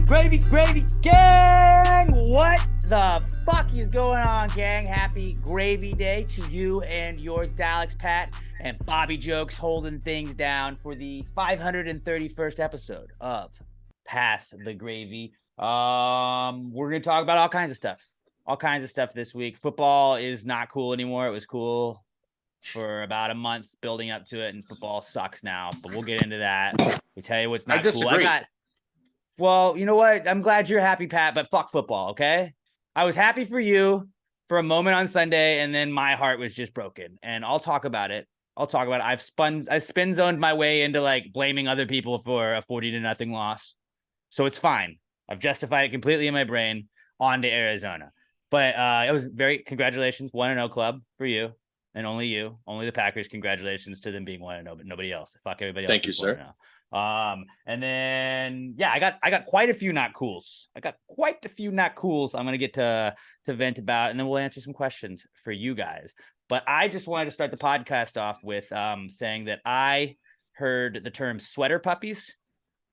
Gravy, gang! What the fuck is going on, gang? Happy Gravy Day to you and yours, Daleks, Pat, and Bobby Jokes holding things down for the 531st episode of Pass the Gravy. We're going to talk about all kinds of stuff this week. Football is not cool anymore. It was cool for about a month building up to it, and football sucks now, but we'll get into that. We tell you what's not cool. Well, you know what? I'm glad you're happy, Pat, but fuck football, okay? I was happy for you for a moment on Sunday, and then my heart was just broken. And I'll talk about it. I've spin zoned my way into like blaming other people for a 40-0 loss. So it's fine. I've justified it completely in my brain. On to Arizona. But it was congratulations, 1-0 club for you. And only you, only the Packers. Congratulations to them being 1-0, but nobody else. Fuck everybody else. Thank you, sir. And then I got quite a few not cools. I'm gonna get to vent about, and then we'll answer some questions for you guys. But I just wanted to start the podcast off with saying that I heard the term sweater puppies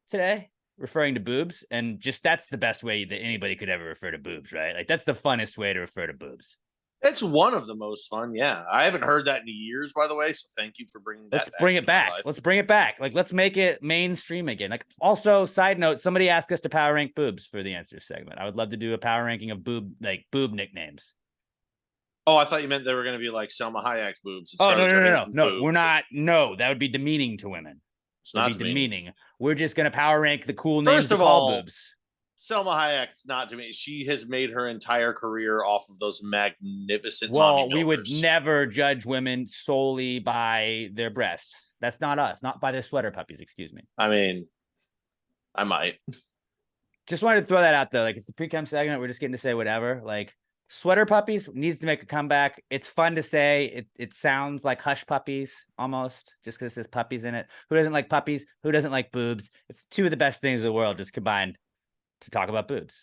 today, referring to boobs, and just that's the best way that anybody could ever refer to boobs, right? Like that's the funnest way to refer to boobs. It's one of the most fun. Yeah. I haven't heard that in years, by the way. So thank you for bringing that Let's bring it back. Let's bring it back. Like, let's make it mainstream again. Like, also, side note, somebody asked us to power rank boobs for the answer segment. I would love to do a power ranking of boob nicknames. Oh, I thought you meant they were going to be like Selma Hayek's boobs. Oh, no. We're not. No, that would be demeaning to women. It's not demeaning. We're just going to power rank the cool names to call boobs. Selma Hayek's not to me. She has made her entire career off of those magnificent. Well, we would never judge women solely by their breasts. That's not us. Not by their sweater puppies. Excuse me. I mean, I might. Just wanted to throw that out though. Like, it's the Precome segment. We're just getting to say whatever. Like, sweater puppies needs to make a comeback. It's fun to say. It sounds like hush puppies almost, just because it says puppies in it. Who doesn't like puppies? Who doesn't like boobs? It's two of the best things in the world just combined to talk about boobs.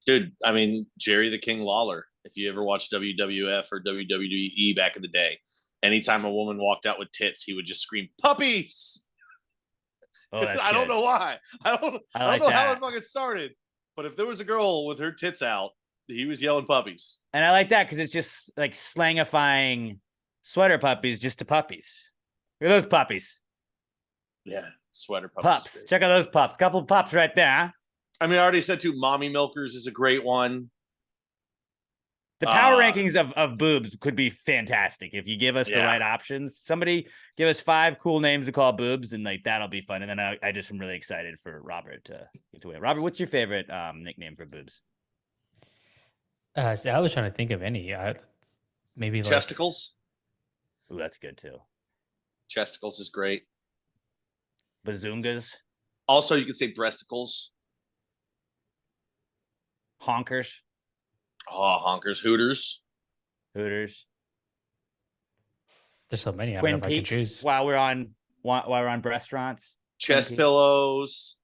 Dude, I mean, Jerry the King Lawler, if you ever watched WWF or WWE back in the day, anytime a woman walked out with tits, he would just scream, puppies! Oh, that's I don't know why. I don't know how it fucking started. But if there was a girl with her tits out, he was yelling puppies. And I like that because it's just like slangifying sweater puppies just to puppies. Look at those puppies. Yeah, sweater puppies. Pups. Check out those pups. Couple of pups right there, huh? I mean, I already said too, Mommy Milkers is a great one. The power rankings of boobs could be fantastic if you give us the right options. Somebody give us 5 cool names to call boobs, and like that'll be fun. And then I just am really excited for Robert to get to it. Robert, what's your favorite nickname for boobs? So I was trying to think of any. Maybe Chesticles. Ooh, that's good too. Chesticles is great. Bazoongas. Also, you could say breasticles. Honkers. Oh, honkers. Hooters. There's so many. I Twin don't know if Peaks, I can choose. while we're on restaurants. Chest pillows.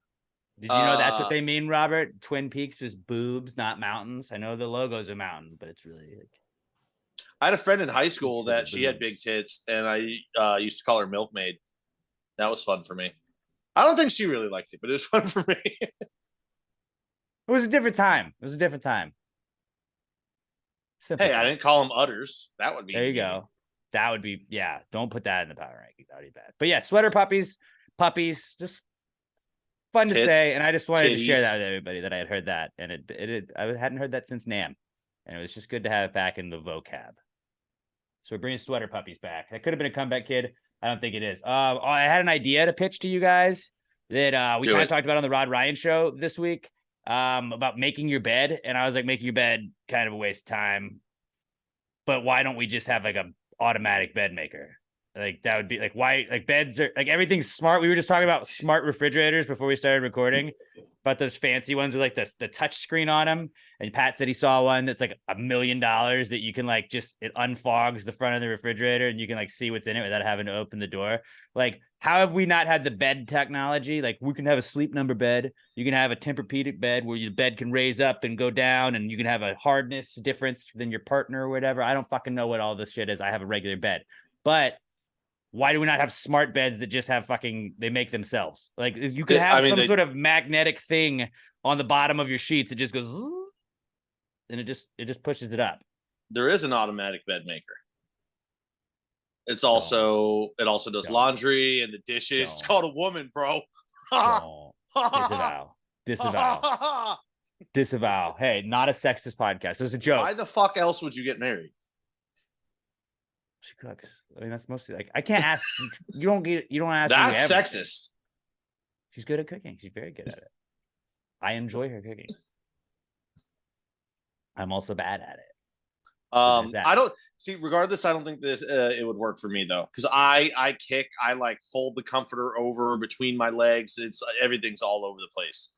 Did you know that's what they mean, Robert? Twin Peaks was boobs, not mountains. I know the logo's a mountain, but it's really like... I had a friend in high school that she had big tits, and I used to call her Milkmaid. That was fun for me. I don't think she really liked it, but it was fun for me. It was a different time. Simple. Hey, I didn't call them udders. That would be... There you go. That would be... Yeah, don't put that in the power ranking. That would be bad. But yeah, sweater puppies, just fun to say. And I just wanted to share that with everybody that I had heard that. And I hadn't heard that since NAM. And it was just good to have it back in the vocab. So we're bringing sweater puppies back. That could have been a comeback kid. I don't think it is. I had an idea to pitch to you guys that we kind of talked about on the Rod Ryan show this week. About making your bed, and I was like, making your bed kind of a waste of time, but why don't we just have like a automatic bed maker? Like that would be like, why, like beds are like, everything's smart. We were just talking about smart refrigerators before we started recording, but those fancy ones with like the touch screen on them. And Pat said he saw one that's like $1 million that you can like it unfogs the front of the refrigerator and you can like see what's in it without having to open the door. Like, how have we not had the bed technology? Like, we can have a sleep number bed. You can have a Tempur-Pedic bed where your bed can raise up and go down, and you can have a hardness difference than your partner or whatever. I don't fucking know what all this shit is. I have a regular bed, but Why do we not have smart beds that just have they make themselves? Like you could have sort of magnetic thing on the bottom of your sheets. It just goes, and it just pushes it up. There is an automatic bed maker. It also does laundry and the dishes. It's called a woman, bro. Disavow. Hey, not a sexist podcast. It was a joke. Why the fuck else would you get married? She cooks. I mean, that's mostly like I can't ask. You don't ask. That's sexist. She's good at cooking. She's very good at it. I enjoy her cooking. I'm also bad at it. I don't see. Regardless, I don't think this it would work for me though, because I kick. I like fold the comforter over between my legs. Everything's all over the place.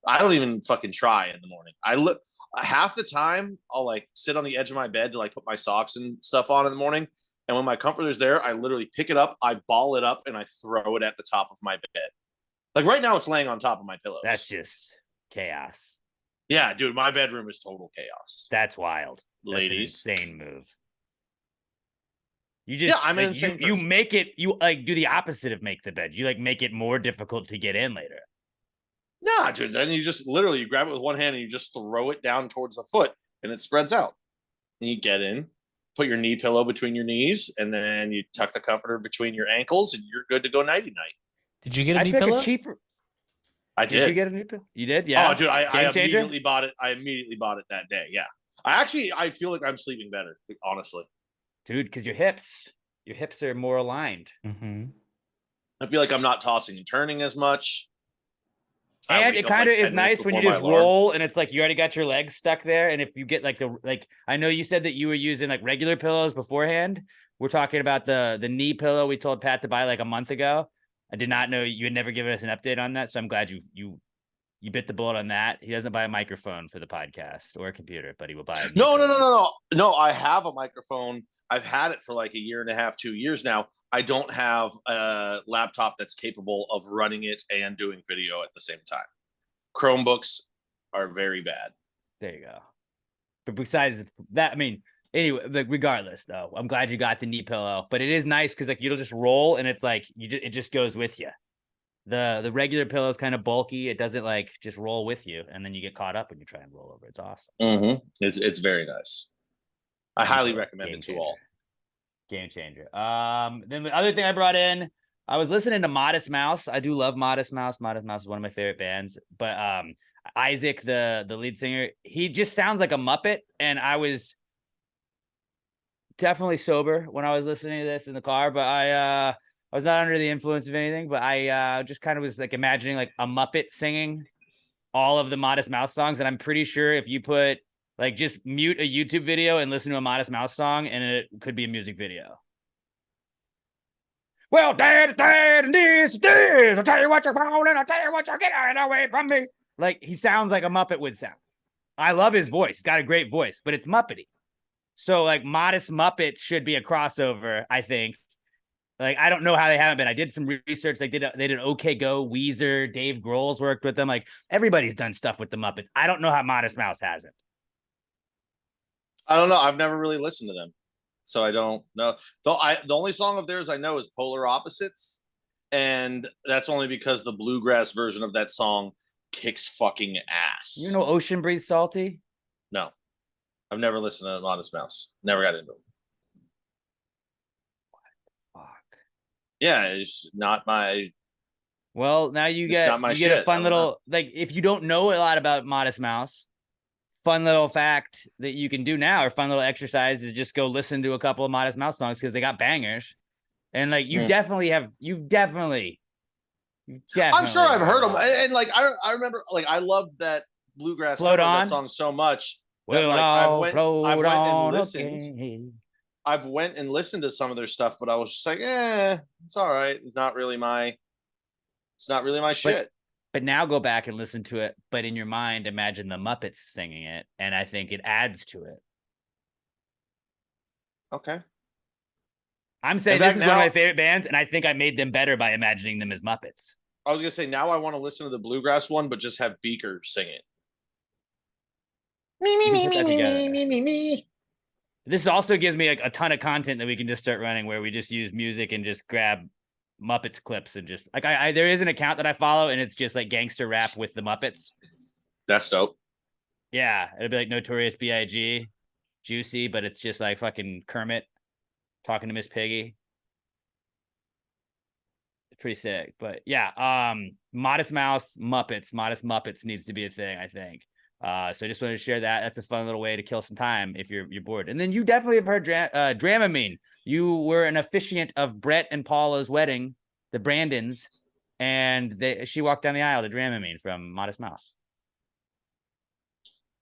I don't even fucking try in the morning. I look half the time. I'll like sit on the edge of my bed to like put my socks and stuff on in the morning. And when my comforter's there, I literally pick it up, I ball it up, and I throw it at the top of my bed. Like right now, it's laying on top of my pillows. That's just chaos. Yeah, dude, my bedroom is total chaos. That's wild. Ladies. That's an insane move. You just I'm an insane person. You make it, you like do the opposite of make the bed. You like make it more difficult to get in later. Nah, dude. Then you just literally you grab it with one hand and you just throw it down towards the foot and it spreads out. And you get in, put your knee pillow between your knees, and then you tuck the comforter between your ankles and you're good to go nighty night. Did you get a knee pillow? I did. Did you get a new pillow? You did? Yeah. Oh, dude, I immediately bought it. I immediately bought it that day. Yeah. I feel like I'm sleeping better, honestly. Dude, because your hips are more aligned. Mm-hmm. I feel like I'm not tossing and turning as much. And it kind of is nice when you just roll and it's like you already got your legs stuck there. And if you get like I know you said that you were using like regular pillows beforehand. We're talking about the knee pillow we told Pat to buy like a month ago. I did not know you had never given us an update on that. So I'm glad you bit the bullet on that. He doesn't buy a microphone for the podcast or a computer, but he will buy a No, I have a microphone. I've had it for like a year and a half, 2 years now. I don't have a laptop that's capable of running it and doing video at the same time. Chromebooks are very bad. There you go. But besides that, I mean, anyway, like regardless though, I'm glad you got the knee pillow, but it is nice because like you'll just roll and it's like it just goes with you. The regular pillow is kind of bulky. It doesn't like just roll with you, and then you get caught up when you try and roll over. It's awesome. Mm-hmm. It's very nice. I highly recommend it to all. Game changer. Then the other thing I brought in, I was listening to Modest Mouse. I do love Modest Mouse. Modest Mouse is one of my favorite bands. But Isaac, the lead singer, he just sounds like a Muppet. And I was definitely sober when I was listening to this in the car, but I was not under the influence of anything. But I just kind of was like imagining like a Muppet singing all of the Modest Mouse songs. And I'm pretty sure if you put like just mute a YouTube video and listen to a Modest Mouse song, and it could be a music video. Well, dad, and this. I'll tell you what you're calling. I'll tell you what you're getting away from me. Like he sounds like a Muppet would sound. I love his voice. He's got a great voice, but it's Muppety. So like Modest Muppets should be a crossover, I think. Like I don't know how they haven't been. I did some research. They did OK Go, Weezer, Dave Grohl's worked with them. Like everybody's done stuff with the Muppets. I don't know how Modest Mouse hasn't. I don't know. I've never really listened to them, so I don't know. The only song of theirs I know is Polar Opposites, and that's only because the bluegrass version of that song kicks fucking ass. You know Ocean Breathe Salty? No. I've never listened to Modest Mouse. Never got into them. What the fuck? Yeah, it's not my... Well, now you get a fun little... Like, if you don't know a lot about Modest Mouse, fun little fact that you can do now, or fun little exercise, is just go listen to a couple of Modest Mouse songs because they got bangers. And, like, you've definitely... I'm sure I've heard them. And like, I remember, like, I loved that bluegrass cover of that song so much. Well, like, I've went and listened to some of their stuff, but I was just like, it's all right. It's not really my shit. But now go back and listen to it. But in your mind, imagine the Muppets singing it. And I think it adds to it. Okay. I'm saying this is one of my favorite bands, and I think I made them better by imagining them as Muppets. I was going to say, now I want to listen to the bluegrass one, but just have Beaker sing it. Me. This also gives me like a ton of content that we can just start running where we just use music and just grab Muppets clips and just like I there is an account that I follow and it's just like gangster rap with the Muppets. That's dope. Yeah, it'll be like Notorious B.I.G. Juicy, but it's just like fucking Kermit talking to Miss Piggy. It's pretty sick. But yeah, Modest Mouse Muppets, Modest Muppets needs to be a thing, I think. So I just wanted to share that. That's a fun little way to kill some time if you're bored. And then you definitely have heard Dramamine. You were an officiant of Brett and Paula's wedding, the Brandons, and she walked down the aisle to Dramamine from Modest Mouse.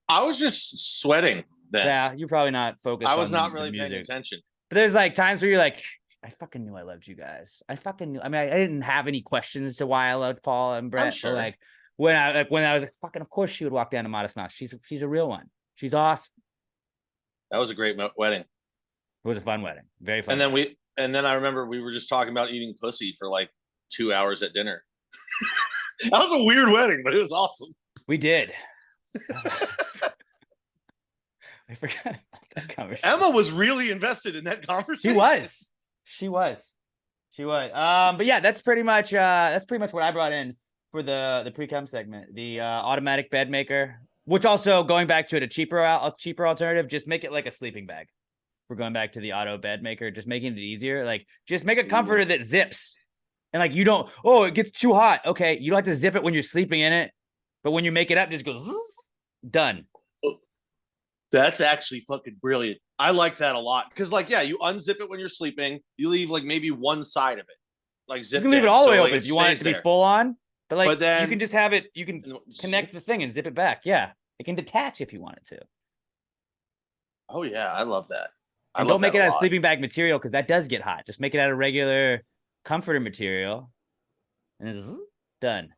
I was just sweating then. Yeah, you're probably not focused. I was not really paying attention. But there's like times where you're like, I fucking knew I loved you guys. I fucking knew. I mean, I didn't have any questions to why I loved Paula and Brett. I'm sure. But like when I was like, fucking, of course she would walk down to Modest Mouse. She's a real one. She's awesome. That was a great wedding. It was a fun wedding. Very fun. And then I remember we were just talking about eating pussy for like 2 hours at dinner. That was a weird wedding, but it was awesome. We did. I forgot about that conversation. Emma was really invested in that conversation. She was. But yeah, that's pretty much what I brought in for the Precome segment. The automatic bed maker, which also going back to it, a cheaper alternative, just make it like a sleeping bag. We're going back to the auto bed maker, just making it easier. Like just make a comforter that zips. And like you don't, it gets too hot. Okay, you don't have to zip it when you're sleeping in it. But when you make it up, just goes done. That's actually fucking brilliant. I like that a lot. Because like, yeah, you unzip it when you're sleeping. You leave like maybe one side of it. Like zip. You can leave it all the way open if you want it to be full on. But then you can just have it, you can connect the thing and zip it back. Yeah. It can detach if you want it to. Oh yeah, I love that. And don't make it out of sleeping bag material because that does get hot. Just make it out of regular comforter material. And it's done.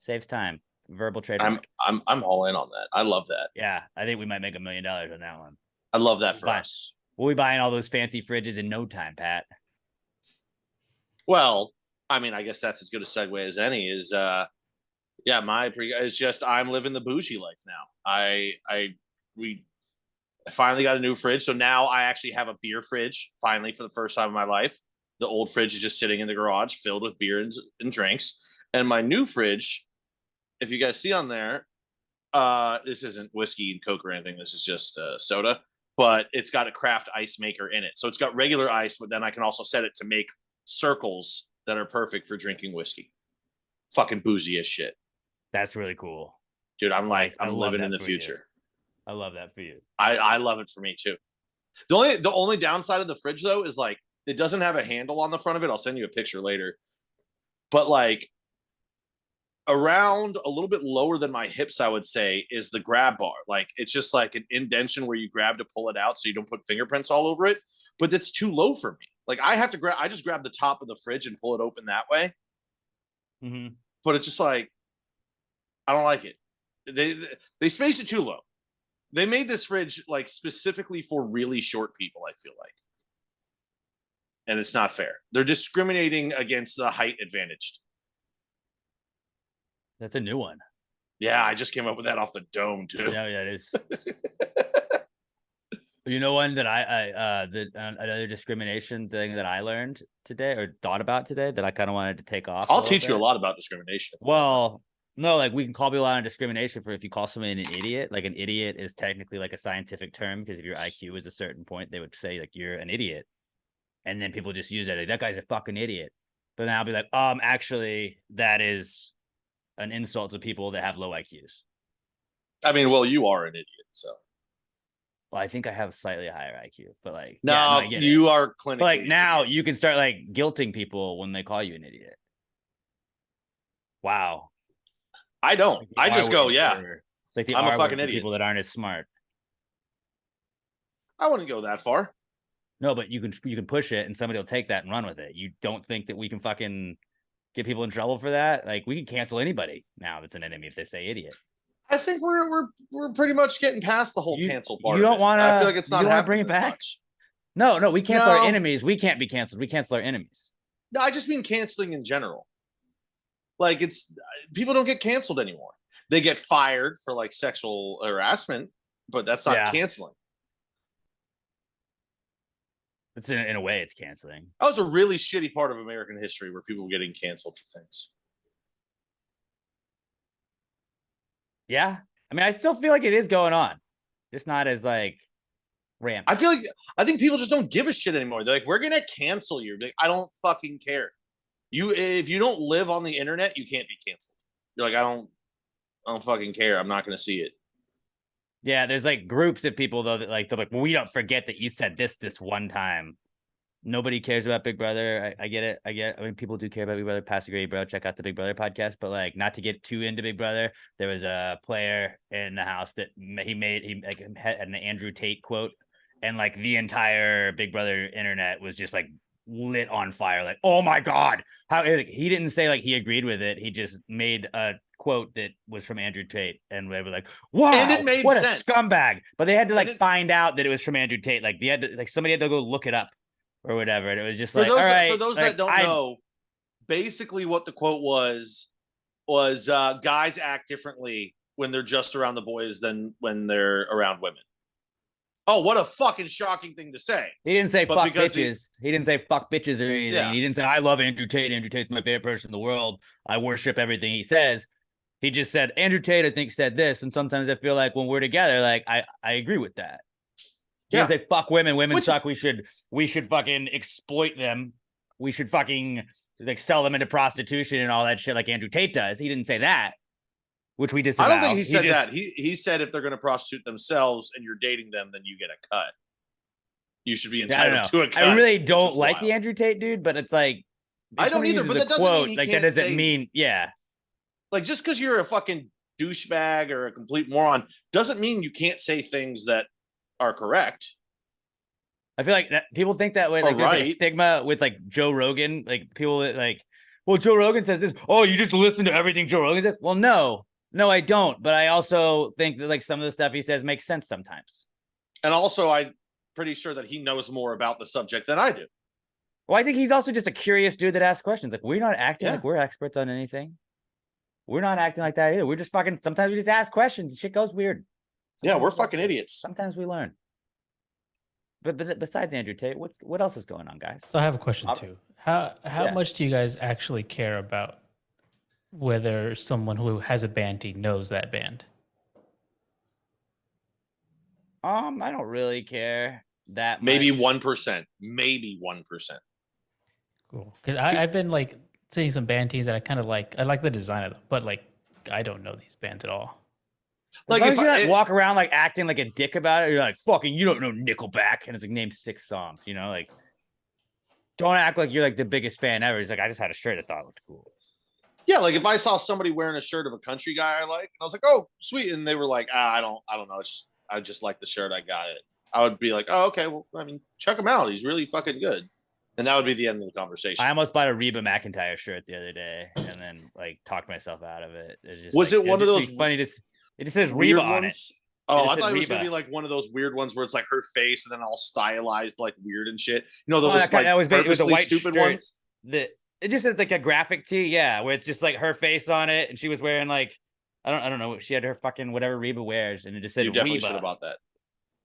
Saves time. Verbal trade. I'm all in on that. I love that. Yeah, I think we might make $1 million on that one. I love that for us. We'll be buying all those fancy fridges in no time, Pat. Well, I mean, I guess that's as good a segue as any. Is it's just I'm living the bougie life now. We finally got a new fridge, so now I actually have a beer fridge. Finally, for the first time in my life, the old fridge is just sitting in the garage, filled with beer and drinks, and my new fridge. If you guys see on there, this isn't whiskey and Coke or anything. This is just soda, but it's got a craft ice maker in it. So it's got regular ice, but then I can also set it to make circles that are perfect for drinking whiskey. Fucking boozy as shit. That's really cool. Dude, I'm living in the future. I love that for you. I love it for me too. The only downside of the fridge though is like it doesn't have a handle on the front of it. I'll send you a picture later. But like around a little bit lower than my hips, I would say, is the grab bar. Like it's just like an indentation where you grab to pull it out so you don't put fingerprints all over it. But that's too low for me. Like I have to I just grab the top of the fridge and pull it open that way. Mm-hmm. But it's just like, I don't like it. They space it too low. They made this fridge like specifically for really short people, I feel like. And it's not fair. They're discriminating against the height advantaged. That's a new one. Yeah, I just came up with that off the dome too. Yeah, it is. You know, one that another discrimination thing that I learned today or thought about today that I kind of wanted to take off. I'll teach you a lot about discrimination. Well, no, like we can call people out on discrimination for if you call somebody an idiot. Like an idiot is technically like a scientific term because if your IQ is a certain point, they would say like you're an idiot, and then people just use it like that guy's a fucking idiot. But then I'll be like, actually, that is an insult to people that have low IQs. I mean, well, you are an idiot, so. Well, I think I have a slightly higher IQ, but like, no, you are clinically. But like now, you can start like guilting people when they call you an idiot. Wow. I don't. Like I just go, yeah. It's like I'm a fucking idiot. People that aren't as smart. I wouldn't go that far. No, but you can push it, and somebody will take that and run with it. You don't think that we can fucking get people in trouble for that? Like we can cancel anybody now that's an enemy if they say idiot. I think we're pretty much getting past the whole cancel part. You don't want to. I feel like it's not happening. Bring it back. Much. No, we cancel our enemies. We can't be canceled. We cancel our enemies. No, I just mean canceling in general. Like people don't get canceled anymore. They get fired for like sexual harassment, but that's not canceling. It's in a way, it's canceling. That was a really shitty part of American history where people were getting canceled for things. Yeah. I mean, I still feel like it is going on. Just not as like rampant. I think people just don't give a shit anymore. They're like, we're gonna cancel you. Like, I don't fucking care. If you don't live on the internet, you can't be canceled. You're like, I don't fucking care. I'm not gonna see it. Yeah, there's like groups of people though that like they're like, well, we don't forget that you said this one time. Nobody cares about Big Brother. I get it. I mean, people do care about Big Brother. Pass a grade, bro. Check out the Big Brother podcast. But like, not to get too into Big Brother, there was a player in the house that he had an Andrew Tate quote, and like the entire Big Brother internet was just like lit on fire. Like, oh my god, how he didn't say like he agreed with it. He just made a quote that was from Andrew Tate, and they were like, wow, and it made what sense. A scumbag. But they had to like find out that it was from Andrew Tate. Like they had to, like somebody had to go look it up or whatever. And it was just like, all right. For those like, that don't know, basically what the quote was guys act differently when they're just around the boys than when they're around women. Oh, what a fucking shocking thing to say. He didn't say fuck bitches. He didn't say fuck bitches or anything. Yeah. He didn't say, I love Andrew Tate. Andrew Tate's my favorite person in the world. I worship everything he says. He just said, Andrew Tate, I think, said this. And sometimes I feel like when we're together, like I agree with that. He didn't say fuck women. Women suck. We should fucking exploit them. We should fucking like sell them into prostitution and all that shit like Andrew Tate does. He didn't say that, which we disavow. I don't think he said that. He said if they're going to prostitute themselves and you're dating them, then you get a cut. You should be entitled to a cut. I really don't like the Andrew Tate dude, but it's like I don't either. But that doesn't mean that doesn't mean Like just because you're a fucking douchebag or a complete moron doesn't mean you can't say things that are correct. I feel like that people think that way. Like there's like a stigma with like Joe Rogan. Like people that like, well, Joe Rogan says this. Oh, you just listen to everything Joe Rogan says. Well, no, I don't. But I also think that like some of the stuff he says makes sense sometimes. And also, I'm pretty sure that he knows more about the subject than I do. Well, I think he's also just a curious dude that asks questions. Like we're not acting like we're experts on anything. We're not acting like that either. We're just fucking. Sometimes we just ask questions. Shit goes weird. Sometimes we're fucking idiots. Sometimes we learn. But besides Andrew Tate, what else is going on, guys? So I have a question too. How much do you guys actually care about whether someone who has a band team knows that band? I don't really care that much. Maybe 1%. Maybe 1%. Cool. Because I've been like seeing some band teams that I kind of like. I like the design of them, but like I don't know these bands at all. Like if you like walk around like acting like a dick about it, you're like, fucking, you don't know Nickelback, and it's like name 6 songs, you know, like don't act like you're like the biggest fan ever. He's like, I just had a shirt I thought looked cool. Yeah, like if I saw somebody wearing a shirt of a country guy I like, and I was like, oh, sweet, and they were like, I don't know, I just like the shirt, I got it. I would be like, oh, okay, well, I mean, check him out, he's really fucking good, and that would be the end of the conversation. I almost bought a Reba McEntire shirt the other day, and then like talked myself out of it. Was it one of those funny to? It just says Reba on it. Oh, I thought it was gonna be like one of those weird ones where it's like her face and then all stylized like weird and shit. You know those like purposely stupid ones. It just says like a graphic tee, yeah, where it's just like her face on it, and she was wearing like I don't know, she had her fucking whatever Reba wears, and it just said you definitely Reba. should have bought that.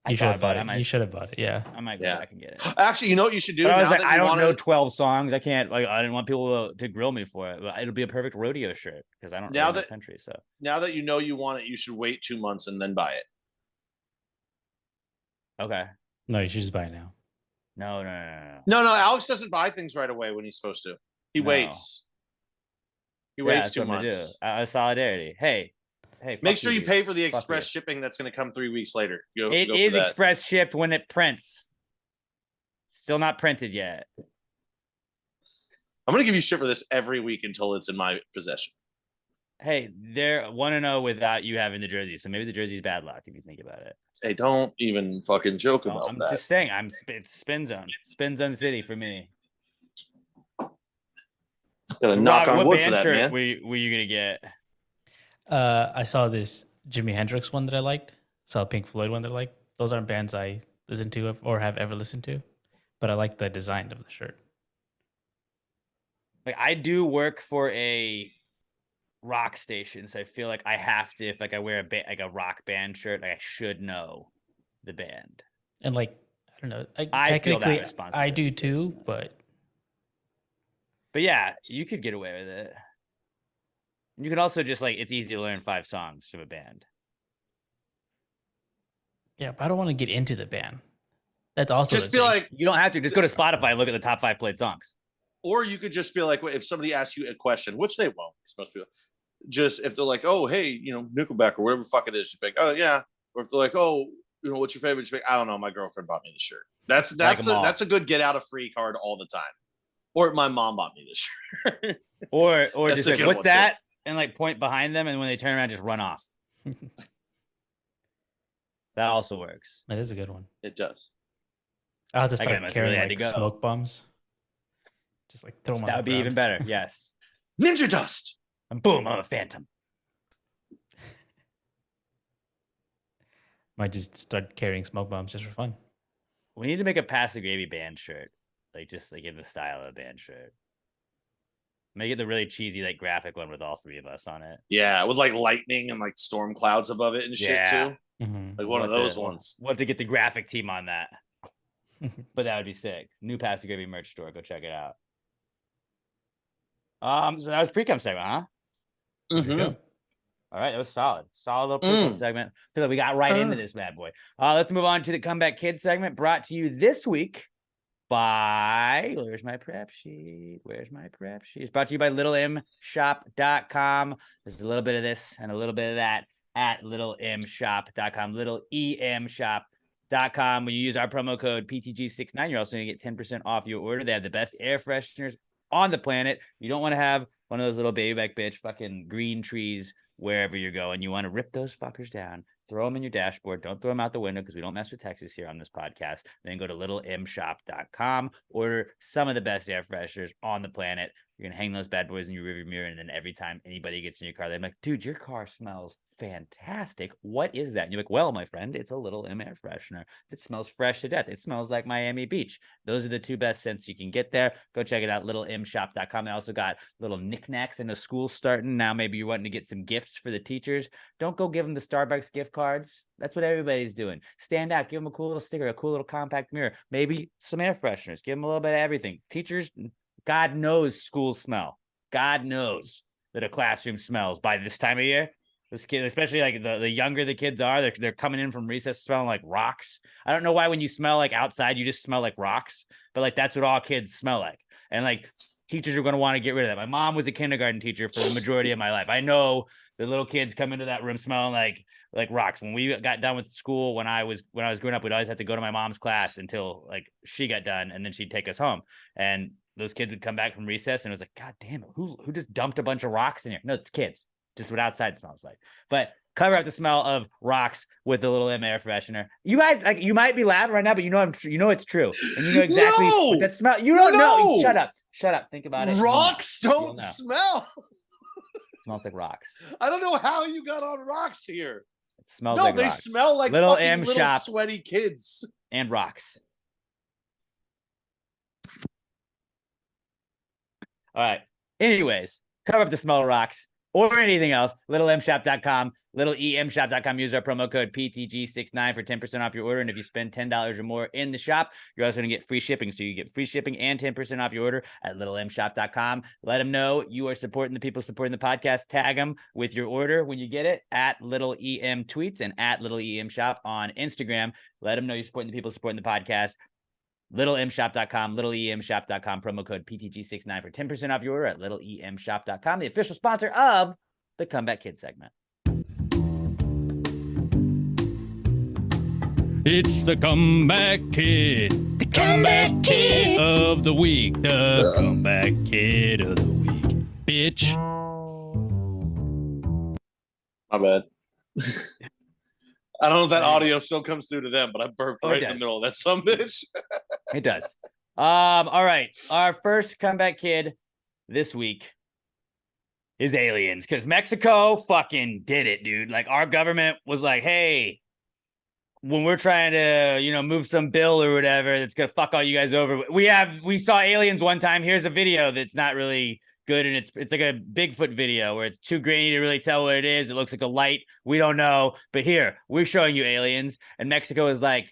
You should have bought it. You should have bought it. Yeah, I might go back and get it. Actually, you know what you should do? But I was like, I don't know 12 songs. I can't. Like, I didn't want people to grill me for it. But it'll be a perfect rodeo shirt because I don't know the country. So now that you know you want it, you should wait 2 months and then buy it. Okay. No, you should just buy it now. No. Alex doesn't buy things right away when he's supposed to. He waits. He waits 2 months. Solidarity. Hey. Make sure you pay for the express shipping that's going to come 3 weeks later. It is express shipped when it prints. Still not printed yet. I'm going to give you shit for this every week until it's in my possession. Hey, they're 1-0 without you having the jersey. So maybe the jersey's bad luck if you think about it. Hey, don't even fucking joke about that. I'm just saying, it's spin zone. Spin zone city for me. Gotta knock on wood for that, man. Were you going to get? I saw this Jimi Hendrix one that I liked. Saw a Pink Floyd one that I liked. Those aren't bands I listen to or have ever listened to, but I like the design of the shirt. Like I do work for a rock station, so I feel like I have to. If like I wear a rock band shirt, like I should know the band. And like I don't know. I feel that Technically, I responsibility do too, personally. but yeah, you could get away with it. You could also just like, it's easy to learn 5 songs from a band. yeah, but I don't want to get into the band. That's also Just the feel thing. like, You don't have to. Just go to Spotify and look at the top 5 played songs. or you could just feel like, if somebody asks you a question, which they won't, it's supposed to be just if they're like, oh, hey, Nickelback or whatever the fuck it is, you're like, oh yeah. Or if they're like, oh, what's your favorite? You're like, I don't know, my girlfriend bought me the shirt. That's a good get out of free card all the time. Or my mom bought me this shirt. Or That's just a like, good what's one, too. that? And like point behind them, and when they turn around, just run off. That also works. That is a good one. It does. I'll have to That guy start must carrying really had like to go. smoke bombs. Just like throw them on That the would be ground. even better. Yes. Ninja dust. And boom, I'm a phantom. Might just start carrying smoke bombs just for fun. We need to make a Pass the Gravy band shirt. Like, just like in the style of a band shirt. Make it the really cheesy, like graphic one with all 3 of us on it. Yeah, with like lightning and like storm clouds above it and shit Yeah. too. Mm-hmm. Like one of those ones. We'll have to get the graphic team on that. But that would be sick. New Pass the Gravy merch store. Go check it out. So that was Precome segment, huh? Mm-hmm. All right, that was solid. Solid little Precome segment. I feel like we got right into this bad boy. Let's move on to the Comeback Kid segment, brought to you this week by, where's my prep sheet? It's brought to you by littlemshop.com. There's a little bit of this and a little bit of that at littlemshop.com, littlemshop.com. When you use our promo code PTG69, you're also going to get 10% off your order. They have the best air fresheners on the planet. You don't want to have one of those little baby back bitch fucking green trees wherever you're going. You want to rip those fuckers down, throw them in your dashboard. Don't throw them out the window because we don't mess with Texas here on this podcast. Then go to littlemshop.com, order some of the best air fresheners on the planet. You're going to hang those bad boys in your rearview mirror. And then every time anybody gets in your car, they're like, dude, your car smells fantastic. What is that? And you're like, well, my friend, it's a Little M air freshener. It smells fresh to death. It smells like Miami Beach. Those are the 2 best scents you can get there. Go check it out, littlemshop.com. They also got little knickknacks in the school starting. Now maybe you're wanting to get some gifts for the teachers. Don't go give them the Starbucks gift cards. That's what everybody's doing. Stand out. Give them a cool little sticker, a cool little compact mirror. Maybe some air fresheners. Give them a little bit of everything. Teachers, God knows schools smell. God knows that a classroom smells by this time of year. This kid, especially like the younger the kids are, they're coming in from recess smelling like rocks. I don't know why when you smell like outside, you just smell like rocks, but like that's what all kids smell like. And like teachers are going to want to get rid of that. My mom was a kindergarten teacher for the majority of my life. I know the little kids come into that room smelling like rocks. When we got done with school, when I was growing up, we'd always have to go to my mom's class until like she got done, and then she'd take us home. And those kids would come back from recess, and it was like, God damn it, who just dumped a bunch of rocks in here? No, it's kids. Just what outside smells like. But cover up the smell of rocks with a Little M air freshener. You guys, like, you might be laughing right now, but you know it's true, and you know exactly what that smell. You don't know. Shut up. Think about it. Rocks don't smell. It smells like rocks. I don't know how you got on rocks here. It smells no, like they rocks. smell like Little fucking M little shop sweaty kids and rocks. All right. Anyways, cover up the smell of rocks or anything else. littlemshop.com, littlemshop.com. Use our promo code PTG69 for 10% off your order. And if you spend $10 or more in the shop, you're also going to get free shipping. So you get free shipping and 10% off your order at littlemshop.com. Let them know you are supporting the people supporting the podcast. Tag them with your order when you get it at Little EM Tweets and at Little EM Shop on Instagram. Let them know you're supporting the people supporting the podcast. littlemshop.com, littlemshop.com, promo code PTG69 for 10% off your order at littlemshop.com, the official sponsor of the Comeback Kid segment. It's the Comeback Kid. The Comeback Kid of the week. The Comeback Kid of the week. Bitch. My bad. I don't know if that audio still comes through to them, but I burped right in the middle of that some bitch. It does. All right. Our first Comeback Kid this week is aliens, because Mexico fucking did it, dude. Like, our government was like, hey, when we're trying to, move some bill or whatever that's gonna fuck all you guys over, we saw aliens one time. Here's a video that's not really good, and it's like a Bigfoot video where it's too grainy to really tell what it is. It looks like a light. We don't know, but here we're showing you aliens. And Mexico is like,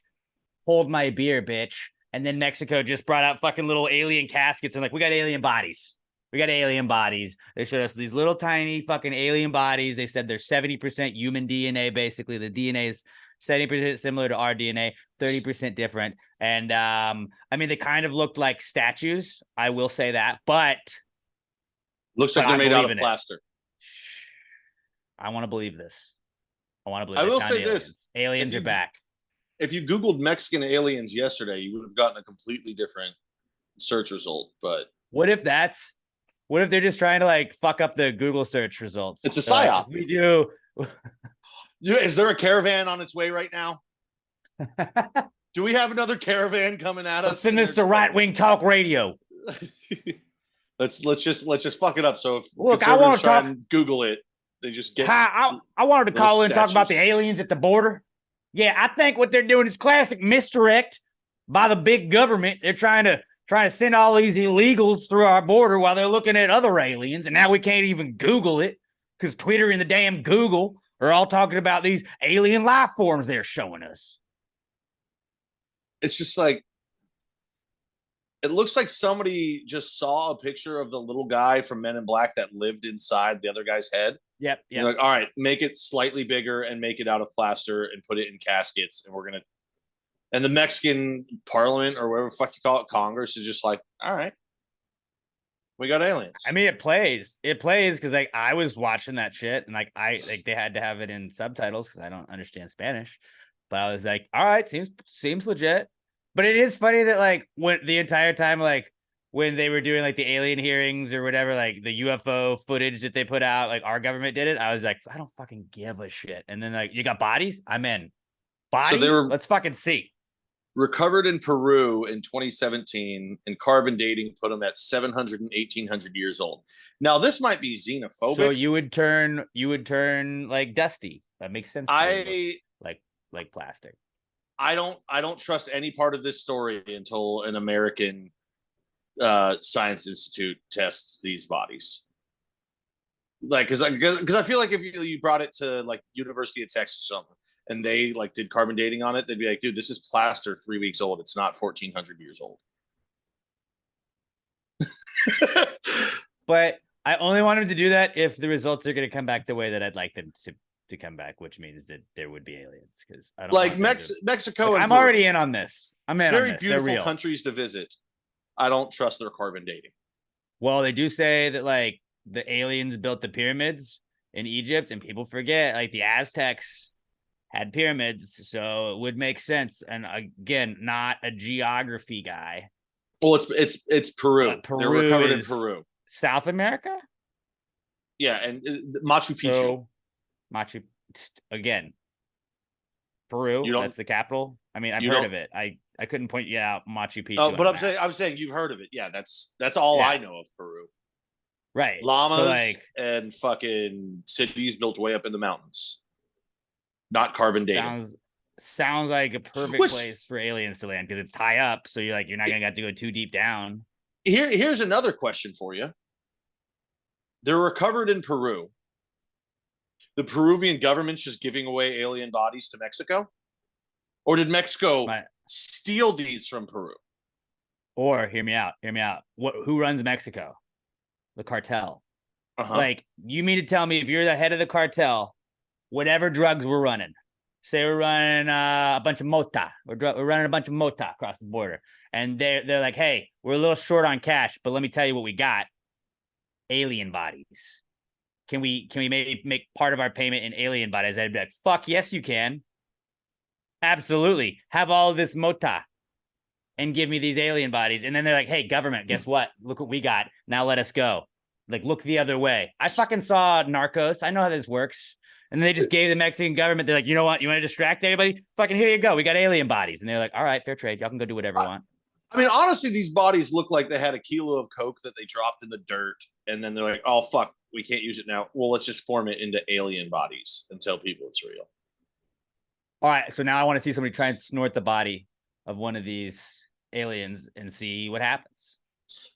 hold my beer, bitch. And then Mexico just brought out fucking little alien caskets and like, we got alien bodies. We got alien bodies. They showed us these little tiny fucking alien bodies. They said they're 70% human DNA. Basically, the DNA is 70% similar to our DNA, 30% different. And I mean, they kind of looked like statues. I will say that, but looks like they're made out of plaster. I want to believe this. I will say this: aliens are back. If you Googled Mexican aliens yesterday, you would have gotten a completely different search result. But what if they're just trying to like fuck up the Google search results? It's a psyop. Like, we do. Is there a caravan on its way right now? Do we have another caravan coming at us? Send this to Right Wing Talk Radio. let's just fuck it up. So if look, I want to talk. And Google it. They just get. I wanted to call in and talk about the aliens at the border. Yeah, I think what they're doing is classic misdirect by the big government. They're trying to send all these illegals through our border while they're looking at other aliens, and now we can't even Google it because Twitter and the damn Google are all talking about these alien life forms they're showing us. It's just like, it looks like somebody just saw a picture of the little guy from Men in Black that lived inside the other guy's head. Yep. You're like, all right, make it slightly bigger and make it out of plaster and put it in caskets. And the Mexican Parliament or whatever the fuck you call it, Congress, is just like, all right, we got aliens. I mean, it plays because like I was watching that shit and like they had to have it in subtitles because I don't understand Spanish. But I was like, all right, seems legit. But it is funny that like when the entire time, like when they were doing like the alien hearings or whatever, like the UFO footage that they put out, like our government did it. I was like, I don't fucking give a shit. And then like, you got bodies? I'm in. Bodies? So they were let's fucking see. Recovered in Peru in 2017, and carbon dating put them at 700 and 1800 years old. Now this might be xenophobic. So you would turn like dusty. That makes sense. Like plastic. I don't trust any part of this story until an American science institute tests these bodies. Like, because I feel like if you brought it to like University of Texas or something, and they like did carbon dating on it, they'd be like, dude, this is plaster 3 weeks old. It's not 1400 years old. But I only want him to do that if the results are going to come back the way that I'd like them to come back, which means that there would be aliens. Because I don't like Mexico. Like, and I'm already in on this. I'm in. Very on this. beautiful countries to visit. I don't trust their carbon dating. Well, they do say that like the aliens built the pyramids in Egypt, and people forget like the Aztecs had pyramids, so it would make sense. And again, not a geography guy. Well, it's Peru. They're recovered in Peru, South America. Yeah, and Machu Picchu. So, again, Peru. That's the capital. I mean, I've heard of it. I couldn't point you out Machu Picchu. Oh, but I'm saying you've heard of it. Yeah, that's all I know of Peru. Right. Llamas and fucking cities built way up in the mountains. Not carbon dating. Sounds like a perfect place for aliens to land because it's high up, so you're not gonna have to go too deep down. Here's another question for you. They're recovered in Peru. The Peruvian government's just giving away alien bodies to Mexico? Or did Mexico steal these from Peru? Or hear me out. Who runs Mexico? The cartel. Like, you mean to tell me if you're the head of the cartel, whatever drugs we're running, say we're running a bunch of mota, we're running a bunch of mota across the border, and they're like, hey, we're a little short on cash, but let me tell you what we got: alien bodies. Can we maybe make part of our payment in alien bodies? I'd be like, fuck yes, you can. Absolutely. Have all of this mota and give me these alien bodies. And then they're like, hey, government, guess what? Look what we got. Now let us go. Like, look the other way. I fucking saw Narcos. I know how this works. And they just gave the Mexican government, they're like, you know what? You want to distract everybody? Fucking here you go. We got alien bodies. And they're like, all right, fair trade. Y'all can go do whatever you want. I mean, honestly, these bodies look like they had a kilo of coke that they dropped in the dirt. And then they're like, oh, fuck, we can't use it now. Well, let's just form it into alien bodies and tell people it's real. All right. So now I want to see somebody try and snort the body of one of these aliens and see what happens.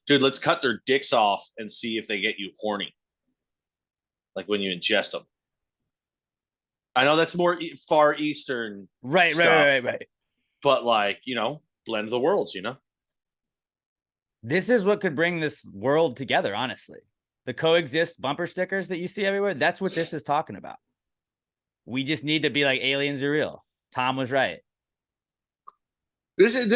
Dude, let's cut their dicks off and see if they get you horny. Like when you ingest them. I know that's more Far Eastern right. But but like, blend the worlds, This is what could bring this world together, honestly. The coexist bumper stickers that you see everywhere, that's what this is talking about. We just need to be like, aliens are real. Tom was right. This is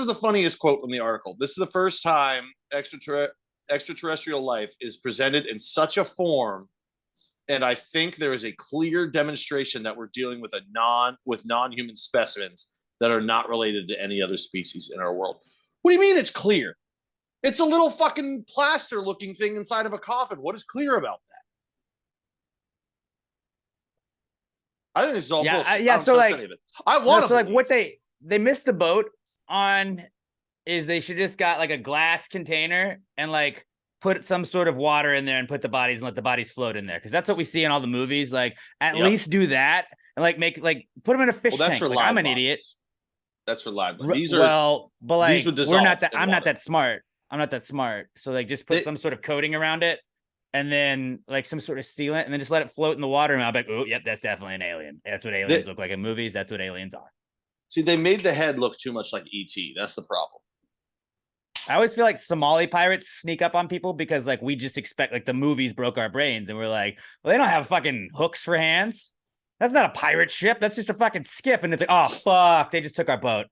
the funniest quote from the article. This is the first time extraterrestrial life is presented in such a form, and I think there is a clear demonstration that we're dealing with non-human specimens that are not related to any other species in our world. What do you mean it's clear? It's a little fucking plaster looking thing inside of a coffin. What is clear about that? I think this is all bullshit. Yeah. So like, I want to. So like, what they missed the boat on is they should just got like a glass container and like put some sort of water in there and put the bodies and let the bodies float in there, because that's what we see in all the movies. Like, at least do that and like put them in a fish tank. For like, I'm an idiot. That's for live. These are but like, we're not that. I'm water. not that smart. I'm not that smart. So like, just put some sort of coating around it, and then like some sort of sealant, and then just let it float in the water. And I'll be like, oh, yep, that's definitely an alien. That's what aliens look like in movies. That's what aliens are. See, they made the head look too much like E.T. That's the problem. I always feel like Somali pirates sneak up on people because like we just expect, like, the movies broke our brains and we're like, well, they don't have fucking hooks for hands. That's not a pirate ship. That's just a fucking skiff. And it's like, oh fuck, they just took our boat.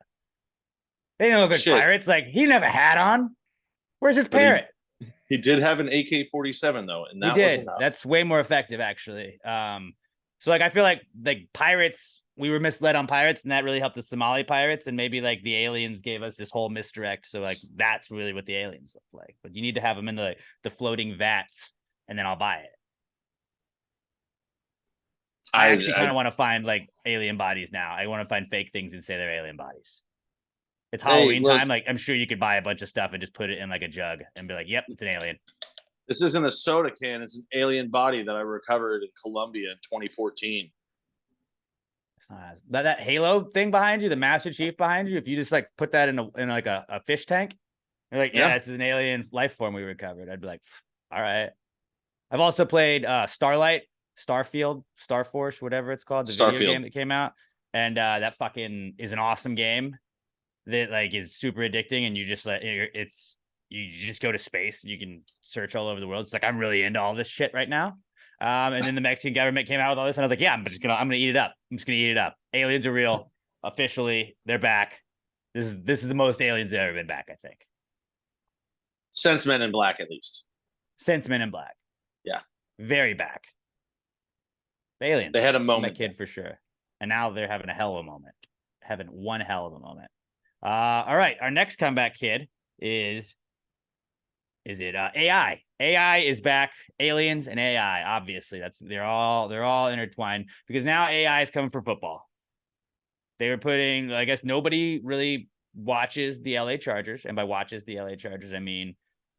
They didn't look like pirates. Like, he didn't have a hat on. Where's his parrot? He did have an AK-47 though, and that was enough. That's way more effective, actually. So like, I feel like pirates, we were misled on pirates, and that really helped the Somali pirates, and maybe like the aliens gave us this whole misdirect. So like, that's really what the aliens look like. But you need to have them in the floating vats, and then I'll buy it. I actually kind of want to find like alien bodies now. I want to find fake things and say they're alien bodies. It's Halloween time. Like, I'm sure you could buy a bunch of stuff and just put it in like a jug and be like, yep, it's an alien. This isn't a soda can. It's an alien body that I recovered in Colombia in 2014. It's not that Halo thing behind you, the Master Chief behind you. If you just like put that in like a fish tank, you're like, yeah, this is an alien life form we recovered. I'd be like, all right. I've also played Starlight, Starfield, Starforce, whatever it's called, the video game that came out, and that fucking is an awesome game that like is super addicting, and you just like you just go to space. You can search all over the world. It's like, I'm really into all this shit right now. And then the Mexican government came out with all this, and I was like, yeah, I'm gonna eat it up. I'm just gonna eat it up. Aliens are real. Officially, they're back. This is the most aliens that have ever been back, I think. Since Men in Black, at least. Since Men in Black. Yeah. Very back. The aliens. They had a moment. My kid for sure. And now they're having a hell of a moment. Having one hell of a moment. All right. Our next comeback kid is it AI? AI is back. Aliens and AI, obviously. They're all intertwined, because now AI is coming for football. They were putting, I guess nobody really watches the LA Chargers, and by watches the LA Chargers, I mean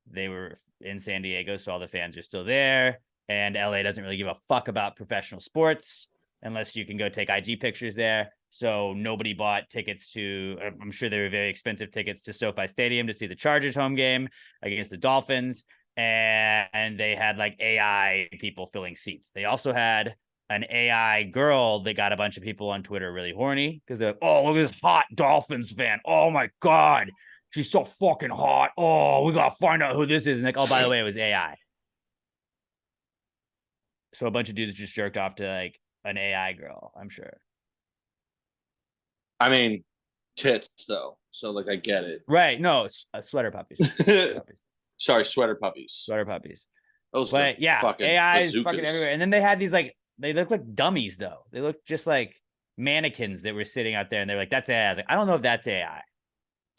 they were in San Diego, so all the fans are still there, and LA doesn't really give a fuck about professional sports unless you can go take IG pictures there. So nobody bought tickets to, I'm sure they were very expensive tickets to SoFi Stadium to see the Chargers home game against the Dolphins. And they had like AI people filling seats. They also had an AI girl that got a bunch of people on Twitter really horny, because they're like, oh, look at this hot Dolphins fan. Oh my God, she's so fucking hot. Oh, we gotta find out who this is. And like, oh, by the way, it was AI. So a bunch of dudes just jerked off to like an AI girl, I'm sure. I mean, tits though. So like, I get it. Right. No, sweater puppies. Sorry, sweater puppies. Sweater puppies. But yeah, AI is fucking everywhere. And then they had these like, they look like dummies though. They look just like mannequins that were sitting out there, and they're like, that's AI. I was like, I don't know if that's AI.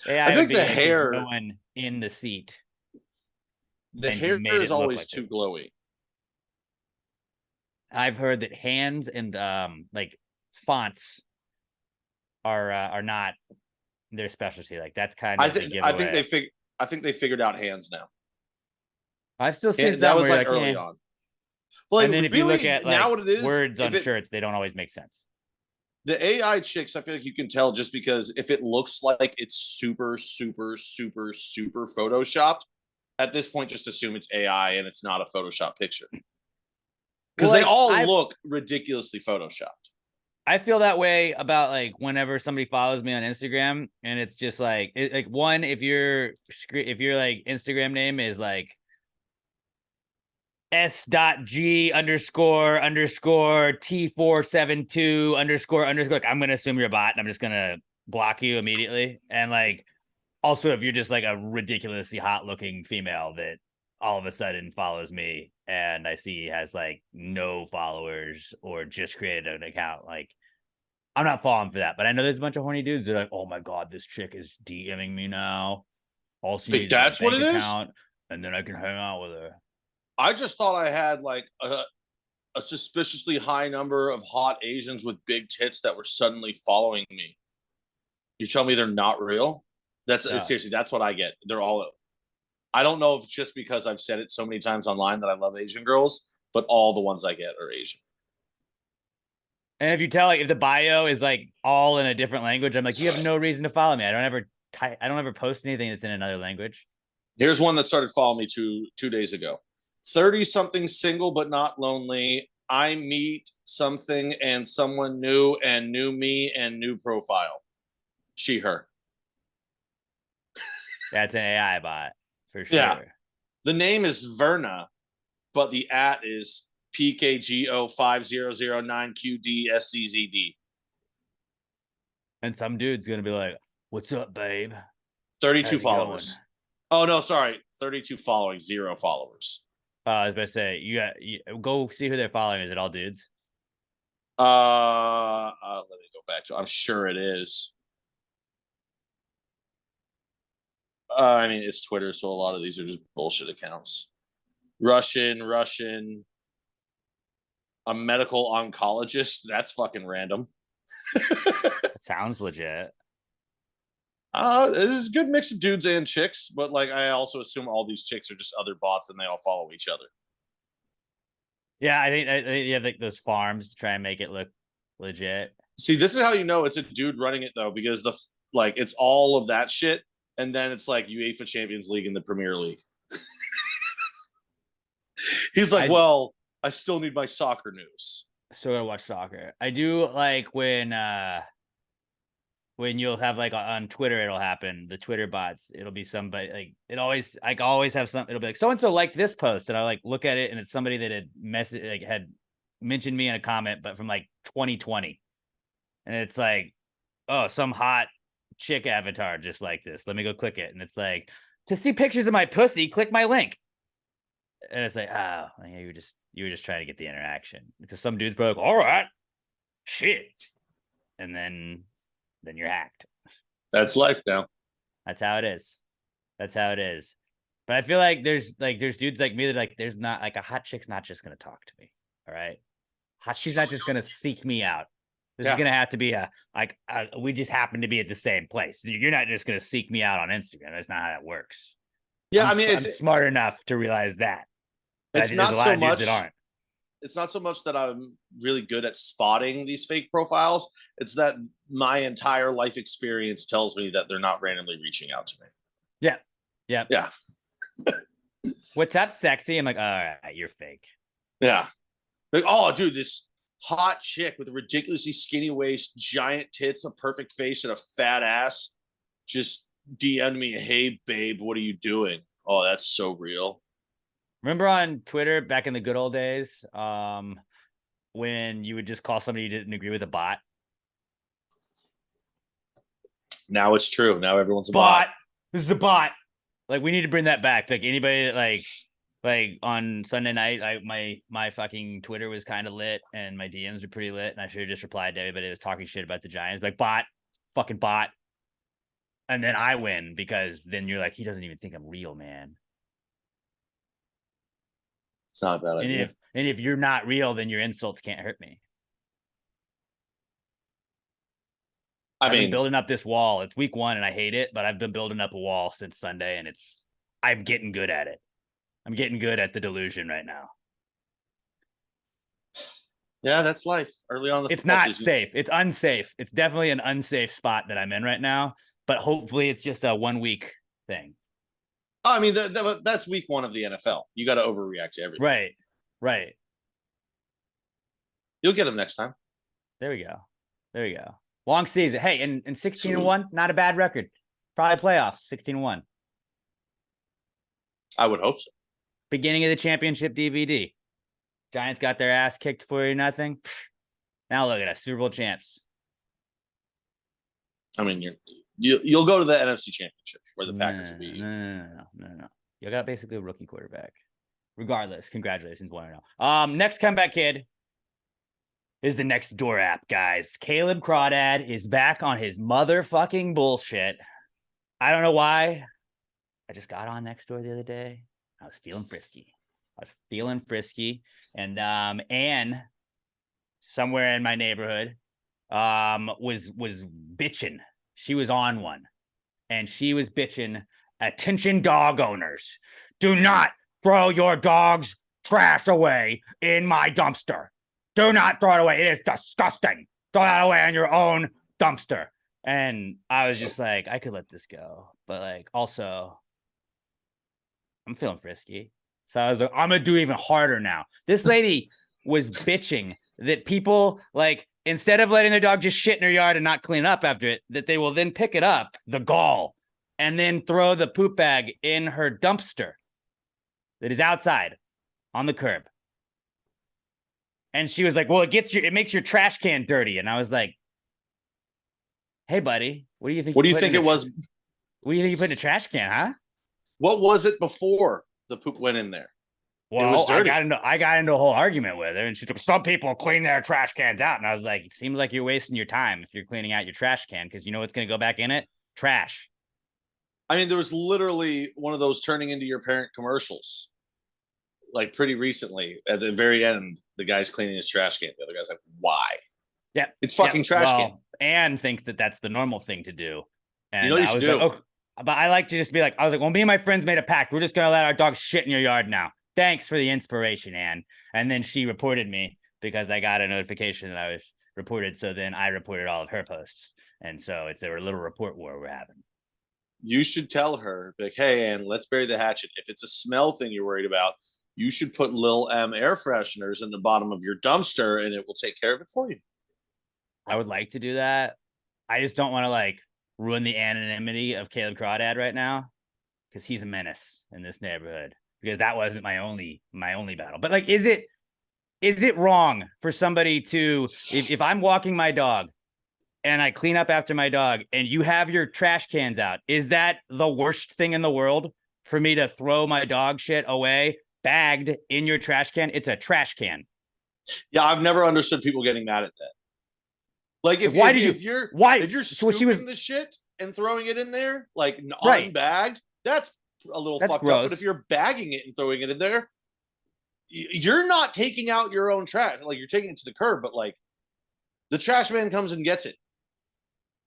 I think the hair, no one in the seat. The hair is always like too glowy. I've heard that hands and like fonts are not their specialty. Like, that's kind of I think they figured out hands now. I've still seen that was like early on. Well, and then if you look at like, now what it is, words on shirts, they don't always make sense. The AI chicks, I feel like you can tell just because if it looks like it's super, super, super, super photoshopped, at this point, just assume it's AI and it's not a Photoshop picture. Because they all look ridiculously photoshopped. I feel that way about like whenever somebody follows me on Instagram, and it's just like one, if your like Instagram name is like S.G __ T472 __ like, I'm gonna assume you're a bot and I'm just gonna block you immediately. And like also if you're just like a ridiculously hot looking female that all of a sudden follows me and I see has like no followers or just created an account, like I'm not falling for that. But I know there's a bunch of horny dudes that are like, oh my god, this chick is DMing me now. All she needs that's is a what bank it account, and then I can hang out with her. I just thought I had like a suspiciously high number of hot Asians with big tits that were suddenly following me. You tell me they're not real? That's seriously, that's what I get. They're all. I don't know if it's just because I've said it so many times online that I love Asian girls, but all the ones I get are Asian. And if you tell, like, if the bio is like all in a different language, I'm like, you have no reason to follow me. I don't ever post anything that's in another language. Here's one that started following me two days ago. 30-something single but not lonely. I meet something and someone new and knew me and new profile. She, her. That's an AI bot for sure. Yeah. The name is Verna, but the @ is PKGO5009QDSCZD. And some dude's gonna be like, "What's up, babe?" 32 followers. Oh no, sorry, 32 following, 0 followers. I was about to say, you go see who they're following. Is it all dudes? Let me go back to. I'm sure it is. I mean, it's Twitter, so a lot of these are just bullshit accounts. Russian, a medical oncologist. That's fucking random. That sounds legit. It's a good mix of dudes and chicks, but like I also assume all these chicks are just other bots and they all follow each other. Yeah, I think you have like those farms to try and make it look legit. See, this is how you know it's a dude running it though, because it's all of that shit, and then it's like UEFA Champions League and the Premier League. He's like, well, I still need my soccer news. Still gotta watch soccer. I do like when you'll have like on Twitter, it'll happen. The Twitter bots, it'll be somebody like always have some. It'll be like so and so liked this post, and I like look at it, and it's somebody that had had mentioned me in a comment, but from like 2020, and it's like, oh, some hot chick avatar just like this. Let me go click it, and it's like, to see pictures of my pussy, click my link. And it's like, oh, you were just trying to get the interaction, because some dude's probably like, all right, shit, and then you're hacked. That's life now. That's how it is. That's how it is. But I feel like there's dudes like me that like there's not like a hot chick's not just gonna talk to me. All right, she's not just gonna seek me out. This is gonna have to be we just happen to be at the same place. You're not just gonna seek me out on Instagram. That's not how that works. Yeah, I'm smart enough to realize that. It's not so much that aren't. It's not so much that I'm really good at spotting these fake profiles. It's that my entire life experience tells me that they're not randomly reaching out to me. Yeah. Yeah. Yeah. What's up, sexy? I'm like, all right, you're fake. Yeah. Like, oh, dude, this hot chick with a ridiculously skinny waist, giant tits, a perfect face, and a fat ass just DM'd me, hey, babe, what are you doing? Oh, that's so real. Remember on Twitter back in the good old days, when you would just call somebody you didn't agree with a bot? Now it's true. Now everyone's a bot. This is a bot. Like, we need to bring that back. Like, anybody like on Sunday night, my fucking Twitter was kind of lit and my DMs were pretty lit, and I should have just replied to everybody that was talking shit about the Giants. Like, bot, fucking bot. And then I win, because then you're like, he doesn't even think I'm real, man. It's not a bad idea. And if you're not real, then your insults can't hurt me. I've been building up this wall. It's week 1 and I hate it, but I've been building up a wall since Sunday, and I'm getting good at it. I'm getting good at the delusion right now. Yeah, that's life. Early on it's not season. Safe. It's unsafe. It's definitely an unsafe spot that I'm in right now, but hopefully it's just a 1 week thing. I mean, that's week 1 of the NFL. You got to overreact to everything. Right. You'll get them next time. There we go. There you go. Long season. Hey, and 16-1, not a bad record. Probably playoffs, 16-1. I would hope so. Beginning of the championship DVD. Giants got their ass kicked 40-0. Now look at us, Super Bowl champs. I mean, you'll go to the NFC Championship where the Packers will be. No. You got basically a rookie quarterback. Regardless, congratulations, 1-0. Next comeback kid is the Nextdoor app, guys. Caleb Crawdad is back on his motherfucking bullshit. I don't know why. I just got on Nextdoor the other day. I was feeling frisky. And Anne, somewhere in my neighborhood, was bitching. She was on one. And she was bitching, attention dog owners. Do not throw your dog's trash away in my dumpster. Do not throw it away. It is disgusting. Throw that away on your own dumpster. And I was just like, I could let this go. But like, also, I'm feeling frisky. So I was like, I'm going to do even harder now. This lady was bitching that people, like, instead of letting their dog just shit in her yard and not clean up after it, that they will then pick it up, the gall, and then throw the poop bag in her dumpster that is outside on the curb. And she was like, well, it makes your trash can dirty. And I was like, hey, buddy, what do you think? What do you think it was? What do you think you put in a trash can, huh? What was it before the poop went in there? Well, it was dirty. I got into a whole argument with her, and she's like, some people clean their trash cans out. And I was like, it seems like you're wasting your time if you're cleaning out your trash can, because you know what's going to go back in it? Trash. I mean, there was literally one of those turning into your parent commercials, like pretty recently. At the very end, the guy's cleaning his trash can. The other guy's like, why? Yeah. It's fucking trash can. Anne thinks that that's the normal thing to do. And you know what you should do? Like, oh, but I like to just be like, I was like, well, me and my friends made a pact. We're just going to let our dog shit in your yard now. Thanks for the inspiration, Anne. And then she reported me because I got a notification that I was reported. So then I reported all of her posts. And so it's a little report war we're having. You should tell her, like, hey, Anne, let's bury the hatchet. If it's a smell thing you're worried about, you should put Lil M air fresheners in the bottom of your dumpster and it will take care of it for you. I would like to do that. I just don't want to like ruin the anonymity of Caleb Crawdad right now because he's a menace in this neighborhood. Because that wasn't my only battle. But like, is it wrong for somebody to, if I'm walking my dog and I clean up after my dog and you have your trash cans out, is that the worst thing in the world for me to throw my dog shit away bagged in your trash can? It's a trash can. Yeah, I've never understood people getting mad at that. Like if you're scooping the shit and throwing it in there, like unbagged, that's a little fucked up. But if you're bagging it and throwing it in there, you're not taking out your own trash. Like you're taking it to the curb, but like the trash man comes and gets it.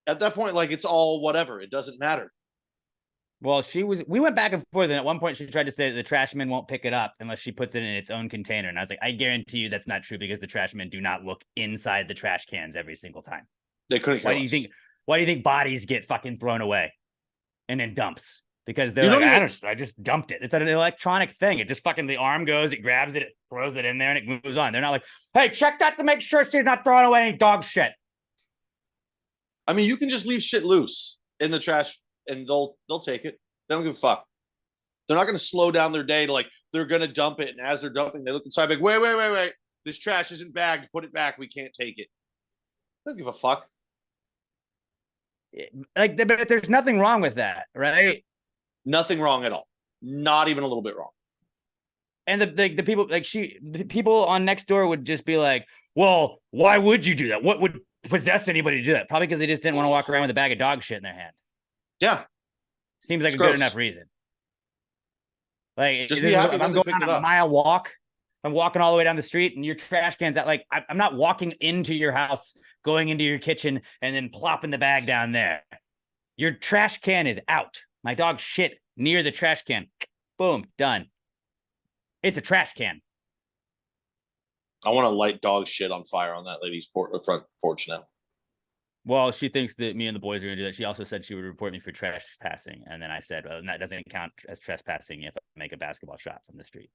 At that point, like it's all whatever. It doesn't matter. Well, we went back and forth, and at one point she tried to say that the trash man won't pick it up unless she puts it in its own container. And I was like, I guarantee you that's not true because the trash men do not look inside the trash cans every single time. They couldn't care less. Why do you think bodies get fucking thrown away and in dumps? Because they're like, I just dumped it. It's an electronic thing. It just fucking, the arm goes, it grabs it throws it in there, and it moves on. They're not like, hey, check that to make sure she's not throwing away any dog shit. I mean, you can just leave shit loose in the trash, and they'll take it. They don't give a fuck. They're not going to slow down their day to like, they're going to dump it, and as they're dumping, they look inside like, wait. This trash isn't bagged. Put it back. We can't take it. They don't give a fuck. Like, but there's nothing wrong with that, right? Nothing wrong at all. Not even a little bit wrong. And the people the people on Nextdoor would just be like, well, why would you do that? What would possess anybody to do that? Probably because they just didn't want to walk around with a bag of dog shit in their hand. Yeah. Seems like a good enough reason. Like, just be happy I'm going on a mile walk. I'm walking all the way down the street and your trash can's out. Like, I'm not walking into your house, going into your kitchen, and then plopping the bag down there. Your trash can is out. My dog shit near the trash can. Boom, done. It's a trash can. I want to light dog shit on fire on that lady's front porch now. Well, she thinks that me and the boys are going to do that. She also said she would report me for trespassing. And then I said, well, that doesn't count as trespassing if I make a basketball shot from the street.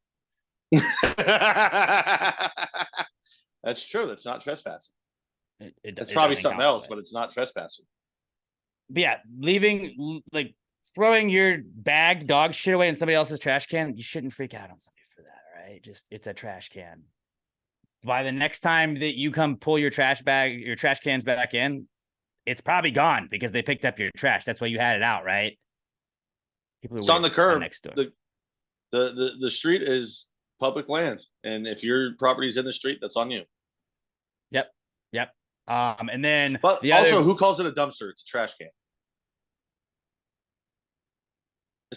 That's true. That's not trespassing. It's it probably doesn't something count that else, way. but it's not trespassing. But yeah, leaving like throwing your bagged dog shit away in somebody else's trash can, you shouldn't freak out on somebody for that, right? Just it's a trash can. By the next time that you come pull your trash cans back in, it's probably gone because they picked up your trash. That's why you had it out, right? It's on the curb. Nextdoor. The street is public land, and if your property's in the street, that's on you. Yep. And then But also, who calls it a dumpster? It's a trash can.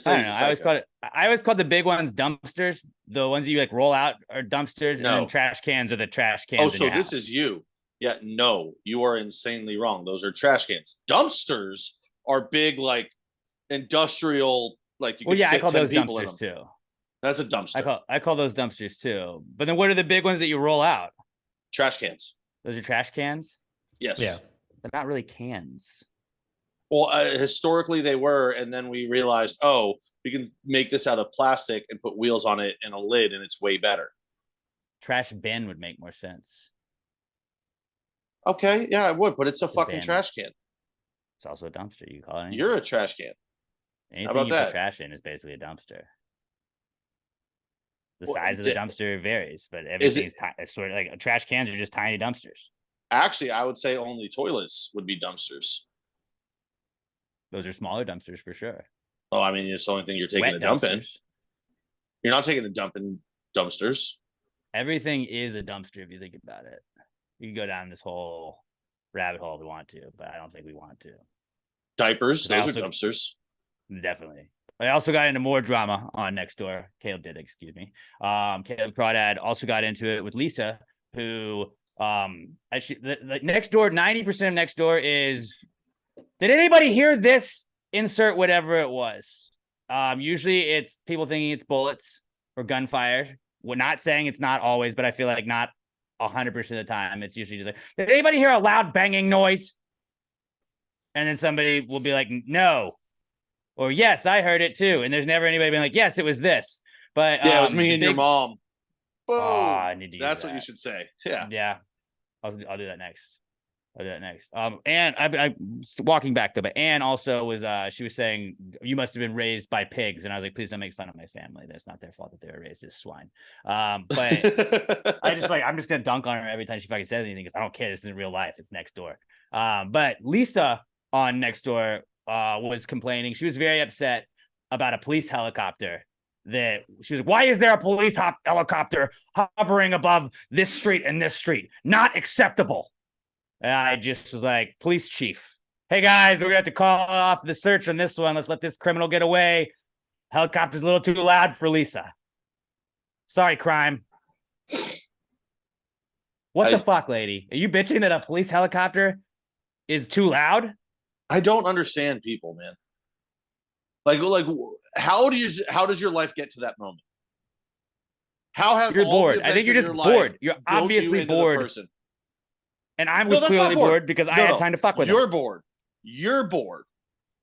I don't know. I always call the big ones dumpsters. The ones that you like roll out are dumpsters, and then trash cans are the trash cans. Oh, so this is you. Yeah, no, you are insanely wrong. Those are trash cans. Dumpsters are big, like industrial, like you could fit I call 10 those people in dumpsters them. too. That's a dumpster. I call those dumpsters too. But then what are the big ones that you roll out? Trash cans. Those are trash cans? Yes. Yeah. They're not really cans. Well, historically they were, and then we realized, oh, we can make this out of plastic and put wheels on it and a lid, and it's way better. Trash bin would make more sense. Okay, yeah, it would, but it's a fucking trash can. It's also a dumpster. You call it anything. You're a trash can. Anything How about you that? put trash in is basically a dumpster. The size of the dumpster varies, but everything's sort of like trash cans are just tiny dumpsters. Actually, I would say only toilets would be dumpsters. Those are smaller dumpsters for sure. Oh, I mean, it's the only thing you're taking a dump in. You're not taking a dump in dumpsters. Everything is a dumpster if you think about it. You can go down this whole rabbit hole if we want to, but I don't think we want to. Diapers, those are dumpsters. Definitely. I also got into more drama on Nextdoor. Caleb did, excuse me. Caleb Crawdad also got into it with Lisa, who actually the Nextdoor, 90% of Nextdoor is, did anybody hear this? Insert whatever it was. Usually it's people thinking it's bullets or gunfire. We're not saying it's not always, but I feel like not 100% of the time. It's usually just like, did anybody hear a loud banging noise? And then somebody will be like, no. Or yes, I heard it too. And there's never anybody being like, yes, it was this. But yeah, it was me and your mom. Boom. I need to That's what you should say. Yeah. Yeah. I'll do that next. And I walking back though, but Anne also was she was saying you must have been raised by pigs, and I was like, please don't make fun of my family. That's not their fault that they were raised as swine. But I'm just gonna dunk on her every time she fucking says anything because I don't care. This isn't real life. It's Nextdoor. But Lisa on Nextdoor was complaining. She was very upset about a police helicopter. That she was, why is there a police helicopter hovering above this street and this street? Not acceptable. And I just was like, police chief, hey guys, we're gonna have to call off the search on this one. Let's let this criminal get away. Helicopter's a little too loud for Lisa. Sorry, crime. What the fuck, lady? Are you bitching that a police helicopter is too loud? I don't understand people, man. Like, how does your life get to that moment? How have you're bored? I think you're just bored. You're obviously bored. And I was clearly bored because I had time to fuck with him. You're bored.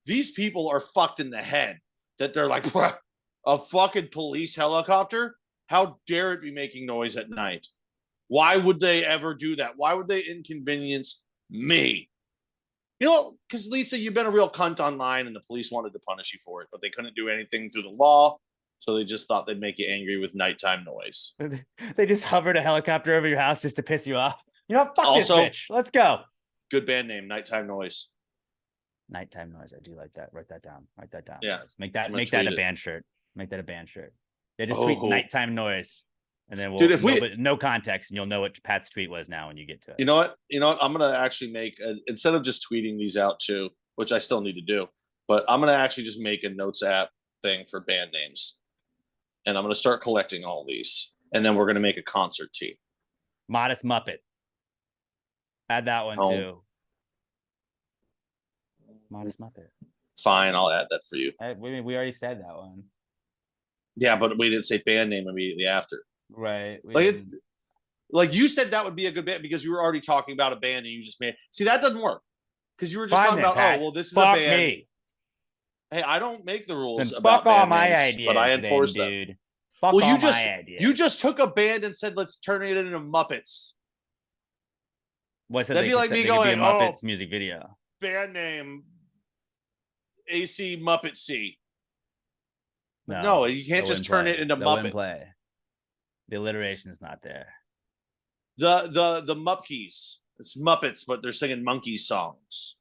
These people are fucked in the head that they're like, a fucking police helicopter? How dare it be making noise at night? Why would they ever do that? Why would they inconvenience me? You know, because Lisa, you've been a real cunt online and the police wanted to punish you for it, but they couldn't do anything through the law. So they just thought they'd make you angry with nighttime noise. They just hovered a helicopter over your house just to piss you off. You know, fuck this bitch. Let's go. Good band name, Nighttime Noise. Nighttime Noise. I do like that. Write that down. Yeah. Make that a band shirt. Make that a band shirt. Yeah, just tweet Nighttime Noise. And then no context, and you'll know what Pat's tweet was now when you get to it. You know what? I'm gonna actually make instead of just tweeting these out too, which I still need to do, but I'm gonna actually just make a notes app thing for band names. And I'm gonna start collecting all these. And then we're gonna make a concert team. Modest Muppet. Add that one too. Modest Muppet. Fine, I'll add that for you. We already said that one. Yeah, but we didn't say band name immediately after. Right. Like you said that would be a good band because you were already talking about a band and you just made. See, that doesn't work because you were just talking about, Pat. Oh, well, this is a band. Me. Hey, I don't make the rules about fuck all band my names, ideas, but I enforce them. Dude. Fuck all my ideas. You just took a band and said, let's turn it into Muppets. What said That'd be like me going, be a Muppets music video. Band name AC Muppet C. No, you can't just turn it into Muppets. Play. The alliteration is not there. The Mupkeys. It's Muppets, but they're singing monkey songs.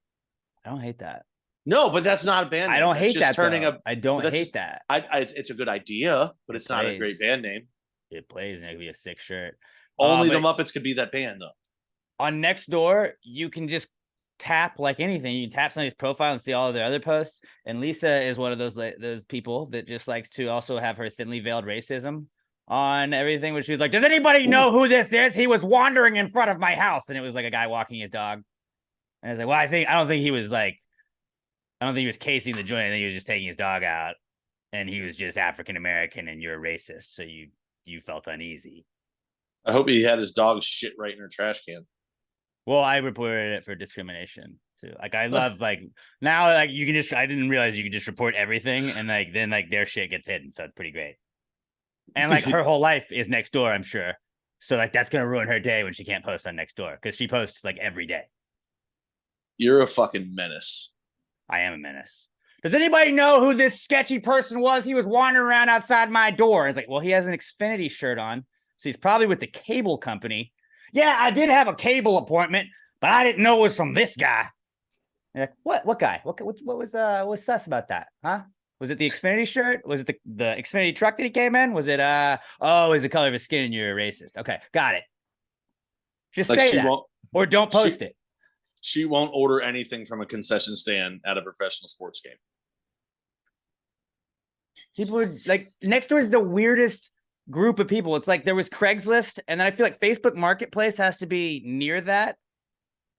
I don't hate that. No, but that's not a band name. I don't hate that. I don't hate just, that. It's a good idea, but it's not a great band name. It plays and it could be a sick shirt. Only the Muppets could be that band, though. On Nextdoor, you can just tap like anything. You can tap somebody's profile and see all of their other posts. And Lisa is one of those people that just likes to also have her thinly veiled racism on everything, which she's like, does anybody know who this is? He was wandering in front of my house. And it was like a guy walking his dog. And I was like, well, I don't think he was casing the joint. I think he was just taking his dog out. And he was just African-American and you're a racist. So you felt uneasy. I hope he had his dog shit right in her trash can. Well, I reported it for discrimination too. Like I love now you can just, I didn't realize you could just report everything and then their shit gets hidden. So it's pretty great. And her whole life is Nextdoor, I'm sure. So that's going to ruin her day when she can't post on Nextdoor because she posts every day. You're a fucking menace. I am a menace. Does anybody know who this sketchy person was? He was wandering around outside my door. It's like, well, he has an Xfinity shirt on. So he's probably with the cable company. Yeah, I did have a cable appointment, but I didn't know it was from this guy. Like, what guy? What was sus about that? Huh? Was it the Xfinity shirt? Was it the Xfinity truck that he came in? Was it is the color of his skin and you're a racist? Okay, got it. Just say that. Or don't post it. She won't order anything from a concession stand at a professional sports game. People would Nextdoor is the weirdest group of people. It's like there was Craigslist, and then I feel like Facebook Marketplace has to be near that.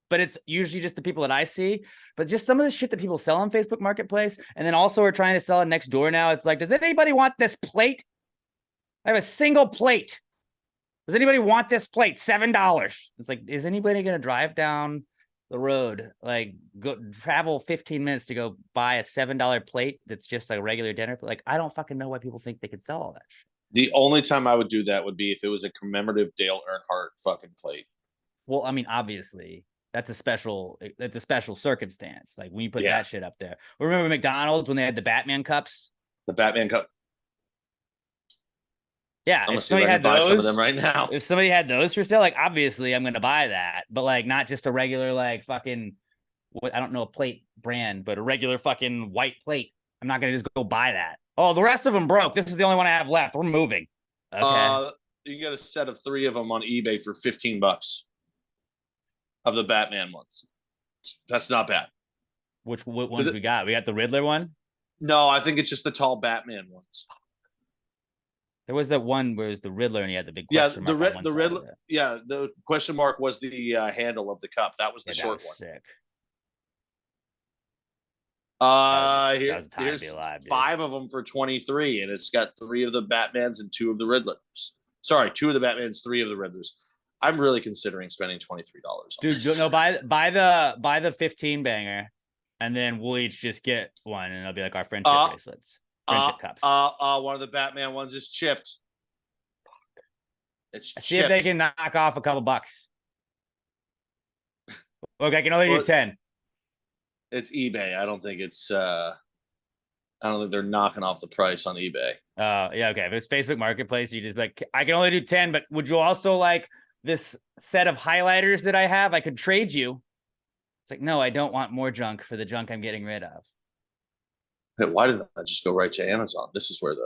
But it's usually just the people that I see. But just some of the shit that people sell on Facebook Marketplace, and then also are trying to sell it Nextdoor now. It's like, does anybody want this plate? I have a single plate. Does anybody want this plate? $7. It's like, is anybody going to drive down the road, go travel 15 minutes to go buy a $7 plate that's just a regular dinner? I don't fucking know why people think they can sell all that shit. The only time I would do that would be if it was a commemorative Dale Earnhardt fucking plate. Well, I mean, obviously. That's a special circumstance. Like when you put that shit up there. Remember McDonald's when they had the Batman cups? The Batman cup. Yeah, I'm gonna buy some of them right now. If somebody had those for sale, obviously I'm gonna buy that. But not just a regular fucking I don't know a plate brand, but a regular fucking white plate. I'm not gonna just go buy that. Oh, the rest of them broke. This is the only one I have left. We're moving. Okay. You can get a set of 3 of them on eBay for $15. Of the Batman ones. That's not bad. What ones we got? We got the Riddler one? No, I think it's just the tall Batman ones. There was that one where it was the Riddler and he had the big question mark. The Riddler. Yeah, the question mark was the handle of the cup. That was the short one. Sick. Here's 5 of them for 23, and it's got 3 of the Batmans and 2 of the Riddlers. Sorry, 2 of the Batmans, 3 of the Riddlers. I'm really considering spending $23. Dude, no, buy the 15 banger, and then we'll each just get one, and it'll be like our friendship bracelets, friendship cups. One of the Batman ones is chipped. It's See if they can knock off a couple bucks. Look, I can only do 10. It's eBay. I don't think they're knocking off the price on eBay. Yeah, okay. If it's Facebook Marketplace, you just I can only do 10, but would you also this set of highlighters that I have? I could trade you. It's like, no, I don't want more junk for the junk I'm getting rid of. Hey, why didn't I just go right to Amazon? This is probably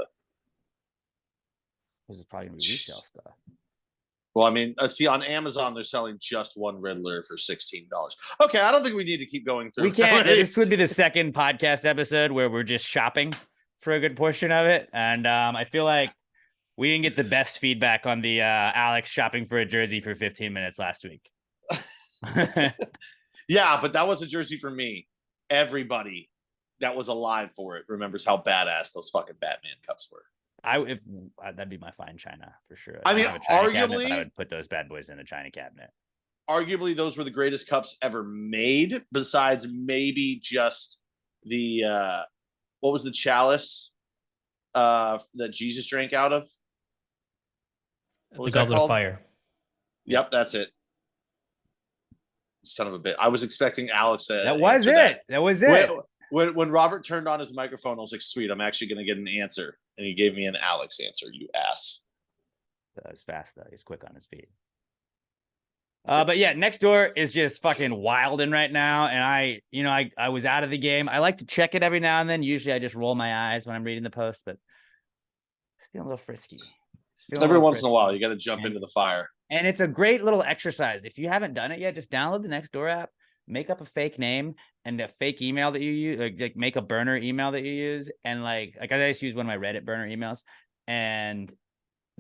gonna be resale stuff. Well, I mean, see, on Amazon, they're selling just one Riddler for $16. Okay, I don't think we need to keep going through. We can't. This would be the second podcast episode where we're just shopping for a good portion of it. And I feel like we didn't get the best feedback on the Alex shopping for a jersey for 15 minutes last week. Yeah, but that was a jersey for me. Everybody that was alive for it remembers how badass those fucking Batman cups were. That'd be my fine china for sure. I mean, arguably, I would put those bad boys in the china cabinet. Arguably, those were the greatest cups ever made. Besides, maybe just the what was the chalice that Jesus drank out of? The Goblet of Fire. Yep, that's it. son of a bitch. I was expecting Alex to That was answer it. That was it. When Robert turned on his microphone, I was like, sweet, I'm actually going to get an answer. And he gave me an Alex answer, you ass. That was fast, though. He's quick on his feet. But yeah, Nextdoor is just fucking wilding right now. And I was out of the game. I like to check it every now and then. Usually I just roll my eyes when I'm reading the post, but it's feeling a little frisky. Every once in a while, you got to jump into the fire. And it's a great little exercise. If you haven't done it yet, just download the Nextdoor app, make up a fake name and a fake email that you use, like make a burner email that you use. And like I just use one of my Reddit burner emails, and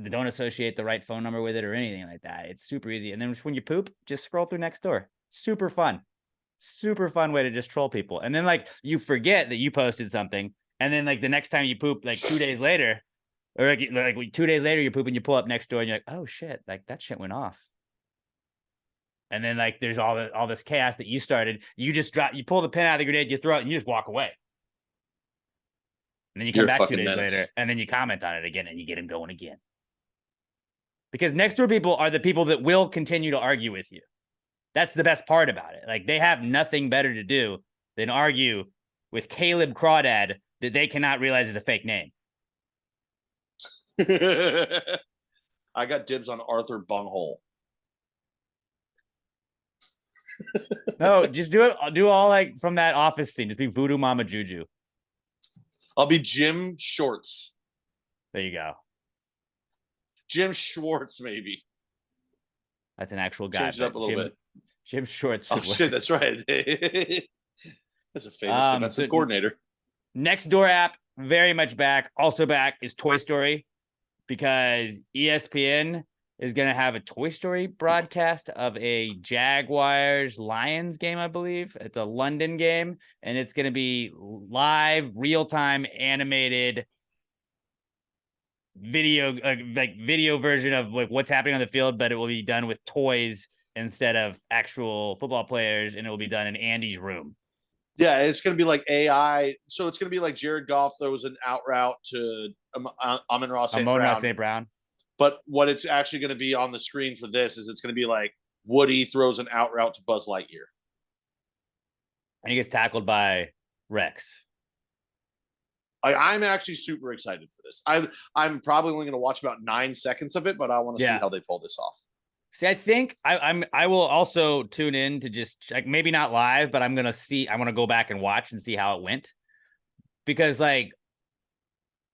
don't associate the right phone number with it or anything like that. It's super easy. And then when you poop, just scroll through Nextdoor. Super fun way to just troll people. And then like you forget that you posted something, and then like the next time you poop, like 2 days later, or like 2 days later, you poop and you pull up Nextdoor and you're like, oh shit, like that shit went off. And then like there's all this chaos that you started. You just you pull the pin out of the grenade, you throw it, and you just walk away. And then you come back 2 days later, and then you comment on it again, and you get him going again. Because Nextdoor people are the people that will continue to argue with you. That's the best part about it. Like they have nothing better to do than argue with Caleb Crawdad that they cannot realize is a fake name. I got dibs on Arthur Bunghole. No, just do it. I'll do all like from that Office scene. Just be Voodoo Mama Juju. I'll be Jim Shorts. There you go. Jim Schwartz, maybe. That's an actual guy. Change it up a little bit. Jim Shorts. Oh shit, that's right. That's a famous defensive coordinator. Nextdoor app, very much back. Also back is Toy Story, because ESPN is going to have a Toy Story broadcast of a Jaguars-Lions game, I believe. It's a London game, and it's going to be live, real-time, animated video version of like what's happening on the field, but it will be done with toys instead of actual football players, and it will be done in Andy's room. Yeah, it's going to be like AI. So it's going to be like Jared Goff throws an out route to Amon-Ra St. Brown. But what it's actually going to be on the screen for this is it's going to be like Woody throws an out route to Buzz Lightyear. And he gets tackled by Rex. I'm actually super excited for this. I'm probably only going to watch about 9 seconds of it, but I want to see how they pull this off. See, I think I will also tune in to just like maybe not live, but I want to go back and watch and see how it went, because like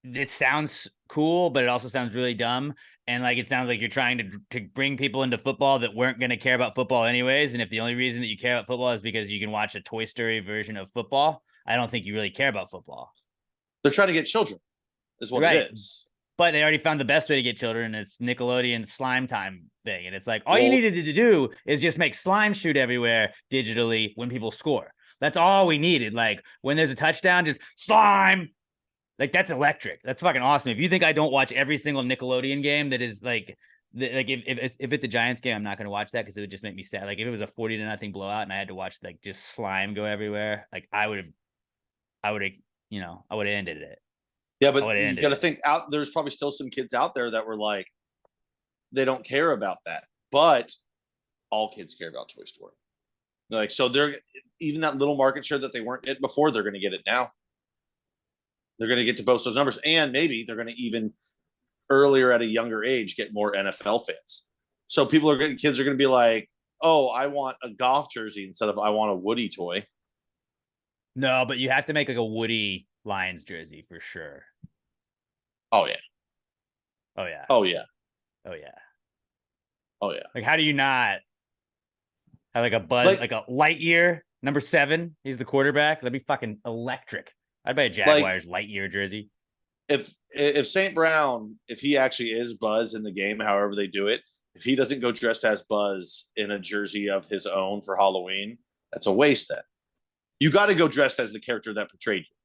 it sounds cool, but it also sounds really dumb. And like, it sounds like you're trying to bring people into football that weren't going to care about football anyways. And if the only reason that you care about football is because you can watch a Toy Story version of football, I don't think you really care about football. They're trying to get children is what it is. But they already found the best way to get children. And it's Nickelodeon slime time thing. And it's like, all you needed to do is just make slime shoot everywhere digitally when people score. That's all we needed. Like when there's a touchdown, just slime. Like that's electric. That's fucking awesome. If you think I don't watch every single Nickelodeon game that is like if it's a Giants game, I'm not going to watch that because it would just make me sad. Like if it was a 40-0 blowout and I had to watch like just slime go everywhere, like I would have ended it. Yeah, but you got to think there's probably still some kids out there that were like, they don't care about that, but all kids care about Toy Story. Like, so they're even that little market share that they weren't getting before, they're going to get it now. They're going to get to both those numbers, and maybe they're going to even earlier at a younger age get more NFL fans. So kids are going to be like, oh, I want a golf jersey instead of I want a Woody toy. No, but you have to make like a Woody Lions jersey for sure. Oh yeah. Oh yeah. Oh yeah. Oh yeah. Oh yeah. Like, how do you not have like a Buzz, like a Lightyear number 7? He's the quarterback. That'd be fucking electric. I'd buy a Jaguars Lightyear jersey. If St. Brown, if he actually is Buzz in the game, however they do it, if he doesn't go dressed as Buzz in a jersey of his own for Halloween, that's a waste then. You got to go dressed as the character that portrayed you.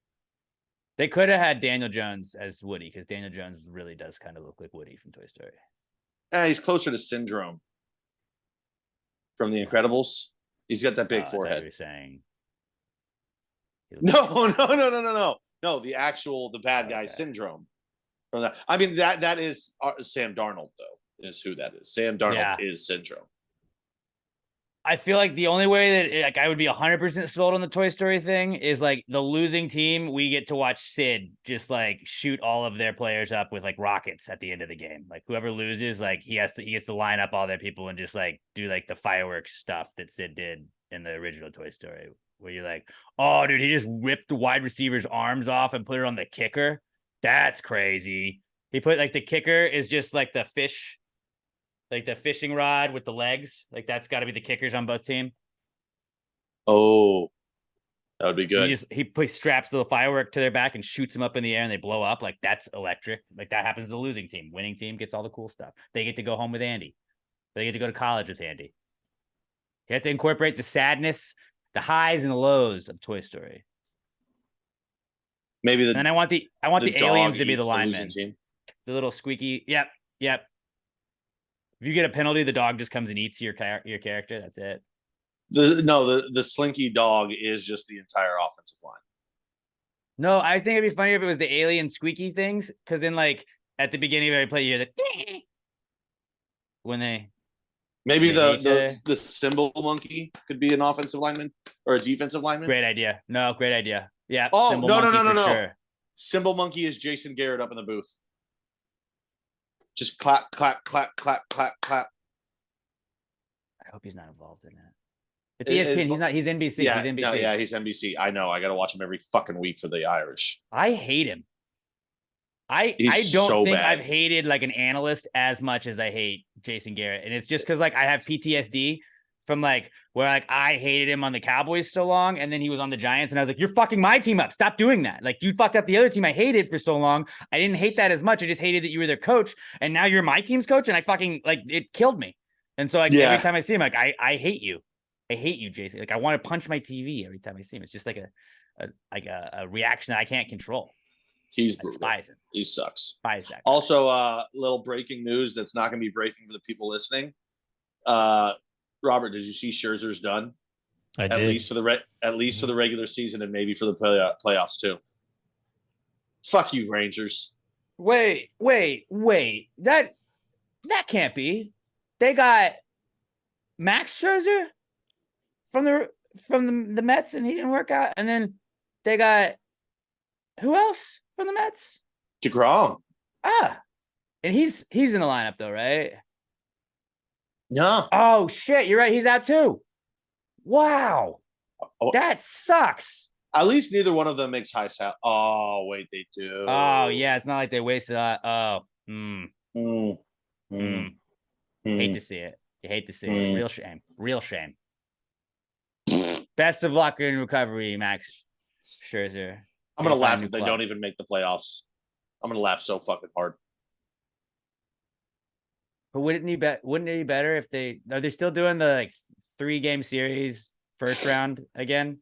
They could have had Daniel Jones as Woody, because Daniel Jones really does kind of look like Woody from Toy Story. He's closer to Syndrome from The Incredibles. He's got that big forehead. You're saying. No. The bad guy Syndrome. From that, I mean that is Sam Darnold though. Is who that is. Sam Darnold is Syndrome. I feel like the only way that like I would be 100% sold on the Toy Story thing is like the losing team. We get to watch Sid just like shoot all of their players up with like rockets at the end of the game. Like whoever loses, like he gets to line up all their people and just like do like the fireworks stuff that Sid did in the original Toy Story, where you're like, oh, dude, he just ripped the wide receiver's arms off and put it on the kicker. That's crazy. He put like the kicker is just like the fish. Like the fishing rod with the legs, like that's got to be the kickers on both teams. Oh, that would be good. He straps the firework to their back and shoots them up in the air and they blow up. Like that's electric. Like that happens to the losing team. Winning team gets all the cool stuff. They get to go home with Andy. They get to go to college with Andy. You have to incorporate the sadness, the highs and the lows of Toy Story. Maybe and I want the aliens to be the linemen. The little squeaky. Yep. If you get a penalty, the dog just comes and eats your character. That's it. The slinky dog is just the entire offensive line. No, I think it'd be funnier if it was the alien squeaky things, because then like at the beginning of every play, you hear the when they maybe the cymbal monkey could be an offensive lineman or a defensive lineman. Great idea. Yeah. Oh no. Sure. Cymbal monkey is Jason Garrett up in the booth. Just clap, clap, clap, clap, clap, clap. I hope he's not involved in that. It's ESPN. He's not. He's NBC. Yeah, he's NBC. No, yeah, he's NBC. I know. I got to watch him every fucking week for the Irish. I hate him. I don't think I've hated like an analyst as much as I hate Jason Garrett, and it's just because like I have PTSD from like where like I hated him on the Cowboys so long, and then he was on the Giants, and I was like, "You're fucking my team up. Stop doing that. Like you fucked up the other team I hated for so long. I didn't hate that as much. I just hated that you were their coach, and now you're my team's coach, and I fucking like it killed me. And so like every time I see him, like I hate you. I hate you, Jason. Like I want to punch my TV every time I see him. It's just like a reaction that I can't control. He's brutal. He sucks. That also, little breaking news that's not going to be breaking for the people listening. Robert, did you see Scherzer's done? I did. At least for the regular season and maybe for the playoffs too. Fuck you, Rangers. Wait. That can't be. They got Max Scherzer from the Mets and he didn't work out, and then they got who else from the Mets? DeGrom. And he's in the lineup though, right? No. Oh shit, you're right. He's out too. Wow. That sucks. At least neither one of them makes high sal. Oh wait, they do. Oh yeah, it's not like they wasted. Hate to see it. You hate to see it. Real shame. Best of luck in recovery, Max Scherzer. I'm gonna laugh if they don't even make the playoffs. I'm gonna laugh so fucking hard. But wouldn't it be better if are they still doing the like 3-game series first round again?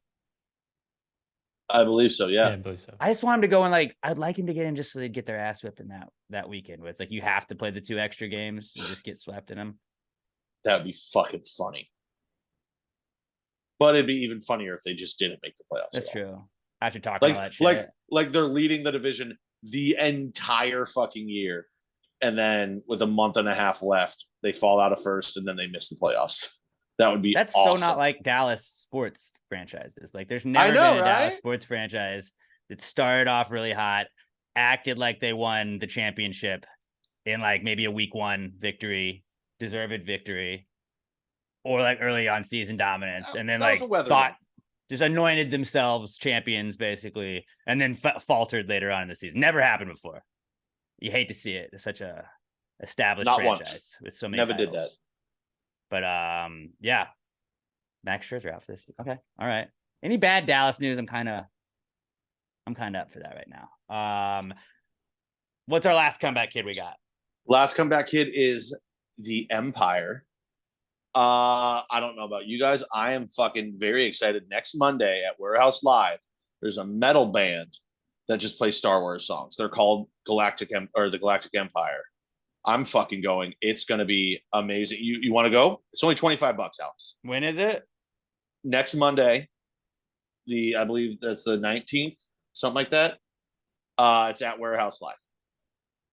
I believe so. Yeah, I believe so. I just want him to go and like I'd like him to get in just so they'd get their ass whipped in that weekend. Where it's like you have to play the 2 extra games and just get swept in them. That would be fucking funny. But it'd be even funnier if they just didn't make the playoffs. That's true. After talking all that shit. Like they're leading the division the entire fucking year. And then with a month and a half left, they fall out of first and then they miss the playoffs. That would be awesome. So not like Dallas sports franchises. Like there's never been a Dallas sports franchise that started off really hot, acted like they won the championship in like maybe a week 1 victory, deserved victory, or like early on season dominance, and then like thought just anointed themselves champions basically, and then faltered later on in the season. Never happened before. You hate to see it. It's such a established franchise with so many. Never did that. But yeah, Max Scherzer out for this. Okay, all right. Any bad Dallas news? I'm kind of up for that right now. What's our last comeback kid we got? Last comeback kid is the Empire. I don't know about you guys. I am fucking very excited. Next Monday at Warehouse Live, there's a metal band that just plays Star Wars songs. They're called the Galactic Empire. I'm fucking going. It's going to be amazing. You want to go? It's only $25, Alex. When is it? Next Monday. I believe that's the 19th, something like that. It's at Warehouse Live.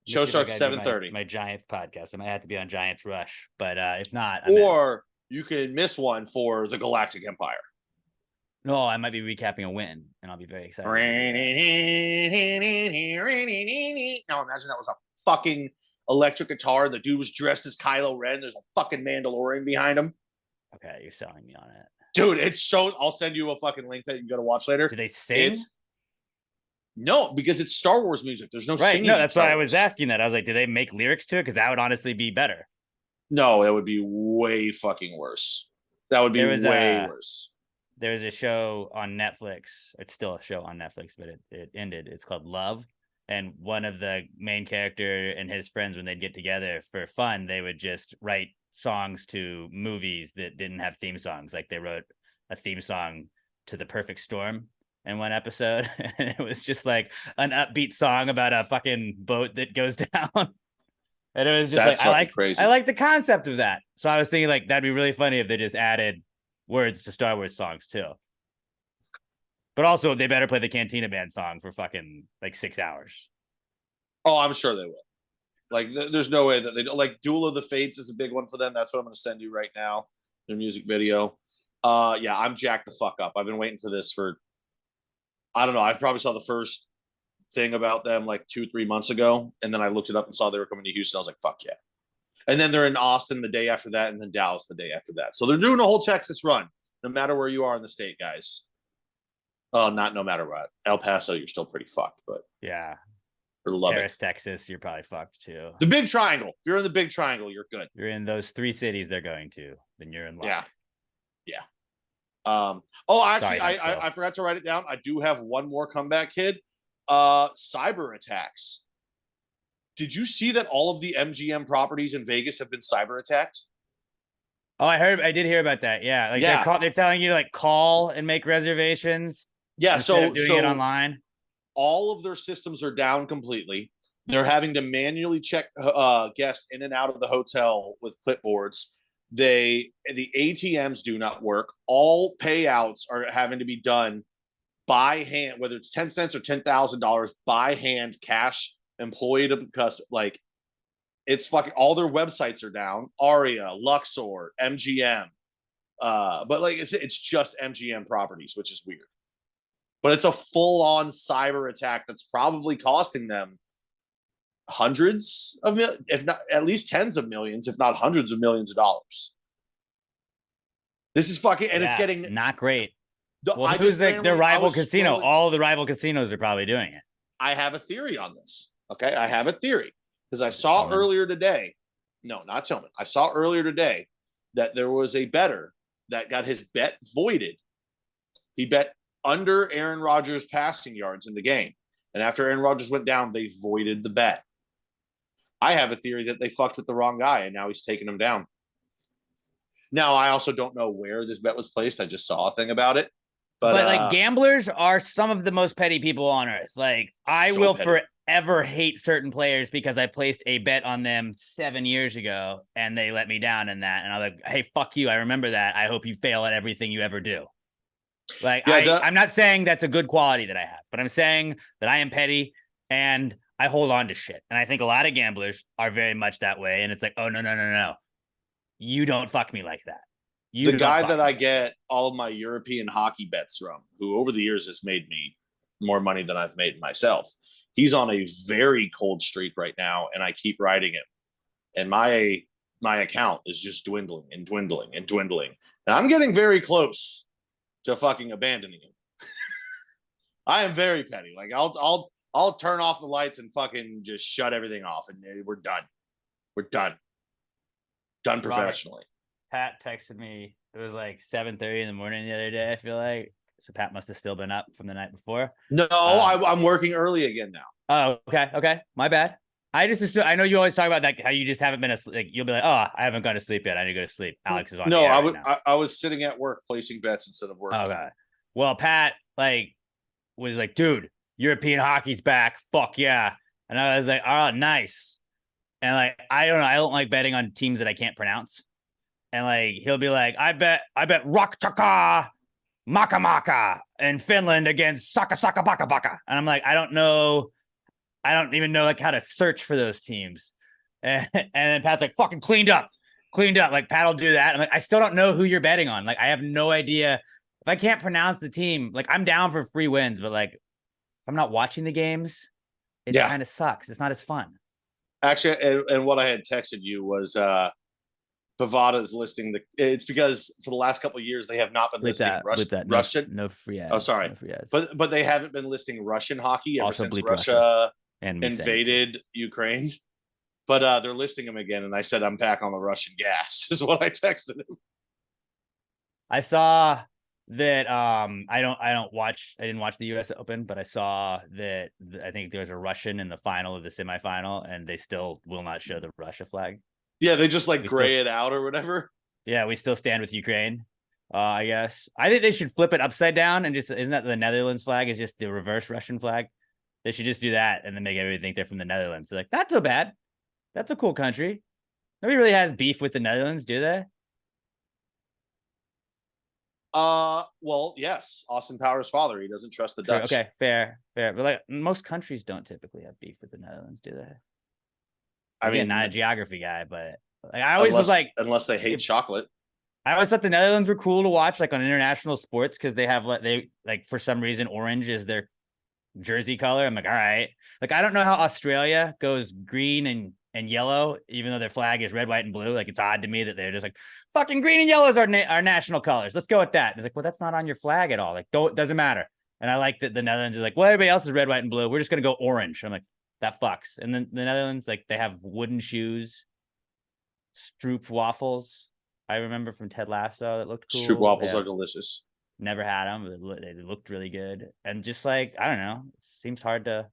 Show starts 7:30. My Giants podcast. I might have to be on Giants Rush, but if not, you can miss one for the Galactic Empire. No, I might be recapping a win, and I'll be very excited. Now imagine that was a fucking electric guitar. The dude was dressed as Kylo Ren. There's a fucking Mandalorian behind him. Okay, you're selling me on it. Dude, it's so... I'll send you a fucking link that you can go to watch later. Do they sing? No, because it's Star Wars music. There's no right. singing. No, that's why I was asking that. I was like, do they make lyrics to it? Because that would honestly be better. No, that would be way fucking worse. That would be way worse. There was a show on Netflix. It's still a show on Netflix, but it ended. It's called Love. And one of the main character and his friends, when they'd get together for fun, they would just write songs to movies that didn't have theme songs. Like they wrote a theme song to The Perfect Storm in one episode. And it was just like an upbeat song about a fucking boat that goes down. And it was just That's crazy. I like the concept of that. So I was thinking like that'd be really funny if they just added words to Star Wars songs too. But also they better play the Cantina Band song for fucking like 6 hours. Oh, I'm sure they will. Like there's no way that they don't. Like Duel of the Fates is a big one for them. That's what I'm going to send you right now. Their music video. Yeah, I'm jacked the fuck up. I've been waiting for this for, I don't know. I probably saw the first thing about them like 2-3 months ago. And then I looked it up and saw they were coming to Houston. I was like, fuck yeah. And then they're in Austin the day after that, and then Dallas the day after that. So they're doing a whole Texas run, no matter where you are in the state, guys. Oh, not no matter what. El Paso, you're still pretty fucked, but yeah. Or Lubbock, Paris, Texas, you're probably fucked too. The Big Triangle. If you're in the Big Triangle, you're good. You're in those 3 cities they're going to, then you're in luck. Yeah. Oh, actually, Sorry, I forgot to write it down. I do have one more comeback, kid. Cyber attacks. Did you see that all of the MGM properties in Vegas have been cyber attacked? Oh, I did hear about that. Yeah, like they're telling you to like call and make reservations. Yeah, so doing it online. All of their systems are down completely. They're having to manually check guests in and out of the hotel with clipboards. The ATMs do not work. All payouts are having to be done by hand, whether it's 10 cents or $10,000 by hand, cash, employee to customer. Like it's fucking all their websites are down. Aria, Luxor, MGM. But like it's just MGM properties, which is weird. But it's a full-on cyber attack that's probably costing them hundreds of millions, if not at least tens of millions, if not hundreds of millions of dollars. This is fucking, and it's getting not great. Well, I who's just their rival casino? All the rival casinos are probably doing it. I have a theory on this. Okay, I have a theory because I saw earlier today. No, not Tillman. I saw earlier today that there was a bettor that got his bet voided. He bet under Aaron Rodgers' passing yards in the game. And after Aaron Rodgers went down, they voided the bet. I have a theory that they fucked with the wrong guy, and now he's taking him down. Now, I also don't know where this bet was placed. I just saw a thing about it. But like gamblers are some of the most petty people on earth. Like I will forever hate certain players because I placed a bet on them 7 years ago and they let me down in that. And I'm like, hey, fuck you. I remember that. I hope you fail at everything you ever do. Like, I'm not saying that's a good quality that I have, but I'm saying that I am petty and I hold on to shit. And I think a lot of gamblers are very much that way. And it's like, oh, no. You don't fuck me like that. The guy that I get all of my European hockey bets from, who over the years has made me more money than I've made myself, he's on a very cold streak right now, and I keep riding him. And my account is just dwindling and dwindling and dwindling. And I'm getting very close to fucking abandoning him. I am very petty. Like I'll turn off the lights and fucking just shut everything off, and we're done. We're done. Done professionally. Pat texted me. It was like 7:30 in the morning the other day, I feel like. So Pat must have still been up from the night before. No, I'm working early again now. Oh, okay. My bad. I just assume, I know you always talk about that, how you just haven't been asleep. Like, you'll be like, oh, I haven't gone to sleep yet. I need to go to sleep. Alex is on. No, I was sitting at work placing bets instead of working. Okay. Well, Pat was like, dude, European hockey's back. Fuck yeah. And I was like, oh, nice. And like, I don't know. I don't like betting on teams that I can't pronounce. And like, he'll be like, I bet Raktaka Maka in Finland against Saka Baka. And I'm like, I don't know. I don't even know like how to search for those teams. And then Pat's like, fucking cleaned up. cleaned up. Like Pat will do that. I'm like, I still don't know who you're betting on. Like, I have no idea. If I can't pronounce the team, like I'm down for free wins, but like if I'm not watching the games, it kind of sucks. It's not as fun. Actually, and what I had texted you was Bovada's listing it's because for the last couple of years they have not been listing Russian. No free ads. Oh, sorry. No free ads. But they haven't been listing Russian hockey ever Also since bleep Russia and invaded Ukraine. But they're listing them again, and I said I'm back on the Russian gas. Is what I texted him. I saw that I didn't watch the US Open, but I saw that I think there was a Russian in the final of the semifinal, and they still will not show the Russia flag. Yeah, they just like gray it out or whatever. Yeah, we still stand with Ukraine. I guess I think they should flip it upside down and just, isn't that the Netherlands flag is just the reverse Russian flag? They should just do that and then make everybody think they're from the Netherlands. They're like, that's so bad. That's a cool country. Nobody really has beef with the Netherlands, do they? Well, yes. Austin Powers' father. He doesn't trust the Dutch. Okay, fair. But like most countries don't typically have beef with the Netherlands, do they? I mean, not a geography guy, but like I always was like, unless they hate chocolate. I always thought the Netherlands were cool to watch, like on international sports, because they have like for some reason orange is their jersey color. I'm like, all right. Like I don't know how Australia goes green and yellow, even though their flag is red, white, and blue. Like it's odd to me that they're just like fucking green and yellow is our national colors. Let's go with that. It's like, well, that's not on your flag at all. Like, doesn't matter. And I like that the Netherlands is like, well, everybody else is red, white, and blue. We're just gonna go orange. I'm like, that fucks. And then the Netherlands, like they have wooden shoes, Stroop waffles. I remember from Ted Lasso that looked cool. Stroop waffles are delicious. Never had them, but they looked really good. And just like, I don't know, it seems hard to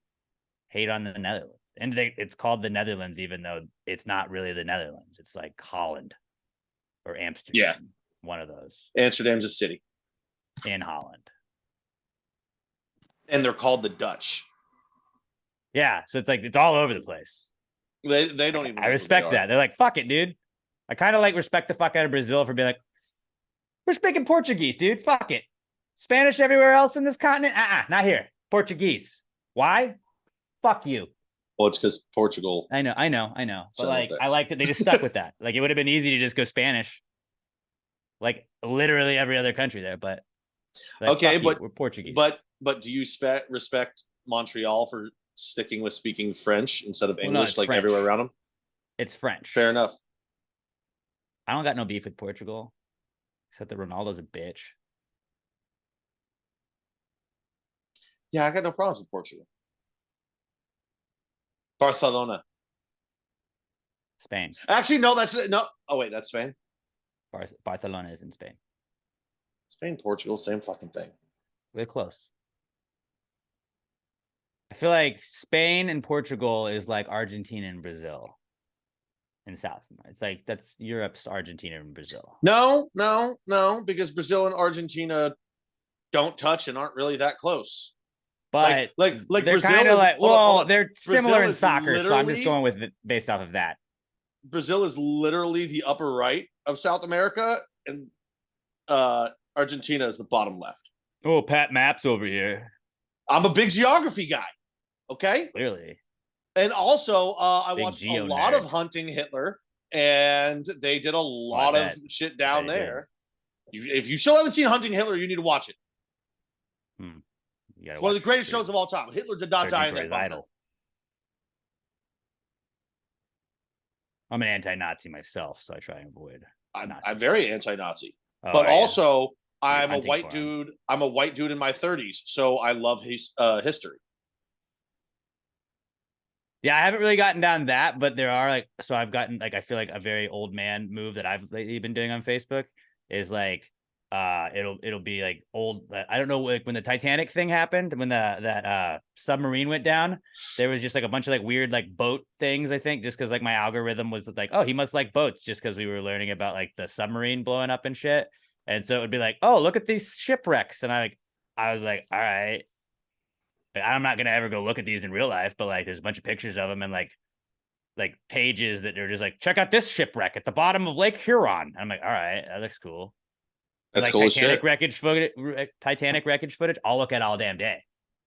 hate on the Netherlands. And it's called the Netherlands, even though it's not really the Netherlands. It's like Holland or Amsterdam. Yeah. One of those. Amsterdam's a city. In Holland. And they're called the Dutch. Yeah. So it's like, it's all over the place. They don't even. I respect that. They're like, fuck it, dude. I kind of like respect the fuck out of Brazil for being like, we're speaking Portuguese, dude. Fuck it. Spanish everywhere else in this continent? Not here. Portuguese. Why? Fuck you. Well, it's because Portugal. I know. But like, I like that they just stuck with that. Like, it would have been easy to just go Spanish. Like, literally every other country there. But like, okay, but we're Portuguese. But do you respect Montreal for sticking with speaking French instead of English, like French. Everywhere around them? It's French. Fair enough. I don't got no beef with Portugal, except that Ronaldo's a bitch. Yeah, I got no problems with Portugal. Barcelona. Spain. Actually, no, that's no. Oh wait, that's Spain. Barcelona is in Spain. Spain, Portugal, same fucking thing. They're close. I feel like Spain and Portugal is like Argentina and Brazil. In South, it's like that's Europe's Argentina and Brazil. No, because Brazil and Argentina don't touch and aren't really that close. But like they're Brazil kind of like, well, they're similar in soccer, so I'm just going with it based off of that. Brazil is literally the upper right of South America, and Argentina is the bottom left. Oh, Pat Maps over here. I'm a big geography guy. Okay, clearly. And also, I watched a lot of Hunting Hitler, and they did a lot of shit down there. If you still haven't seen Hunting Hitler, you need to watch it. It's one of the greatest shows of all time. Hitler did not die in that bunker. I'm an anti-Nazi myself, so I try and avoid. I'm very anti-Nazi, but also I'm a white dude. I'm a white dude in my 30s, so I love his history. Yeah, I haven't really gotten down that, but there are like, so I've gotten like, I feel like a very old man move that I've lately been doing on Facebook is like, it'll be like old. I don't know, like when the Titanic thing happened, when that submarine went down, there was just like a bunch of like weird like boat things. I think just because like my algorithm was like, oh, he must like boats, just because we were learning about like the submarine blowing up and shit, and so it would be like, oh, look at these shipwrecks, and I was like, all right. I'm not gonna ever go look at these in real life, but like there's a bunch of pictures of them and like pages that are just like, check out this shipwreck at the bottom of Lake Huron. I'm like, all right, that looks cool. That's like cool. Titanic wreckage footage. I'll look at all damn day.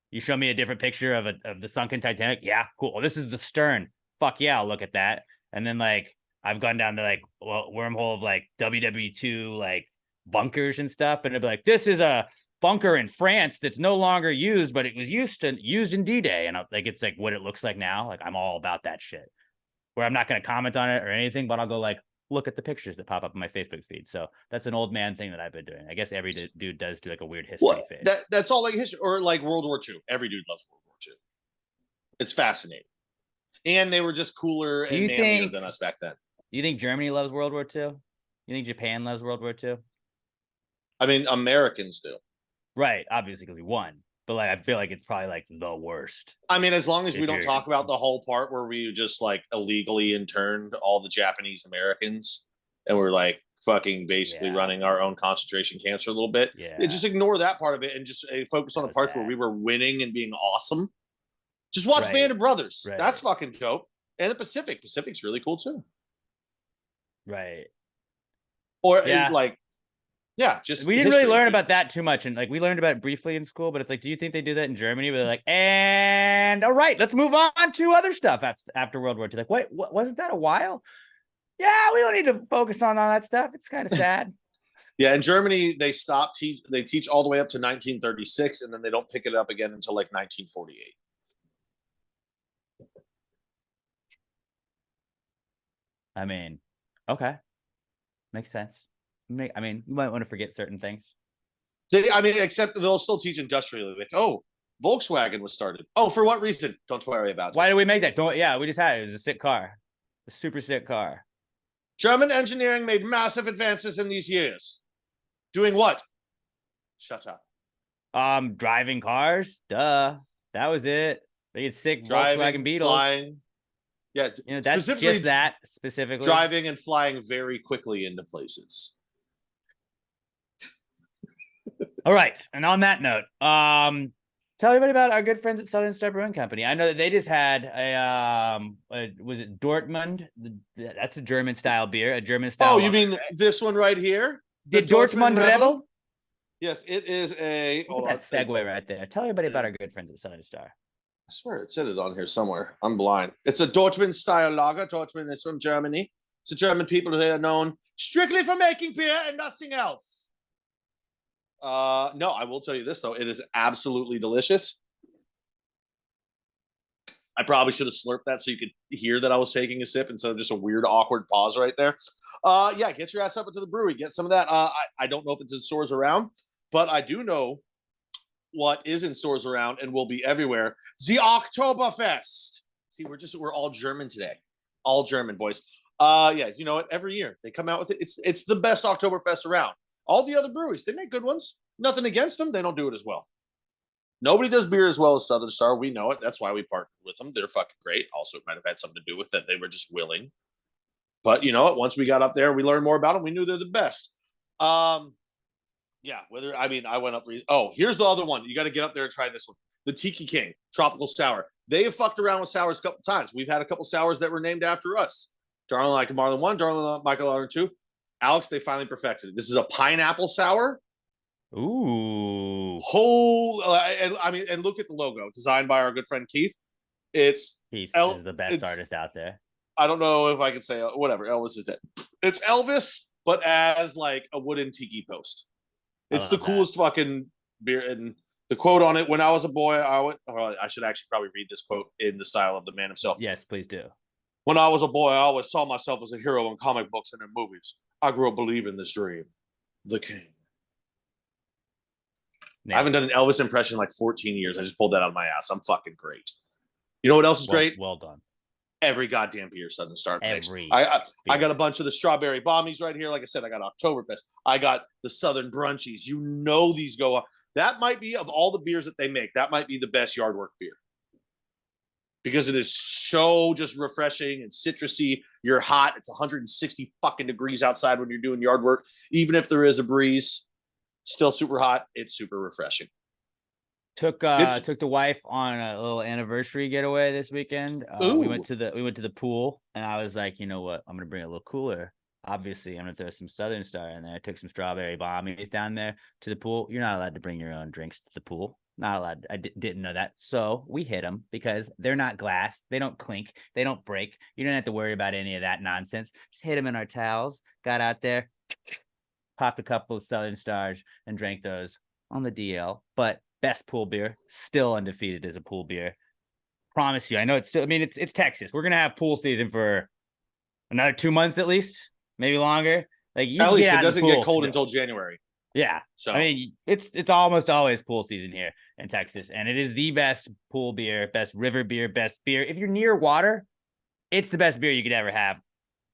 You show me a different picture of the sunken Titanic. Yeah, cool. Well, this is the stern. Fuck yeah, I'll look at that. And then like I've gone down to like wormhole of like WW2 like bunkers and stuff, and it'd be like, this is a bunker in France that's no longer used, but it was used in D-Day, and like it's like what it looks like now. Like I'm all about that shit. Where I'm not going to comment on it or anything, but I'll go like look at the pictures that pop up on my Facebook feed. So that's an old man thing that I've been doing. I guess every dude does do like a weird history phase. That's all like history, or like World War II. Every dude loves World War II. It's fascinating. And they were just cooler and manlier than us back then. You think Germany loves World War II? You think Japan loves World War II? I mean, Americans do. Right, obviously, because we won. But like, I feel like it's probably like the worst. I mean, as long as we don't talk about the whole part where we just like illegally interned all the Japanese Americans and we're like fucking basically running our own concentration camps for a little bit. Yeah. Just ignore that part of it and just focus on the parts where we were winning and being awesome. Just watch Band of Brothers. Right. That's fucking dope. And the Pacific. Pacific's really cool too. Right. Or like, just we didn't really learn about that too much, and like we learned about it briefly in school. But it's like, do you think they do that in Germany? Where they're like, and all right, let's move on to other stuff after World War II. Like, wait, wasn't that a while? Yeah, we don't need to focus on all that stuff. It's kind of sad. Yeah, in Germany, they they teach all the way up to 1936, and then they don't pick it up again until like 1948. I mean, okay, makes sense. I mean, you might want to forget certain things. Except they'll still teach industrially. Like, oh, Volkswagen was started. Oh, for what reason? Don't worry about it. Why did we make that? We just had it. It was a sick car. A super sick car. German engineering made massive advances in these years. Doing what? Shut up. Driving cars. Duh. That was it. They get sick Volkswagen Beetles. Flying. Yeah, that's just that specifically. Driving and flying very quickly into places. All right, and on that note, tell everybody about our good friends at Southern Star Brewing Company. I know that they just had was it Dortmund? That's a German style beer, a German style. Oh, you mean this one right here? The Dortmund Rebel? Yes, it is a. Look at that segue right there. Tell everybody about our good friends at Southern Star. I swear it said it on here somewhere. I'm blind. It's a Dortmund style lager. Dortmund is from Germany. It's the German people who are known strictly for making beer and nothing else. No, I will tell you this though. It is absolutely delicious. I probably should have slurped that so you could hear that I was taking a sip instead of just a weird, awkward pause right there. Get your ass up into the brewery. Get some of that. I don't know if it's in stores around, but I do know what is in stores around and will be everywhere. The Oktoberfest. See, we're all German today. All German, boys. You know what? Every year they come out with it. It's the best Oktoberfest around. All the other breweries, they make good ones. Nothing against them. They don't do it as well. Nobody does beer as well as Southern Star. We know it. That's why we partnered with them. They're fucking great. Also, it might have had something to do with that. They were just willing. But you know what? Once we got up there, we learned more about them. We knew they're the best. I went up. Here's the other one. You got to get up there and try this one. The Tiki King Tropical Sour. They have fucked around with sours a couple times. We've had a couple sours that were named after us. Darling Like a Marlin 1, Darling Like Michael Marlin 2. Alex, they finally perfected it. This is a pineapple sour. Ooh. And look at the logo, designed by our good friend Keith. Keith is the best artist out there. I don't know if I can say whatever. Elvis is dead. It's Elvis, but as like a wooden tiki post. It's the coolest fucking beer. And the quote on it: "When I was a boy, I should actually probably read this quote in the style of the man himself." Yes, please do. When I was a boy, I always saw myself as a hero in comic books and in movies. I grew up believing this dream. The King. I haven't done an Elvis impression in like 14 years. I just pulled that out of my ass. I'm fucking great. You know what else is great? Well done. Every goddamn beer Southern Star makes. I got a bunch of the strawberry bombies right here. Like I said, I got Oktoberfest. I got the Southern Brunchies. You know these go up. That might be, of all the beers that they make, that might be the best yard work beer. Because it is so just refreshing and citrusy. You're hot. It's 160 fucking degrees outside when you're doing yard work. Even if there is a breeze, still super hot. It's super refreshing. Took the wife on a little anniversary getaway this weekend. We went to the pool, and I was like, you know what? I'm gonna bring a little cooler obviously I'm gonna throw some Southern Star in there. I took some strawberry bombies down there to the pool. You're not allowed to bring your own drinks to the pool. Not allowed. I didn't know that. So we hit them because they're not glass. They don't clink. They don't break. You don't have to worry about any of that nonsense. Just hit them in our towels. Got out there, popped a couple of Southern Stars and drank those on the DL. But best pool beer, still undefeated as a pool beer. Promise you. I know it's still, I mean, it's Texas. We're going to have pool season for another 2 months at least, maybe longer. Like you at least get it doesn't get cold until January. Yeah. So I mean, it's almost always pool season here in Texas, and it is the best pool beer, best river beer, best beer. If you're near water, it's the best beer you could ever have,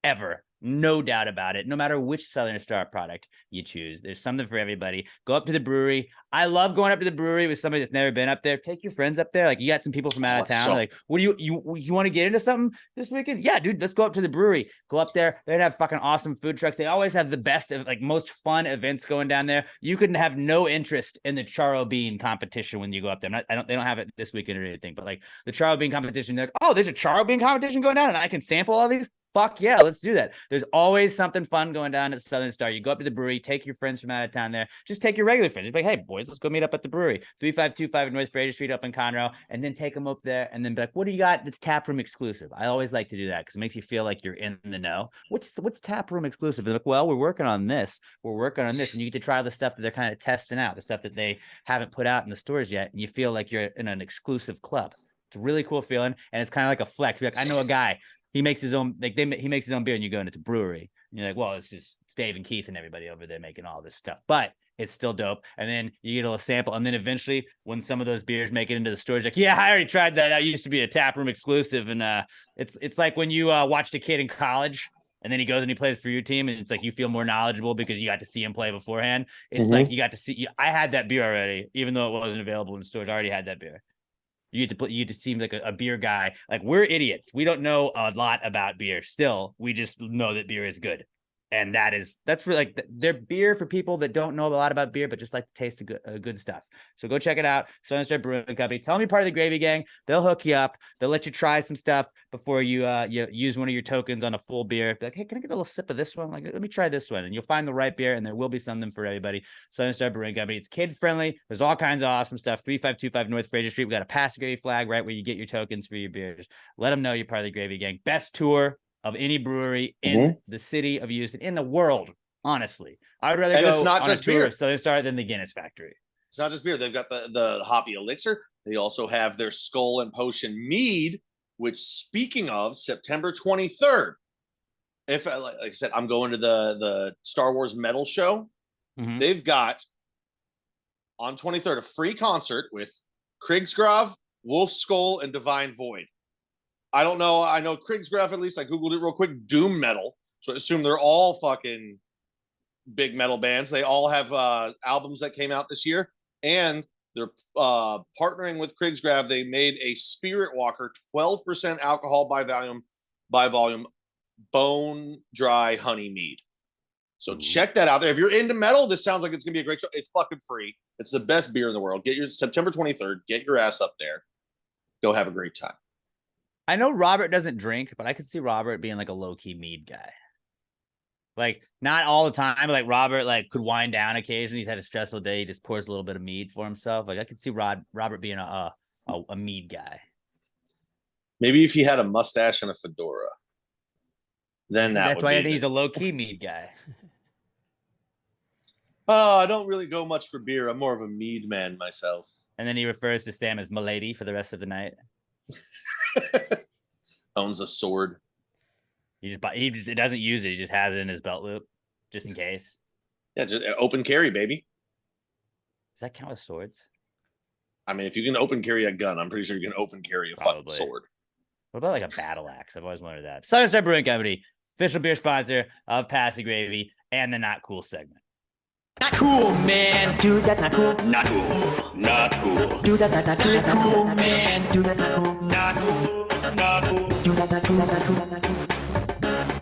ever. No doubt about it. No matter which Southern Star product you choose, there's something for everybody. Go up to the brewery. I love going up to the brewery with somebody that's never been up there. Take your friends up there. Like you got some people from out of town. Like, what do you want to get into something this weekend? Yeah, dude, let's go up to the brewery. Go up there. They'd have fucking awesome food trucks. They always have the best of like most fun events going down there. You couldn't have no interest in the Charo Bean competition when you go up there. They don't have it this weekend or anything, but like the Charo Bean competition, they're like, oh, there's a Charo Bean competition going down and I can sample all these. Fuck yeah, let's do that. There's always something fun going down at Southern Star. You go up to the brewery, take your friends from out of town there. Just take your regular friends. Just be like, hey, boys, let's go meet up at the brewery. 3525 North Fraser Street up in Conroe. And then take them up there and then be like, what do you got that's taproom exclusive? I always like to do that because it makes you feel like you're in the know. What's taproom exclusive? They're like, well, we're working on this. We're working on this. And you get to try the stuff that they're kind of testing out, the stuff that they haven't put out in the stores yet. And you feel like you're in an exclusive club. It's a really cool feeling. And it's kind of like a flex. You're like, I know a guy. He makes his own, like he makes his own beer, and you go into a brewery. And you're like, well, it's just Dave and Keith and everybody over there making all this stuff, but it's still dope. And then you get a little sample, and then eventually, when some of those beers make it into the stores, like, yeah, I already tried that. That used to be a taproom exclusive, and it's like when you watched a kid in college, and then he goes and he plays for your team, and it's like you feel more knowledgeable because you got to see him play beforehand. It's like you got to see. I had that beer already, even though it wasn't available in stores. I already had that beer. You just seem like a beer guy. Like we're idiots. We don't know a lot about beer. Still, we just know that beer is good. And that's really like they're beer for people that don't know a lot about beer, but just like the taste of good stuff. So go check it out. Southern Star Brewing Company. Tell them you're part of the Gravy Gang. They'll hook you up. They'll let you try some stuff before you use one of your tokens on a full beer. Be like, hey, can I get a little sip of this one? Like, let me try this one. And you'll find the right beer, and there will be something for everybody. Southern Star Brewing Company. It's kid friendly. There's all kinds of awesome stuff. 3525 North Fraser Street. We got a Pass the Gravy flag right where you get your tokens for your beers. Let them know you're part of the Gravy Gang. Best tour of any brewery in the city of Houston, in the world, honestly. I would rather go it's not on just a tour beer of Southern Star than the Guinness Factory. It's not just beer. They've got the hoppy elixir. They also have their Skull and Potion mead, which, speaking of, September 23rd. If like I said, I'm going to the Star Wars Metal Show. They've got on 23rd a free concert with Krigsgrav, Wolf Skull, and Divine Void. I don't know. I know Krigsgrav, at least I Googled it real quick. Doom metal. So I assume they're all fucking big metal bands. They all have albums that came out this year. And they're partnering with Krigsgrav. They made a Spirit Walker 12% alcohol by volume bone dry honey mead. So check that out there. If you're into metal, this sounds like it's going to be a great show. It's fucking free. It's the best beer in the world. Get your September 23rd. Get your ass up there. Go have a great time. I know Robert doesn't drink, but I could see Robert being like a low-key mead guy. Like, not all the time, but like Robert like could wind down occasionally. He's had a stressful day. He just pours a little bit of mead for himself. Like, I could see Robert being a mead guy. Maybe if he had a mustache and a fedora. Then that's why I think he's a low-key mead guy. Oh, I don't really go much for beer. I'm more of a mead man myself. And then he refers to Sam as Milady for the rest of the night. Owns a sword. He doesn't use it. He just has it in his belt loop, just in case. Yeah, just open carry, baby. Does that count as swords? I mean, if you can open carry a gun, I'm pretty sure you can open carry a fucking sword. What about like a battle axe? I've always wondered that. Southern Star Brewing Company, official beer sponsor of Pass the Gravy and the Not Cool segment. Not cool, man. Dude, that's not cool. Not cool. Not cool. Dude, that's not cool, man. Dude, that's not cool. Not cool. Not cool. Dude, that's not cool. That's not cool. That's not cool.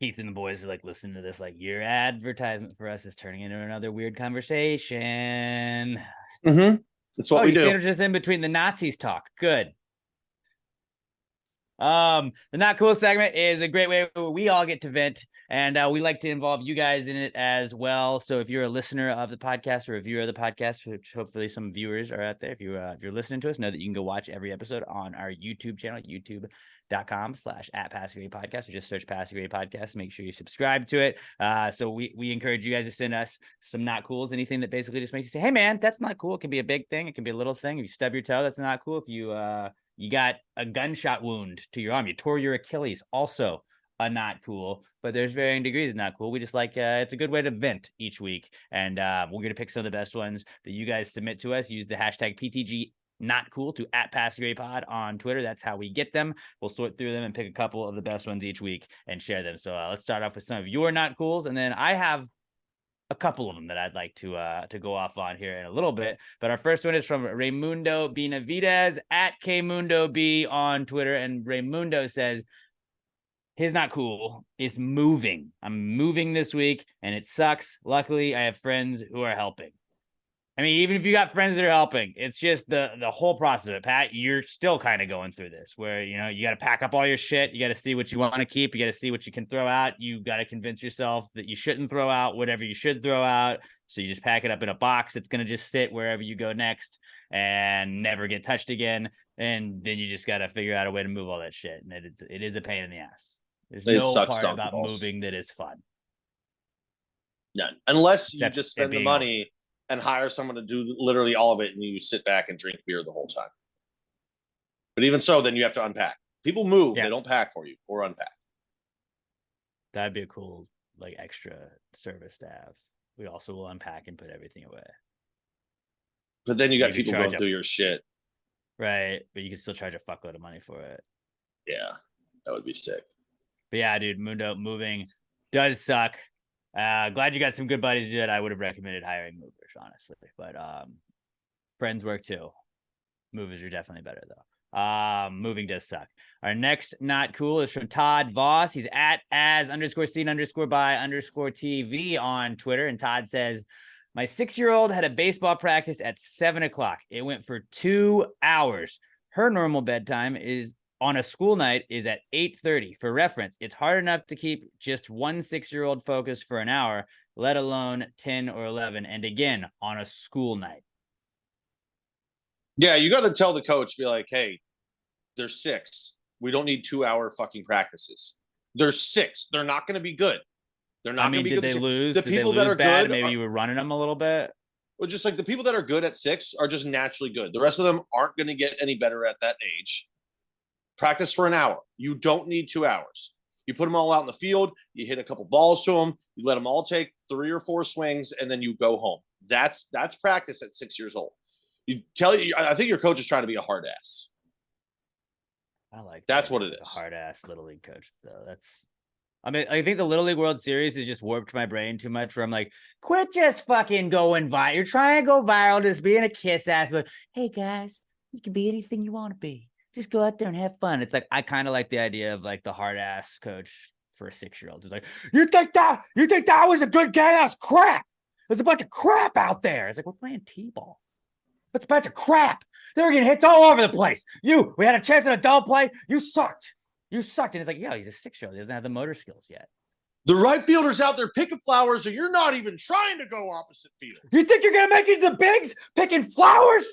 Keith and the boys are like listening to this, like, your advertisement for us is turning into another weird conversation. That's what we do. Sandwich us in between the Nazis talk. Good. The Not Cool segment is a great way where we all get to vent, and we like to involve you guys in it as well. So if you're a listener of the podcast or a viewer of the podcast, which hopefully some viewers are out there, if you're listening to us, know that you can go watch every episode on our YouTube channel, youtube.com/@PassingGrade Podcast, or just search Passing Grade Podcast. Make sure you subscribe to it. So we encourage you guys to send us some not cools, anything that basically just makes you say, hey man, that's not cool. It can be a big thing, it can be a little thing. If you stub your toe, that's not cool. If you got a gunshot wound to your arm, you tore your Achilles, also a not cool, but there's varying degrees of not cool. We just like, it's a good way to vent each week. And we're going to pick some of the best ones that you guys submit to us. Use the hashtag PTG not cool to @PassingGradePod on Twitter. That's how we get them. We'll sort through them and pick a couple of the best ones each week and share them. So let's start off with some of your not cools. And then I have a couple of them that I'd like to go off on here in a little bit. But our first one is from Raimundo Benavidez @KMundoB on Twitter. And Raimundo says, his not cool is moving. I'm moving this week and it sucks. Luckily, I have friends who are helping. I mean, even if you got friends that are helping, it's just the whole process of it, Pat. You're still kind of going through this where, you got to pack up all your shit. You got to see what you want to keep. You got to see what you can throw out. You got to convince yourself that you shouldn't throw out whatever you should throw out. So you just pack it up in a box. It's going to just sit wherever you go next and never get touched again. And then you just got to figure out a way to move all that shit. And it is a pain in the ass. There's no part about moving that is fun. Yeah, unless you just spend the money and hire someone to do literally all of it, and you sit back and drink beer the whole time. But even so, then you have to unpack. People move; they don't pack for you or unpack. That'd be a cool, extra service to have. We also will unpack and put everything away. But then you got people going through your shit, right? But you can still charge a fuckload of money for it. Yeah, that would be sick. But yeah, dude, Mundo moving does suck. Glad you got some good buddies to do that. I would have recommended hiring movers, honestly. But friends work too. Movers are definitely better though. Moving does suck. Our next not cool is from Todd Voss. He's @as_seen_by_TV on Twitter. And Todd says, my 6-year-old had a baseball practice at 7:00. It went for 2 hours. Her normal bedtime is on a school night is at 8:30. For reference, it's hard enough to keep just one 6-year-old focused for an hour, let alone 10 or 11. And again, on a school night. Yeah, you got to tell the coach, be like, hey, they're 6. We don't need 2-hour fucking practices. They're 6. They're not going to be good. They're not going to be good. Did they lose? The people that are bad? good, Maybe you were running them a little bit. Well, just like the people that are good at 6 are just naturally good. The rest of them aren't going to get any better at that age. Practice for an hour. You don't need 2 hours. You put them all out in the field. You hit a couple balls to them. You let them all take 3 or 4 swings, and then you go home. That's practice at 6 years old. I think your coach is trying to be a hard ass. That's what it is. A hard ass little league coach, though. I think the Little League World Series has just warped my brain too much. Where I'm like, quit just fucking going viral. You're trying to go viral, just being a kiss ass. But hey, guys, you can be anything you want to be. Just go out there and have fun. It's I kind of like the idea of the hard ass coach for a 6-year-old. It's like, you think that was a good game? That was crap. There's a bunch of crap out there. It's we're playing T-ball. It's a bunch of crap. They were getting hits all over the place. We had a chance at a double play. You sucked. And it's yeah, he's a 6-year-old. He doesn't have the motor skills yet. The right fielder's out there picking flowers, and you're not even trying to go opposite field. You think you're gonna make it to the bigs picking flowers?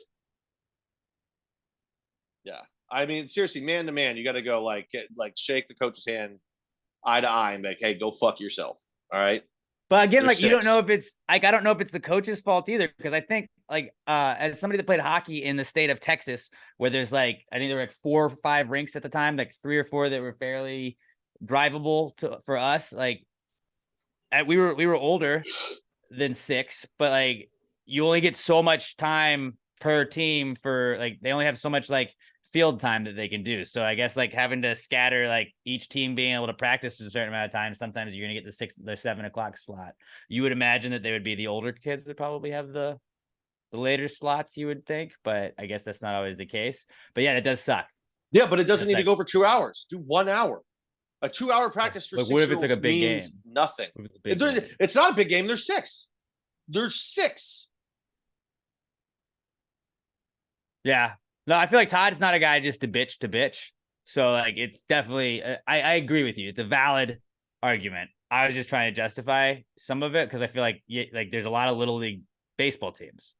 Yeah. I mean, seriously, man to man, you got to go shake the coach's hand eye to eye and be like, hey, go fuck yourself. All right. But again, you don't know if it's I don't know if it's the coach's fault either. Because I think as somebody that played hockey in the state of Texas, where there's I think there were 4 or 5 rinks at the time, 3 or 4 that were fairly drivable for us. We were older than 6, but you only get so much time per team for they only have so much field time that they can do. So I guess having to scatter each team being able to practice a certain amount of time, sometimes you're gonna get the 7:00 slot. You would imagine that they would be the older kids would probably have the later slots, you would think, but I guess that's not always the case. But yeah, it does suck. Yeah, but it doesn't need to go for 2 hours. Do 1 hour. A 2-hour practice for 6 what if it's a big means game? Nothing. It's not a big game. They're 6. They're 6. Yeah. No, I feel Todd's not a guy just to bitch. So like, it's definitely, I agree with you. It's a valid argument. I was just trying to justify some of it because I feel like there's a lot of little league baseball teams,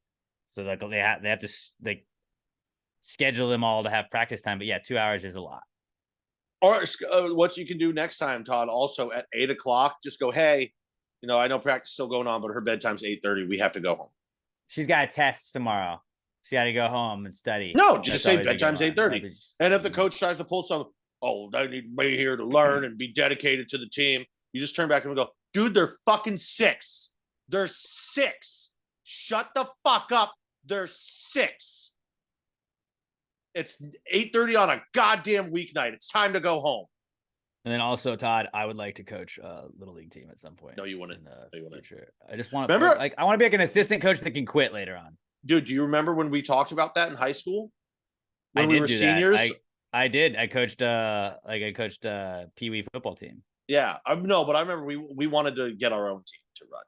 so like they have to like schedule them all to have practice time. But yeah, 2 hours is a lot. Or what you can do next time, Todd. Also at 8:00, just go. Hey, I know practice is still going on, but her bedtime's 8:30. We have to go home. She's got a test tomorrow. She got to go home and study. No, just say bedtime's 8:30. And if the coach tries to pull some, they need to be here to learn and be dedicated to the team, you just turn back to them and go, dude, they're fucking 6. They're 6. Shut the fuck up. They're 6. It's 8:30 on a goddamn weeknight. It's time to go home. And then also, Todd, I would like to coach a little league team at some point. No, you wouldn't. I just want to remember. I want to be like an assistant coach that can quit later on. Dude, do you remember when we talked about that in high school? When we were seniors? I did. I coached Pee Wee football team. Yeah, no, but I remember we wanted to get our own team to run.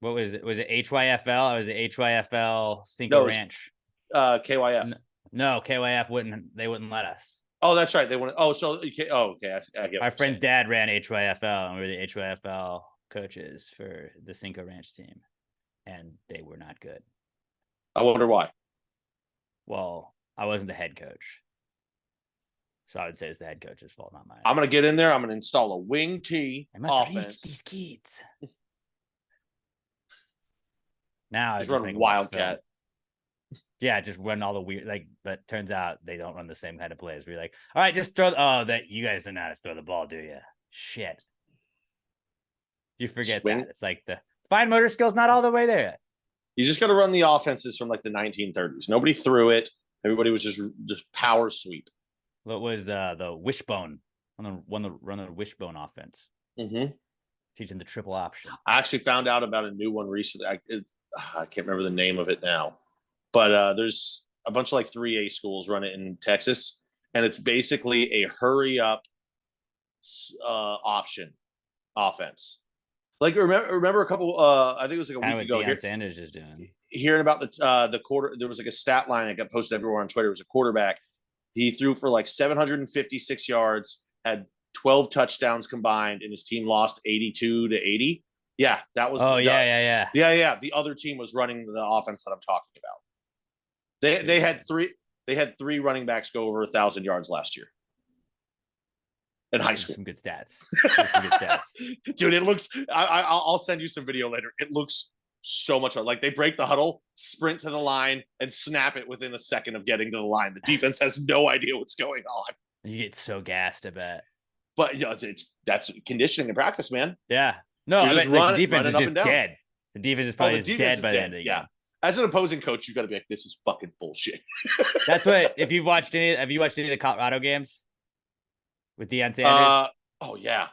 What was it? Was it HYFL? I was the HYFL Cinco Ranch. KYF. No, KYF wouldn't. They wouldn't let us. Oh, that's right. They wouldn't. Oh, so okay. I get our friend's dad ran HYFL, and we were the HYFL coaches for the Cinco Ranch team, and they were not good. I wonder why. Well, I wasn't the head coach, so I would say it's the head coach's fault, not mine. I'm gonna get in there. I'm gonna install a wing T offense. These kids. Now just run Wildcat. Yeah, just run all the weird but turns out they don't run the same kind of plays. We're like, all right, just throw. That you guys don't know how to throw the ball, do you? Shit. You forget that it's like the fine motor skills not all the way there yet. You just got to run the offenses from like the 1930s. Nobody threw it. Everybody was just power sweep. What was the wishbone? Run the wishbone offense. Mm-hmm. Teaching the triple option. I actually found out about a new one recently. I can't remember the name of it now, but there's a bunch of like 3A schools run it in Texas, and it's basically a hurry up option offense. Like remember a couple. I think it was like a week ago. Deion Sanders is doing. Hearing about the quarter, there was like a stat line that got posted everywhere on Twitter. It was a quarterback. He threw for like 756 yards, had 12 touchdowns combined, and his team lost 82-80. Yeah, that was. Yeah. The other team was running the offense that I'm talking about. They had three running backs go over 1,000 yards last year. In high school. Some good stats. Dude, it looks I'll send you some video later. It looks so much like they break the huddle, sprint to the line, and snap it within a second of getting to the line. The defense has no idea what's going on. You get so gassed, I bet. But that's conditioning and practice, man. Yeah. No, the defense is just dead. The defense is probably dead by the end of the game. As an opposing coach, you got to be like, this is fucking bullshit. That's what. Have you watched any of the Colorado games with Deion Sanders? Oh yeah.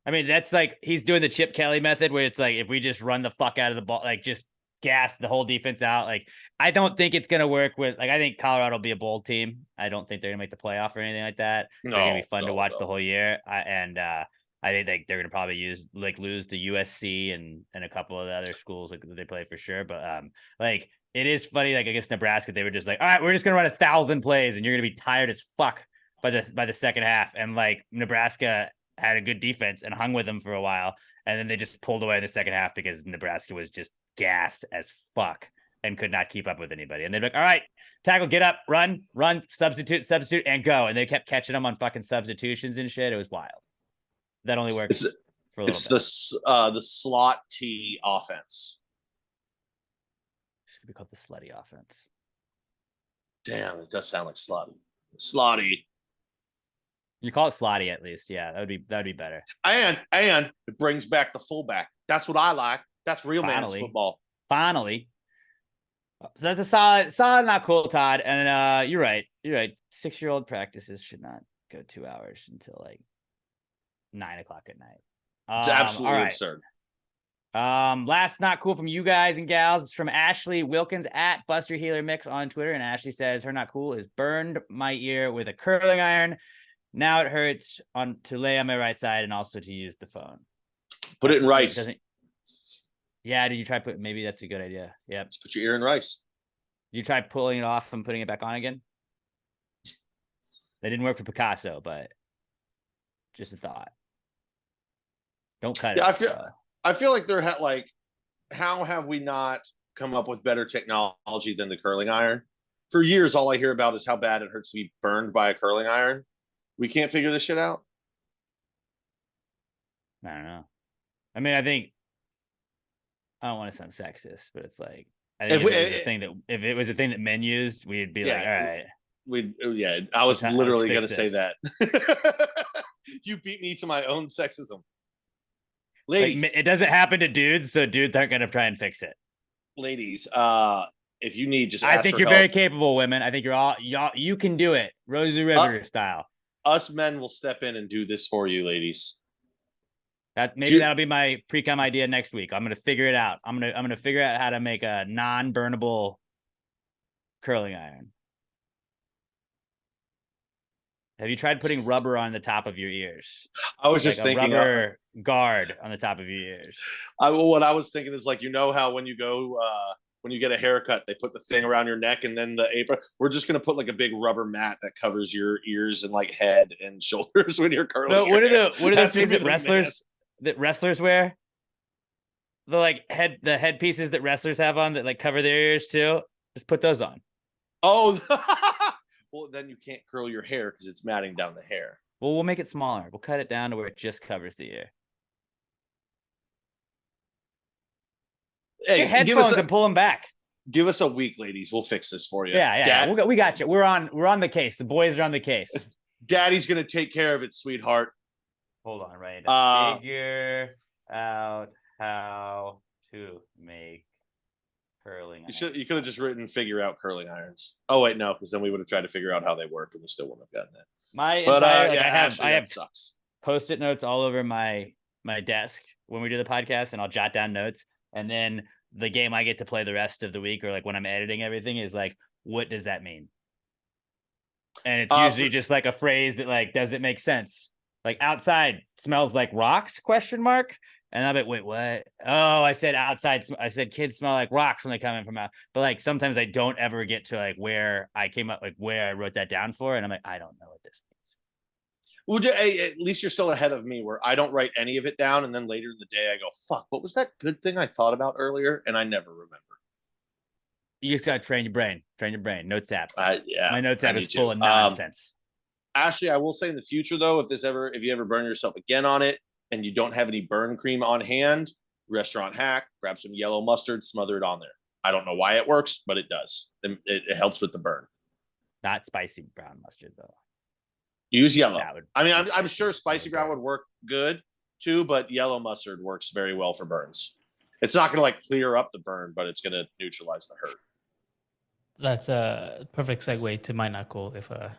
I mean, that's like he's doing the Chip Kelly method, where it's like if we just run the fuck out of the ball, like just gas the whole defense out. Like I don't think it's gonna work with. Like I think Colorado will be a bold team. I don't think they're gonna make the playoff or anything like that. They're gonna be fun to watch the whole year. I think they're gonna probably lose to USC and a couple of the other schools that they play for sure. But like it is funny. Like against Nebraska, they were just like, all right, we're just gonna run 1,000 plays, and you're gonna be tired as fuck by the second half. And like Nebraska had a good defense and hung with them for a while, and then they just pulled away in the second half because Nebraska was just gassed as fuck and could not keep up with anybody. And they'd be like, all right, tackle, get up, run, substitute, and go. And they kept catching them on fucking substitutions and shit. It was wild. That only works for a little bit. It's the slot T offense. It should be called the slutty offense. Damn, it does sound like slotty. Slotty. You call it slotty at least, yeah. That would be better. And it brings back the fullback. That's what I like. That's real man's football. Finally. So that's a solid, not cool, Todd. And you're right. 6-year-old practices should not go 2 hours until like 9 o'clock at night. It's absolutely absurd. Last not cool from you guys and gals. It's from Ashley Wilkins at Buster Healer Mix on Twitter. And Ashley says her not cool is burned my ear with a curling iron. Now it hurts to lay on my right side and also to use the phone. Put it in rice. Yeah, did you try maybe that's a good idea. Yeah. Just put your ear in rice. You try pulling it off and putting it back on again? That didn't work for Picasso, but just a thought. Don't cut Yeah, it. I feel like how have we not come up with better technology than the curling iron? For years, all I hear about is how bad it hurts to be burned by a curling iron. We can't figure this shit out. I don't know. I mean, I think I don't want to sound sexist, but it's like I think if it was a thing that men used, we'd be like, all right. I was literally let's gonna say that. You beat me to my own sexism. Ladies, like, it doesn't happen to dudes, so dudes aren't gonna try and fix it. Ladies, if you need, just I ask think for you're help. very capable, women. I think you're all y'all. You can do it, Rosie Riveter style. Us men will step in and do this for you, ladies. That'll be my Precome idea next week. I'm gonna figure it out. I'm gonna figure out how to make a non-burnable curling iron. Have you tried putting rubber on the top of your ears? I was just thinking a rubber guard on the top of your ears. What I was thinking is, like, you know how when you go when you get a haircut, they put the thing around your neck and then the apron. We're just gonna put like a big rubber mat that covers your ears and like head and shoulders when you're curling. But what are those things that wrestlers wear? The headpieces that wrestlers have on that like cover their ears too. Just put those on. Oh, well, then you can't curl your hair because it's matting down the hair. Well, we'll make it smaller. We'll cut it down to where it just covers the ear. Hey, get headphones and pull them back. Give us a week, ladies. We'll fix this for you. Yeah. We got you. We're on the case. The boys are on the case. Daddy's gonna take care of it, sweetheart. Hold on, right? Figure out how to make curling irons. You could have just written "figure out curling irons." Oh wait, no, because then we would have tried to figure out how they work, and we still wouldn't have gotten that. I have sucks. Post-it notes all over my desk when we do the podcast, and I'll jot down notes. And then the game I get to play the rest of the week, or like when I'm editing everything, is like, what does that mean? And it's usually just like a phrase that like doesn't make sense. Like outside smells like rocks ? And I'm like, wait, what? Oh, I said outside. I said kids smell like rocks when they come in from out. But like sometimes I don't ever get to like where I came up, like where I wrote that down for, and I'm like, I don't know what this means. Well, at least you're still ahead of me, where I don't write any of it down, and then later in the day I go, "Fuck, what was that good thing I thought about earlier?" And I never remember. You just gotta train your brain. Notes app. Yeah, my notes app is full of nonsense. Ashley, I will say in the future though, if you ever burn yourself again on it, and you don't have any burn cream on hand, restaurant hack, grab some yellow mustard, smother it on there. I don't know why it works, but it does. It helps with the burn. Not spicy brown mustard though. Use yellow. I'm sure spicy brown would work good too, but yellow mustard works very well for burns. It's not going to like clear up the burn, but it's going to neutralize the hurt. That's a perfect segue to my not cool. If we're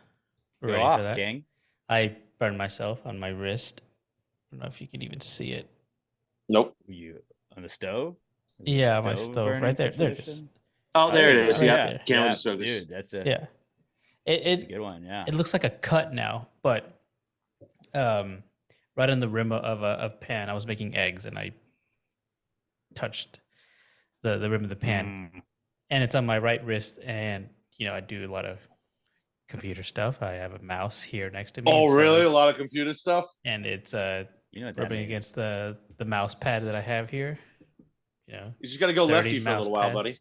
ready for that, King. I burned myself on my wrist. I don't know if you can even see it. Nope. You on the stove? Yeah, my stove right there. There it is. Oh, there it is. Right Yeah. Dude, that's a It's a good one. Yeah. It looks like a cut now, but right on the rim of a pan. I was making eggs and I touched the rim of the pan, and it's on my right wrist. And I do a lot of computer stuff. I have a mouse here next to me. Oh, really? A lot of computer stuff? And it's rubbing against the mouse pad that I have here. You just got to go lefty for a little while, buddy.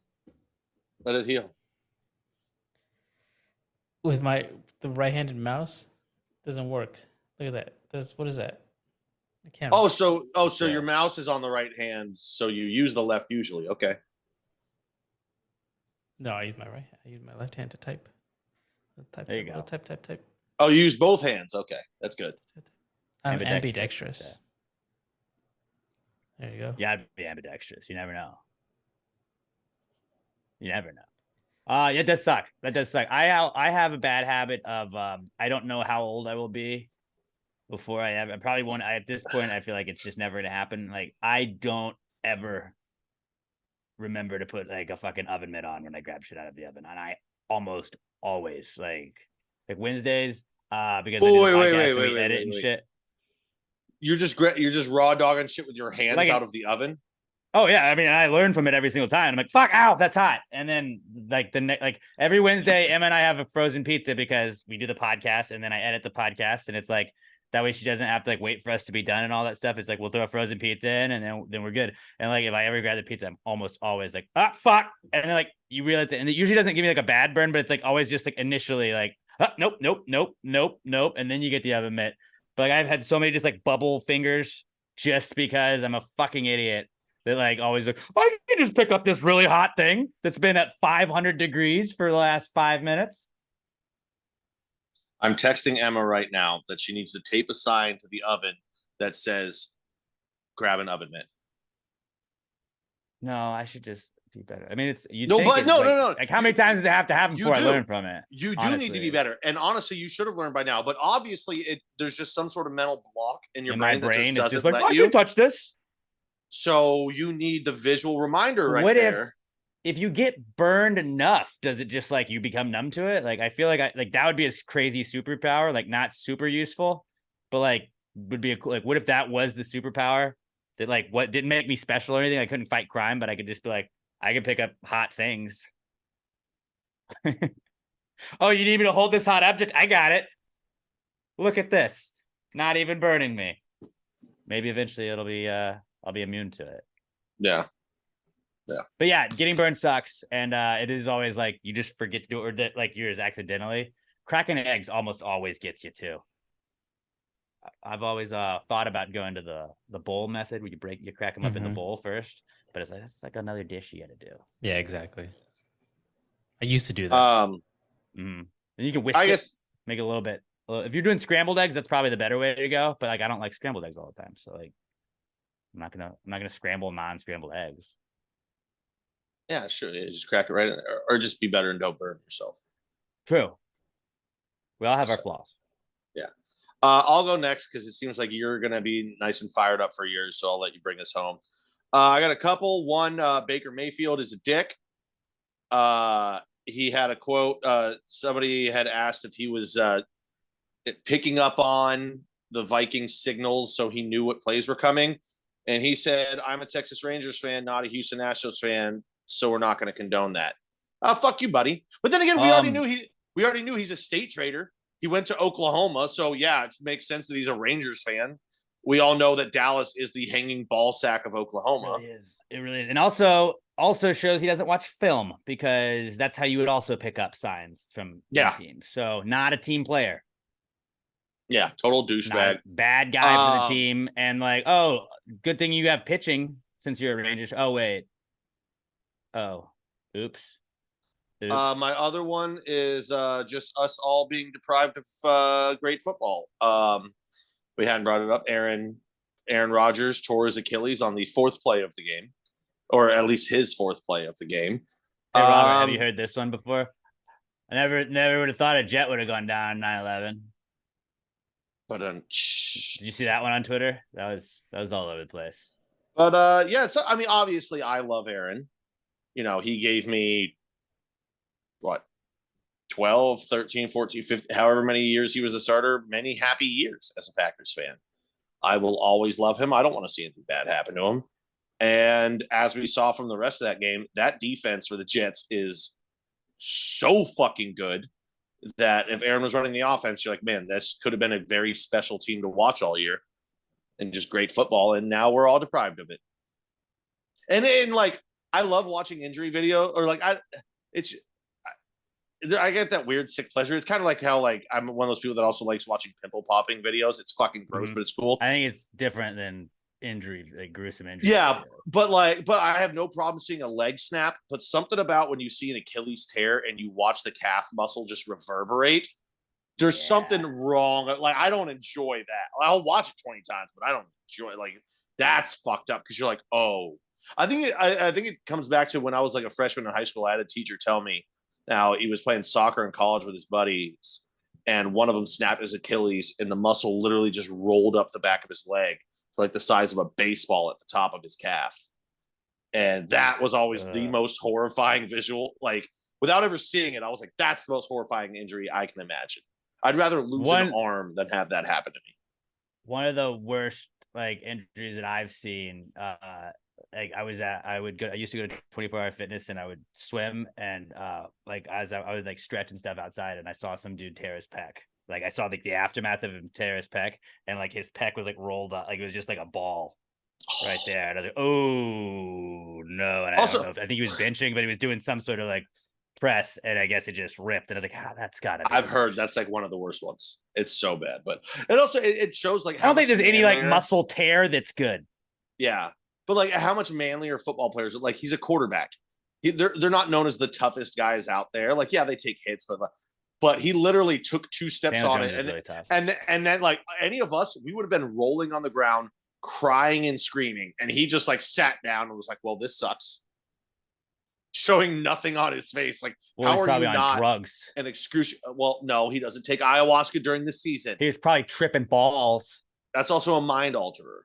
Let it heal. With the right-handed mouse, doesn't work. Look at that. What is that? I can't. So your mouse is on the right hand, so you use the left usually. Okay. No, I use my right. I use my left hand to type. There you go. Type. Oh, you use both hands. Okay, that's good. I'm ambidextrous. There you go. Yeah, I'd be ambidextrous. You never know. Yeah, it does suck. That does suck. I have a bad habit of I don't know how old I will be before I probably won't. At this point, I feel like it's just never gonna happen. Like I don't ever remember to put like a fucking oven mitt on when I grab shit out of the oven, and I almost always like Wednesdays because we edit and shit. You're just raw dogging shit with your hands out of the oven. Oh yeah, I mean, I learn from it every single time. I'm like, fuck, ow, that's hot. And then like like every Wednesday, Emma and I have a frozen pizza because we do the podcast, and then I edit the podcast, and it's like that way she doesn't have to like wait for us to be done and all that stuff. It's like we'll throw a frozen pizza in, and then we're good. And like if I ever grab the pizza, I'm almost always like, ah, fuck, and then like you realize it, and it usually doesn't give me like a bad burn, but it's like always just like initially like, nope, nope, nope, nope, nope, and then you get the oven mitt. But like I've had so many just like bubble fingers just because I'm a fucking idiot. That like always like, I can just pick up this really hot thing that's been at 500 degrees for the last 5 minutes. I'm texting Emma right now that she needs to tape a sign to the oven that says, grab an oven mitt. No, I should just be better. I mean, it's you. No, but no. Like how many times did it have to happen before I learn from it? You do need to be better. And honestly, you should have learned by now. But obviously, there's just some sort of mental block in your brain that just doesn't like, let I can touch this. So you need the visual reminder right what there. If you get burned enough, does it just like you become numb to it? Like I feel like that would be a crazy superpower, like not super useful, but like would be like what if that was the superpower that like what didn't make me special or anything? I couldn't fight crime, but I could just be like I could pick up hot things. Oh, you need me to hold this hot object? I got it. Look at this. Not even burning me. Maybe eventually it'll be I'll be immune to it. Yeah. But yeah, getting burned sucks. And it is always like you just forget to do it or like yours accidentally. Cracking eggs almost always gets you too. I've always thought about going to the bowl method where you crack them up in the bowl first. But it's like that's like another dish you got to do. Yeah, exactly. I used to do that. And you can whisk make it a little bit. If you're doing scrambled eggs, that's probably the better way to go. But like I don't like scrambled eggs all the time. So like I'm not gonna scramble non-scrambled eggs. Yeah, sure. Yeah, just crack it right in there, or just be better and don't burn yourself. True. We all have our flaws. Yeah. I'll go next because it seems like you're gonna be nice and fired up for yours, so I'll let you bring us home. I got a couple. One, Baker Mayfield is a dick. He had a quote. Somebody had asked if he was picking up on the Vikings signals so he knew what plays were coming. And he said, I'm a Texas Rangers fan, not a Houston Astros fan, so we're not going to condone that. Fuck you, buddy. But then again, we already knew he's a state trader. He went to Oklahoma, so yeah, it makes sense that he's a Rangers fan. We all know that Dallas is the hanging ball sack of Oklahoma. It really is. And also shows he doesn't watch film because that's how you would also pick up signs from the team. So not a team player. Yeah, total douchebag. Bad guy for the team. And like, oh, good thing you have pitching since you're a Rangers. Oh, wait. Oh, oops. My other one is just us all being deprived of great football. We hadn't brought it up. Aaron Rodgers tore his Achilles on the fourth play of the game, or at least his fourth play of the game. Hey, Robert, have you heard this one before? I never would have thought a jet would have gone down 9/11. But did you see that one on Twitter? That was all over the place. But yeah, so I mean, obviously, I love Aaron. You know, he gave me what 12, 13, 14, 15, however many years he was a starter, many happy years as a Packers fan. I will always love him. I don't want to see anything bad happen to him. And as we saw from the rest of that game, that defense for the Jets is so fucking good that if Aaron was running the offense, you're like, man, this could have been a very special team to watch all year and just great football. And now we're all deprived of it. And like, I love watching injury video or like, I get that weird sick pleasure. It's kind of like how like I'm one of those people that also likes watching pimple popping videos. It's fucking gross, but it's cool. I think it's different than injury, like gruesome injury. Yeah, but I have no problem seeing a leg snap. But something about when you see an Achilles tear and you watch the calf muscle just reverberate, there's something wrong. Like I don't enjoy that. I'll watch it 20 times, but I don't enjoy it. Like that's fucked up because you're like, oh, I think it comes back to when I was like a freshman in high school. I had a teacher tell me. Now he was playing soccer in college with his buddies, and one of them snapped his Achilles, and the muscle literally just rolled up the back of his leg, like the size of a baseball at the top of his calf. And that was always the most horrifying visual. Like without ever seeing it, I was like, "That's the most horrifying injury I can imagine." I'd rather lose an arm than have that happen to me. One of the worst like injuries that I've seen, I used to go to 24-hour fitness and I would swim and like as I would like stretch and stuff outside and I saw some dude tear his pec. Like I saw like the aftermath of him tear his pec and like his pec was like rolled up, like it was just like a ball right there. And I was like, oh no. And I Also- don't know I think he was benching, but he was doing some sort of like press and I guess it just ripped. And I was like, that's gotta be I've heard worse. that's like one of the worst ones. It's so bad, but it also it shows like I don't think much there's any like manlier- muscle tear that's good. Yeah, but like how much manlier football players? Like he's a quarterback. They're not known as the toughest guys out there. Like yeah, they take hits, but he literally took 2 steps Daniel on Jones it, is and really tough. and then like any of us, we would have been rolling on the ground, crying and screaming, and he just like sat down and was like, "Well, this sucks," showing nothing on his face. Like Well, how he's are probably you on not drugs. an excruciating? Well, no, he doesn't take ayahuasca during the season. He was probably tripping balls. That's also a mind alterer.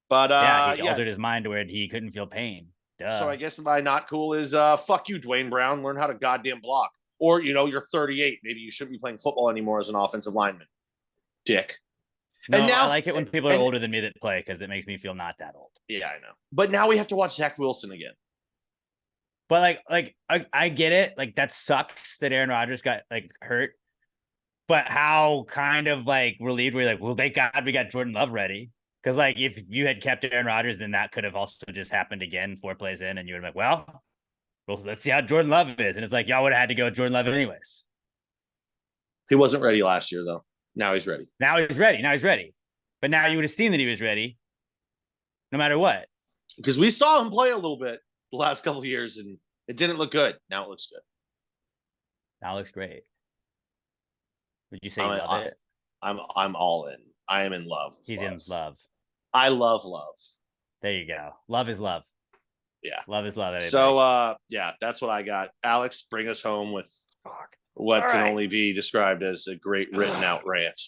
But Yeah, he altered his mind to where he couldn't feel pain. Duh. So I guess my not cool is fuck you, Dwayne Brown. Learn how to goddamn block. Or you're 38. Maybe you shouldn't be playing football anymore as an offensive lineman. Dick. No, and now I like it when people are older than me that play because it makes me feel not that old. Yeah, I know. But now we have to watch Zach Wilson again. But I get it. Like that sucks that Aaron Rodgers got like hurt. But how kind of like relieved were you? Like, well, thank God we got Jordan Love ready. Because like if you had kept Aaron Rodgers, then that could have also just happened again 4 plays in, and you would have been like, well, let's see how Jordan Love is. And it's like y'all would have had to go Jordan Love anyways. He wasn't ready last year though. Now he's ready. Now he's ready. But now you would have seen that he was ready, no matter what. Because we saw him play a little bit the last couple of years, and it didn't look good. Now it looks good. Now it looks great. Would you say you love it? I'm all in. I am in love. He's in love. I love love. There you go. Love is love. Yeah. Love is love. Everybody. So yeah, that's what I got. Alex, bring us home with what All can right. only be described as a great written out rant.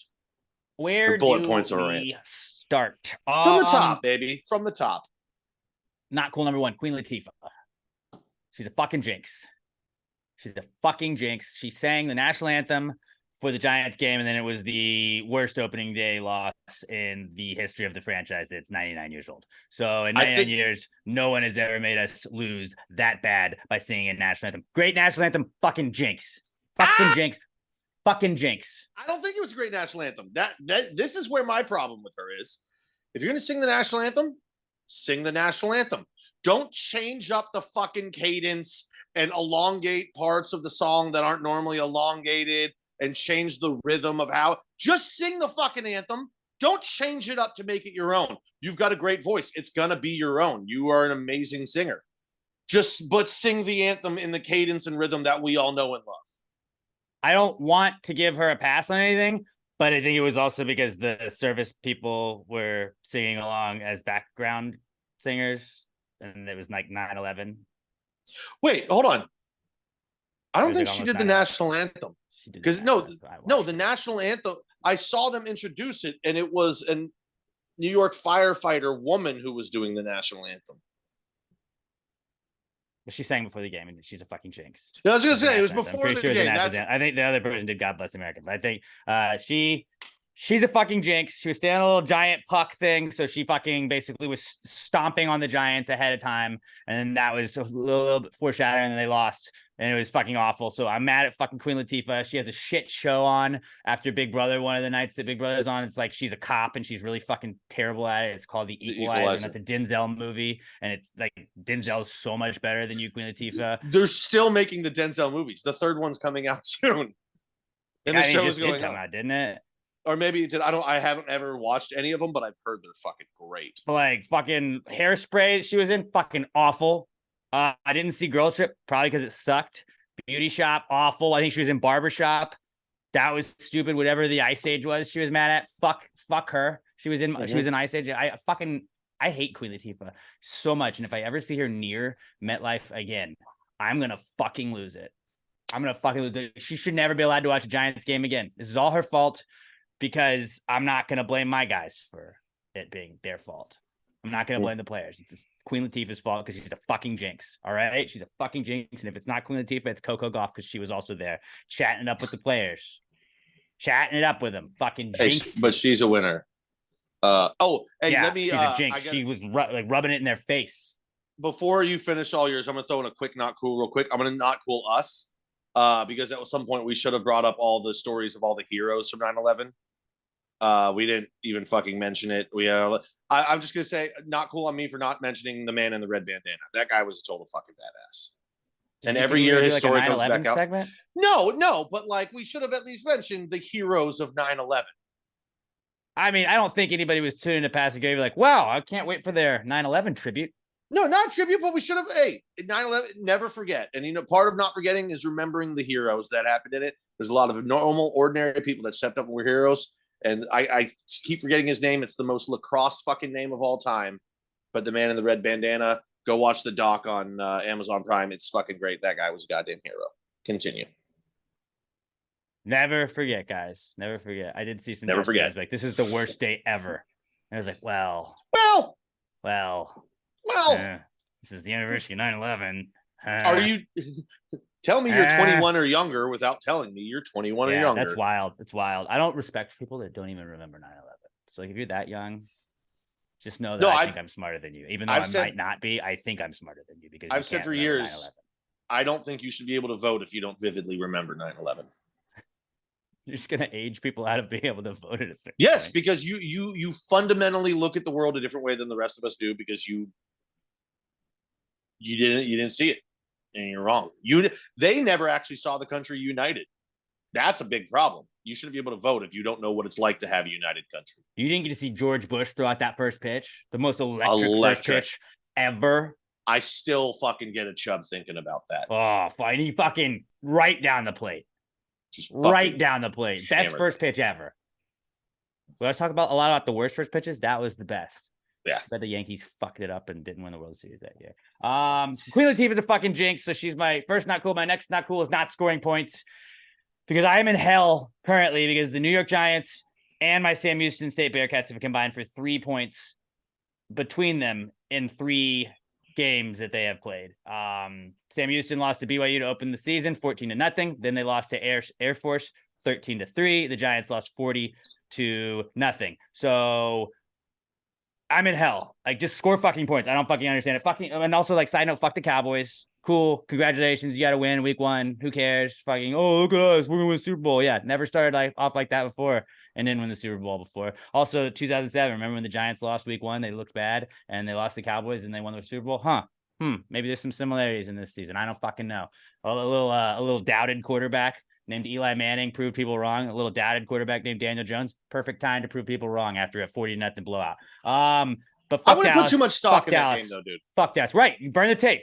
Where bullet do points of a we rant. start? From the top, baby. From the top. Not cool. Number 1, Queen Latifah. She's a fucking jinx. She's a fucking jinx. She sang the national anthem for the Giants game, and then it was the worst opening day loss in the history of the franchise. That's 99 years old. So in 99 years, no one has ever made us lose that bad by singing a national anthem. Great national anthem, fucking jinx. Fucking jinx. Fucking jinx. I don't think it was a great national anthem. This is where my problem with her is. If you're gonna sing the national anthem, sing the national anthem. Don't change up the fucking cadence and elongate parts of the song that aren't normally elongated and change the rhythm of how. Just sing the fucking anthem. Don't change it up to make it your own. You've got a great voice. It's gonna be your own. You are an amazing singer. But sing the anthem in the cadence and rhythm that we all know and love. I don't want to give her a pass on anything, but I think it was also because the service people were singing along as background singers, and it was like 9/11. Wait, hold on. I don't It was think like she almost did the 9/11. national anthem. She did Because the no, national anthem. I no, watched the it. national anthem. I saw them introduce it, and it was a New York firefighter woman who was doing the national anthem. She sang before the game, and she's a fucking jinx. I was gonna say it was National anthem. before I'm the pretty sure it was game. national That's anthem. I think the other person did God Bless America, but I think she's a fucking jinx. She was standing on a little giant puck thing, so she fucking basically was stomping on the Giants ahead of time, and that was a little bit foreshadowing, and they lost, and it was fucking awful. So I'm mad at fucking Queen Latifah. She has a shit show on after Big Brother. One of the nights that Big Brother's on, it's like she's a cop and she's really fucking terrible at it. It's called The Equalizer. And that's a Denzel movie, and it's like Denzel's so much better than you, Queen Latifah. they're still making the Denzel movies. The third one's coming out soon, and the show is going come on. out, didn't it? Or maybe it did. I haven't ever watched any of them, but I've heard they're fucking great. But like fucking Hairspray, she was in fucking awful. I didn't see Girl Trip probably because it sucked. Beauty Shop, awful. I think she was in Barbershop. That was stupid. Whatever the Ice Age was, she was mad at. Fuck her. She was in Ice Age. I hate Queen Latifah so much. And if I ever see her near MetLife again, I'm gonna fucking lose it. I'm gonna fucking lose it. She should never be allowed to watch a Giants game again. This is all her fault, because I'm not gonna blame my guys for it being their fault. I'm not gonna blame the players. It's Queen Latifah's fault because she's a fucking jinx. All right, she's a fucking jinx. And if it's not Queen Latifah, it's Coco Gauff because she was also there, chatting it up with the players, chatting it up with them. Fucking jinx. But she's a winner. Hey, yeah, let me. she's a jinx. She was rubbing it in their face. Before you finish all yours, I'm gonna throw in a quick not cool real quick. I'm gonna not cool us, because at some point we should have brought up all the stories of all the heroes from 9/11. We didn't even fucking mention it. I'm just gonna say not cool on me for not mentioning the man in the red bandana. That guy was a total fucking badass. And every year his story comes back out. Segment? No, but like we should have at least mentioned the heroes of 9/11. I mean, I don't think anybody was tuning to Pass a Game like, wow, I can't wait for their 9/11 tribute. No, not tribute, but we should have. Hey, 9/11, never forget. And part of not forgetting is remembering the heroes that happened in it. There's a lot of normal, ordinary people that stepped up and were heroes. And I keep forgetting his name. It's the most lacrosse fucking name of all time. But the man in the red bandana, go watch the doc on Amazon Prime. It's fucking great. That guy was a goddamn hero. Continue. Never forget, guys. Never forget. I did see some. Never forget. Like, this is the worst day ever. And I was like, well. This is the anniversary of 9/11. Are you? Tell me you're 21 or younger without telling me you're 21 or younger. That's wild. It's wild. I don't respect people that don't even remember 9/11. So like, if you're that young, just know that I think I'm smarter than you. Even though I might not be, I think I'm smarter than you because I've said for years, 9/11. I don't think you should be able to vote if you don't vividly remember 9/11. You're just gonna age people out of being able to vote at a certain point. Because you fundamentally look at the world a different way than the rest of us do because you didn't see it, and you're wrong. They never actually saw the country united. That's a big problem. You shouldn't be able to vote if you don't know what it's like to have a united country. You didn't get to see George Bush throw out that first pitch, the most electric. First pitch ever. I still fucking get a chub thinking about that. Oh, fine. He fucking right down the plate. Just right down the plate. Best first pitch ever. We always talk a lot about the worst first pitches. That was the best. Yeah. But the Yankees fucked it up and didn't win the World Series that year. Queen Latifah's a fucking jinx, so she's my first not cool. My next not cool is not scoring points because I am in hell currently because the New York Giants and my Sam Houston State Bearcats have combined for 3 points between them in 3 games that they have played. Sam Houston lost to BYU to open the season 14-0. Then they lost to Air Force 13-3. The Giants lost 40-0. So I'm in hell. Like, just score fucking points. I don't fucking understand it. And also, like, side note, fuck the Cowboys. Cool. Congratulations. You got to win week 1. Who cares? Fucking, oh, look at us. We're going to win Super Bowl. Yeah. Never started off like that before and didn't win the Super Bowl before. Also, 2007. Remember when the Giants lost week 1? They looked bad and they lost the Cowboys and they won the Super Bowl. Maybe there's some similarities in this season. I don't fucking know. A little doubted quarterback named Eli Manning proved people wrong. A little doubted quarterback named Daniel Jones. Perfect time to prove people wrong after a 40-0 blowout. But I wouldn't put too much stock in that game, though, dude. Fuck Dallas. Right. Burn the tape.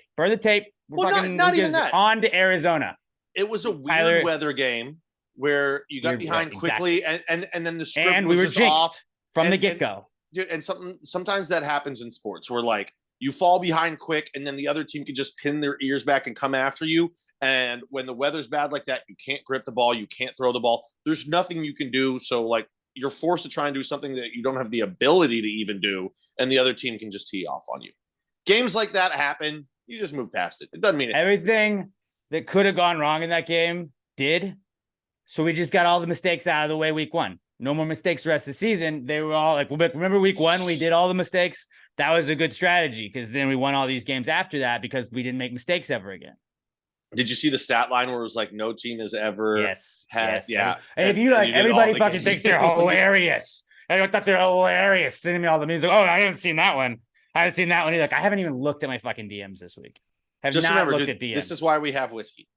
Well, not even that. On to Arizona. It was a weird weather game where you got behind quickly, and then the script was just off from the get-go. And sometimes that happens in sports where, like, you fall behind quick, and then the other team can just pin their ears back and come after you. And when the weather's bad like that, you can't grip the ball, you can't throw the ball. There's nothing you can do. So, like, you're forced to try and do something that you don't have the ability to even do, and the other team can just tee off on you. Games like that happen. You just move past it. It doesn't mean it. Everything that could have gone wrong in that game did. So we just got all the mistakes out of the way week 1. No more mistakes the rest of the season. They were all like, remember week 1, we did all the mistakes. That was a good strategy because then we won all these games after that because we didn't make mistakes ever again. Did you see the stat line where it was like no team has ever had? Yeah. And if you like, everybody fucking thinks they're hilarious. I thought they're hilarious. Sending me all the memes. Like, oh, I haven't seen that one. I haven't seen that one either. Like, I haven't even looked at my fucking DMs this week. Just not looked at DMs. This is why we have whiskey.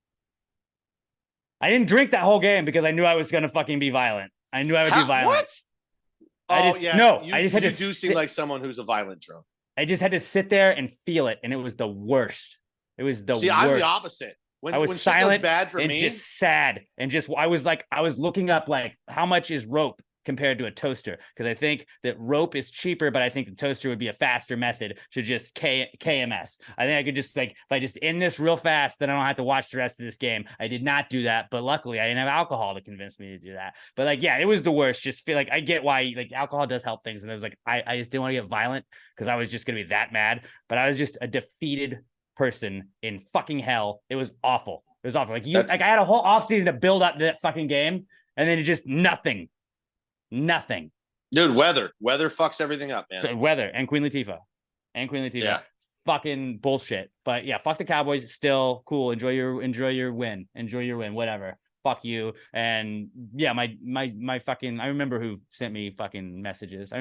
I didn't drink that whole game because I knew I was going to fucking be violent. I knew I would be violent. What? I just had to seem like someone who's a violent drunk. I just had to sit there and feel it, and it was the worst. It was the worst. See, I'm the opposite. When silent, bad for me, just sad, and just I was looking up like how much is rope compared to a toaster because I think that rope is cheaper, but I think the toaster would be a faster method to just KMS. I think I could just like if I just end this real fast, then I don't have to watch the rest of this game. I did not do that, but luckily I didn't have alcohol to convince me to do that. But like, yeah, it was the worst. Just feel like I get why like alcohol does help things, and I was like, I just didn't want to get violent because I was just gonna be that mad. But I was just a defeated person in fucking hell. It was awful. It was awful. Like I had a whole offseason to build up to that fucking game, and then it just nothing. Dude, weather fucks everything up, man. So weather and Queen Latifah. Yeah. Fucking bullshit. But yeah, fuck the Cowboys. Still cool. Enjoy your win. Whatever. Fuck you. And yeah, my fucking, I remember who sent me fucking messages. I'll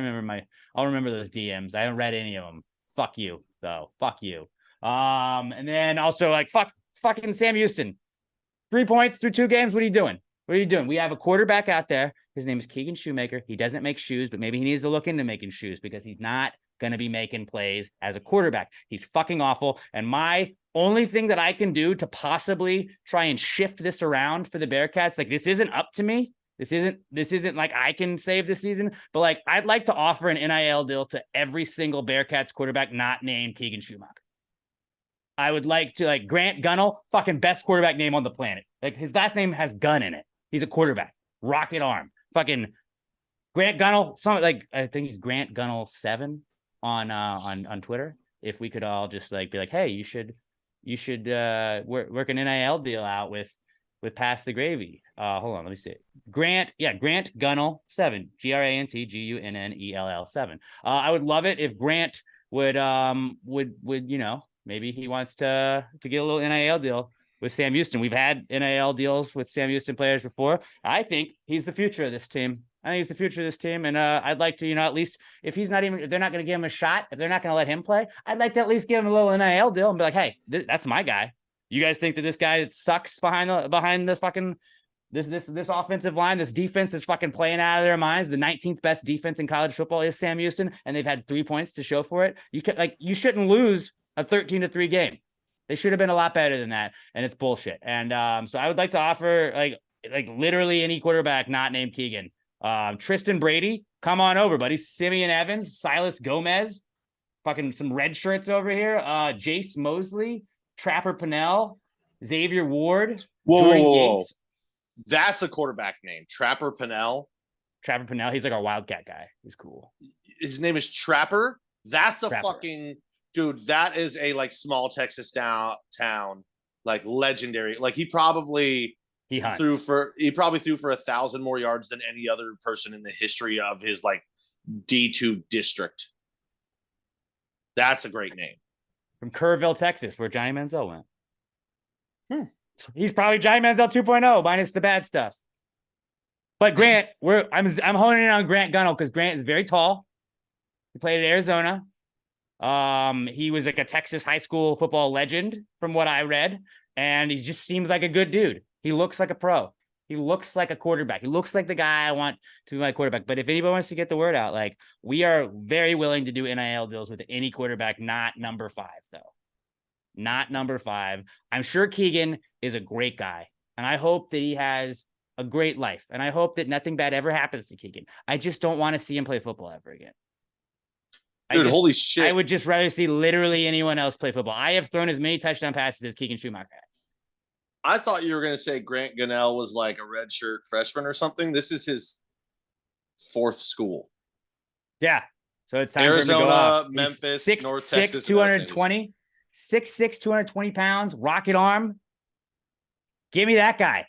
remember those DMs. I haven't read any of them. Fuck you though. Fuck you. And then also like fucking Sam Houston. 3 points through 2 games. What are you doing? We have a quarterback out there. His name is Keegan Shoemaker. He doesn't make shoes, but maybe he needs to look into making shoes because he's not going to be making plays as a quarterback. He's fucking awful. And my only thing that I can do to possibly try and shift this around for the Bearcats, like this isn't up to me. This isn't like I can save this season, but like I'd like to offer an NIL deal to every single Bearcats quarterback not named Keegan Shoemaker. I would like to like Grant Gunnell, fucking best quarterback name on the planet. Like his last name has gun in it. He's a quarterback. Rocket arm. Fucking Grant Gunnell. I think he's Grant Gunnell 7 on Twitter. If we could all just like be like, hey, you should work an NIL deal out with Pass the Gravy. Hold on, let me see it. Grant Gunnell 7. GrantGunnell 7. I would love it if Grant would maybe he wants to get a little NIL deal with Sam Houston. We've had NIL deals with Sam Houston players before. I think he's the future of this team. And I'd like to, at least if they're not going to give him a shot, if they're not going to let him play, I'd like to at least give him a little NIL deal and be like, hey, that's my guy. You guys think that this guy sucks behind the fucking this offensive line, this defense is fucking playing out of their minds. The 19th best defense in college football is Sam Houston, and they've had 3 points to show for it. You shouldn't lose a 13-3 game. They should have been a lot better than that, and it's bullshit. And so I would like to offer like literally any quarterback not named Keegan. Tristan Brady, come on over, buddy. Simeon Evans, Silas Gomez, fucking some red shirts over here. Jace Mosley, Trapper Pennell, Xavier Ward. Whoa. That's a quarterback name. Trapper Pennell. He's like our Wildcat guy. He's cool. His name is Trapper. That's a Trapper. Fucking dude. That is a like small Texas town, like legendary. Like he probably threw for 1,000 more yards than any other person in the history of his like D2 district. That's a great name. From Kerrville, Texas, where Johnny Manziel went. He's probably Johnny Manziel 2.0 minus the bad stuff. But Grant, I'm honing in on Grant Gunnell because Grant is very tall. He played at Arizona. He was like a Texas high school football legend from what I read, and he just seems like a good dude. He looks like a pro. He looks like a quarterback. He looks like the guy I want to be my quarterback. But if anybody wants to get the word out, like we are very willing to do NIL deals with any quarterback, not number 5 though. Not number 5. I'm sure Keegan is a great guy, and I hope that he has a great life, and I hope that nothing bad ever happens to Keegan. I just don't want to see him play football ever again. Dude, holy shit. I would just rather see literally anyone else play football. I have thrown as many touchdown passes as Keegan Schumacher has. I thought you were going to say Grant Gunnell was like a redshirt freshman or something. This is his 4th school. Yeah. So it's time Arizona, for him to go off. Memphis, He's North 6'6", Texas, 220. 6'6", 220 pounds, rocket arm. Give me that guy.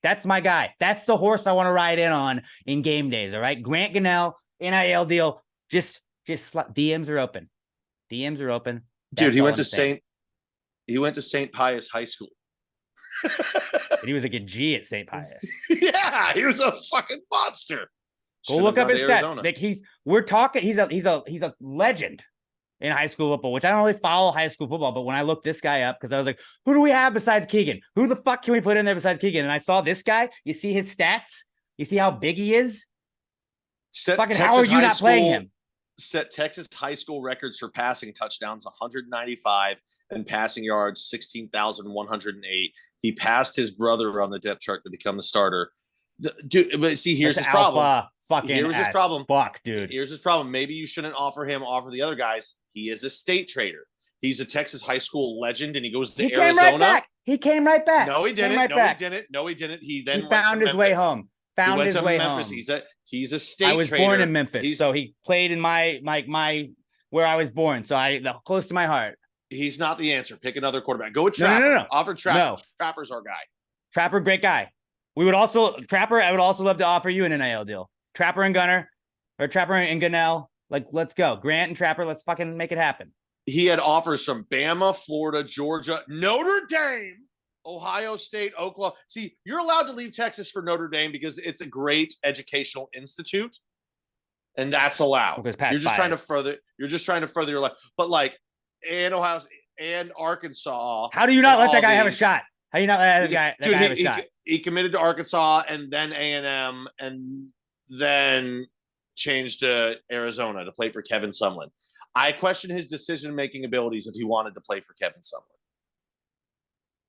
That's my guy. That's the horse I want to ride in on in game days. All right. Grant Gunnell, NIL deal. Just DMs are open. Dude, he went to St. Pius High School. And he was like a G at St. Pius. Yeah, he was a fucking monster. Go look up his stats. Like he's a legend in high school football, which I don't really follow high school football. But when I looked this guy up, because I was like, who do we have besides Keegan? Who the fuck can we put in there besides Keegan? And I saw this guy. You see his stats? You see how big he is? How are you not playing him? Set Texas high school records for passing touchdowns, 195, and passing yards, 16,108. He passed his brother on the depth chart to become the starter. Dude, but see, here's his problem. Here's his problem. Fuck, dude. Here's his problem. Maybe you shouldn't offer the other guys. He is a state trader. He's a Texas high school legend, and he goes to Arizona. He came right back. No, he didn't. He didn't. He found his way home. Found his way Memphis. Home. He's a state trader. I was born in Memphis, so he played in my where I was born. So close to my heart. He's not the answer. Pick another quarterback. Go with Trapper. No. Offer Trapper. No. Trapper's our guy. Trapper, great guy. We would also Trapper. I would also love to offer you an NIL deal. Trapper and Gunner, or Trapper and Gunnell. Like, let's go. Grant and Trapper. Let's fucking make it happen. He had offers from Bama, Florida, Georgia, Notre Dame, Ohio State, Oklahoma. See, you're allowed to leave Texas for Notre Dame because it's a great educational institute, and that's allowed. You're just trying to further. You're just trying to further your life. But like, and Ohio and Arkansas. How do you not let that guy have a shot? How do you not let that guy have a shot? He committed to Arkansas and then A&M and then changed to Arizona to play for Kevin Sumlin. I question his decision-making abilities if he wanted to play for Kevin Sumlin.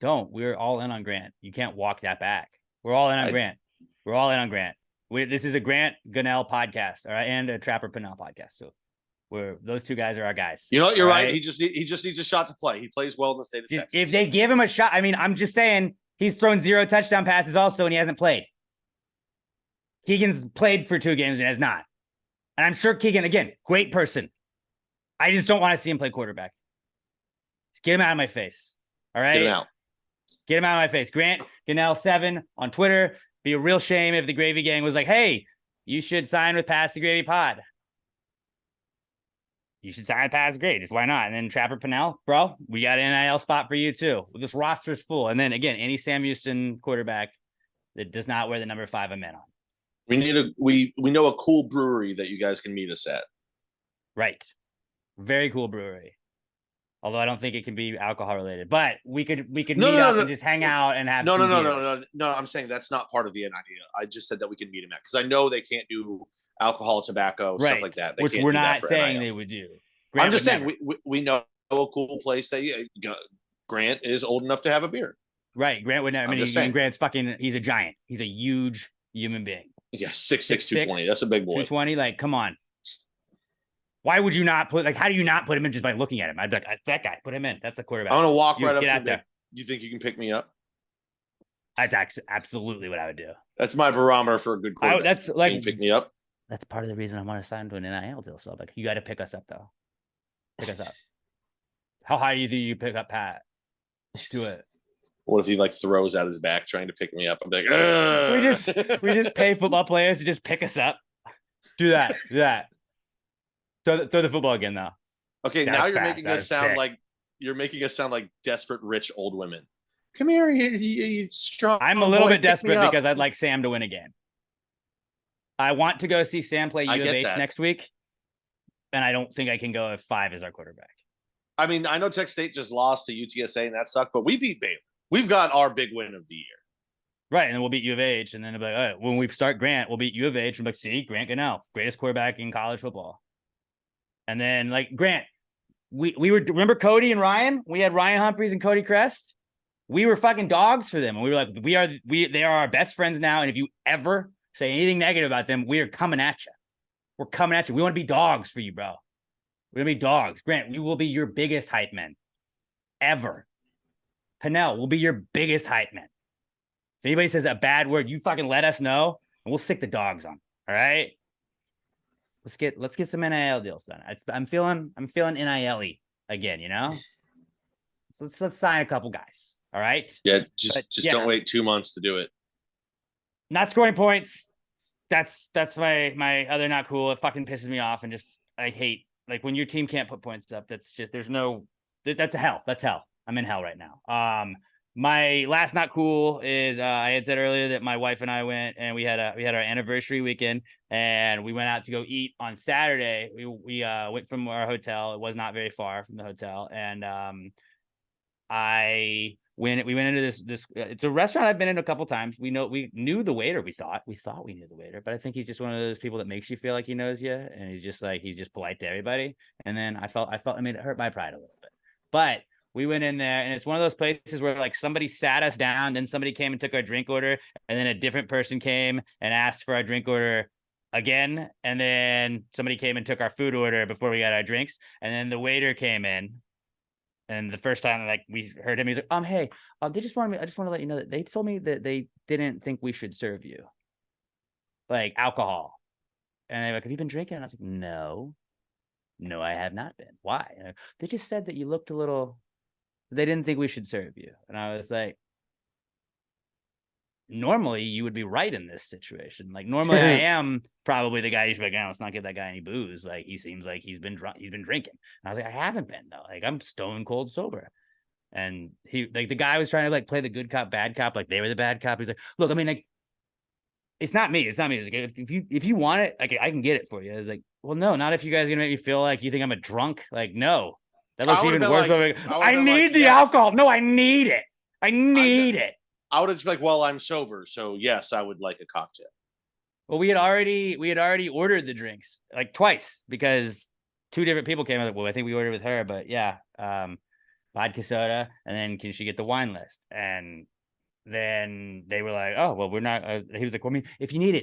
Don't. We're all in on Grant. You can't walk that back. We're all in on Grant. We're all in on Grant. This is a Grant Gunnell podcast, all right, and a Trapper Pinnell podcast. So those two guys are our guys. You know what? You're right. He just needs a shot to play. He plays well in the state of Texas. If they give him a shot, I mean, I'm just saying he's thrown 0 touchdown passes also, and he hasn't played. Keegan's played for 2 games and has not. And I'm sure Keegan, again, great person. I just don't want to see him play quarterback. Just get him out of my face. All right? Get him out. Get him out of my face. Grant Gunnell 7 on Twitter. Be a real shame if the Gravy Gang was like, hey, you should sign with Pass the Gravy Pod. You should sign with Pass the Gravy. Just why not? And then Trapper Pinnell, bro, we got an NIL spot for you too. This roster's full. And then again, any Sam Houston quarterback that does not wear the number 5 I'm in on. We know a cool brewery that you guys can meet us at. Right. Very cool brewery. Although I don't think it can be alcohol related, but we could meet up and just hang out and have. No. I'm saying that's not part of the NIL. I just said that we can meet them at because I know they can't do alcohol, tobacco, stuff like that. Which we're not saying they would do. I'm just saying we know a cool place that Grant is old enough to have a beer. Right. Grant would never. I mean, Grant's he's a giant. He's a huge human being. Yeah, 6'6", 220. That's a big boy. 220. Like, come on. Why would you not how do you not put him in just by looking at him? I'd be like, that guy, put him in. That's the quarterback. I'm going to walk right up to him. You think you can pick me up? That's absolutely what I would do. That's my barometer for a good quarterback. That's like, can you pick me up? That's part of the reason I want to sign to an NIL deal. So like, you got to pick us up though. Pick us up. How high do you think you pick up Pat? Do it. What if he like throws out his back trying to pick me up? I'm like, ugh! we just pay football players to just pick us up. Do that. Throw the football again, though. Okay, now you're making us sound like desperate rich old women. Come here, you strong. I'm a little bit desperate because I'd like Sam to win a game. I want to go see Sam play U of H next week, and I don't think I can go if 5 is our quarterback. I mean, I know Tech State just lost to UTSA, and that sucked, but we beat Baylor. We've got our big win of the year. Right, and then we'll beat U of H, and then it'll be like, all right, when we start Grant, we'll beat U of H, and like, see, Grant Gunnell, greatest quarterback in college football. And then like Grant, we were, remember Cody and Ryan? We had Ryan Humphreys and Cody Crest. We were fucking dogs for them. And we were like, they are our best friends now. And if you ever say anything negative about them, we are coming at you. We're coming at you. We want to be dogs for you, bro. We're going to be dogs. Grant, we will be your biggest hype men ever. Pinnell will be your biggest hype man. If anybody says a bad word, you fucking let us know and we'll stick the dogs on. All right. Let's get some NIL deals done. I'm feeling NIL-y again, you know? So let's sign a couple guys. All right. Yeah, just don't wait 2 months to do it. Not scoring points. That's my other not cool. It fucking pisses me off, and just I hate like when your team can't put points up. That's just that's hell. That's hell. I'm in hell right now. My last not cool is I had said earlier that my wife and I went and we had our anniversary weekend, and we went out to go eat on Saturday. We went from our hotel. It was not very far from the hotel, and we went into this it's a restaurant I've been in a couple times. We knew the waiter. We thought we knew the waiter, but I think he's just one of those people that makes you feel like he knows you, and he's just polite to everybody. And then I felt I mean, it hurt my pride a little bit, but we went in there, and it's one of those places where like somebody sat us down, then somebody came and took our drink order, and then a different person came and asked for our drink order again, and then somebody came and took our food order before we got our drinks, and then the waiter came in, and the first time like we heard him, he's like, hey, I just want to let you know that they told me that they didn't think we should serve you like alcohol, and they're like, have you been drinking? And I was like, no, I have not been. Why? And they just said that you looked a little. They didn't think we should serve you. And I was like, normally you would be right in this situation. Like normally I am probably the guy who's like, oh, let's not give that guy any booze. Like he seems like he's been drinking. And I was like, I haven't been though. Like I'm stone cold sober. And he like the guy was trying to like play the good cop, bad cop, like they were the bad cop. He's like, look, I mean, like it's not me. It's not me. It's like, if you want it, like I can get it for you. I was like, well, no, not if you guys are gonna make me feel like you think I'm a drunk. Like, no. That looks even worse. Like, I need the alcohol. No, I need it. I need it. I would have just like, well, I'm sober, so yes, I would like a cocktail. Well, we had already ordered the drinks like twice because two different people came. Like, well, I think we ordered with her, but yeah, vodka soda, and then can she get the wine list? And then they were like, oh, well, we're not. He was like, well, I mean, if you need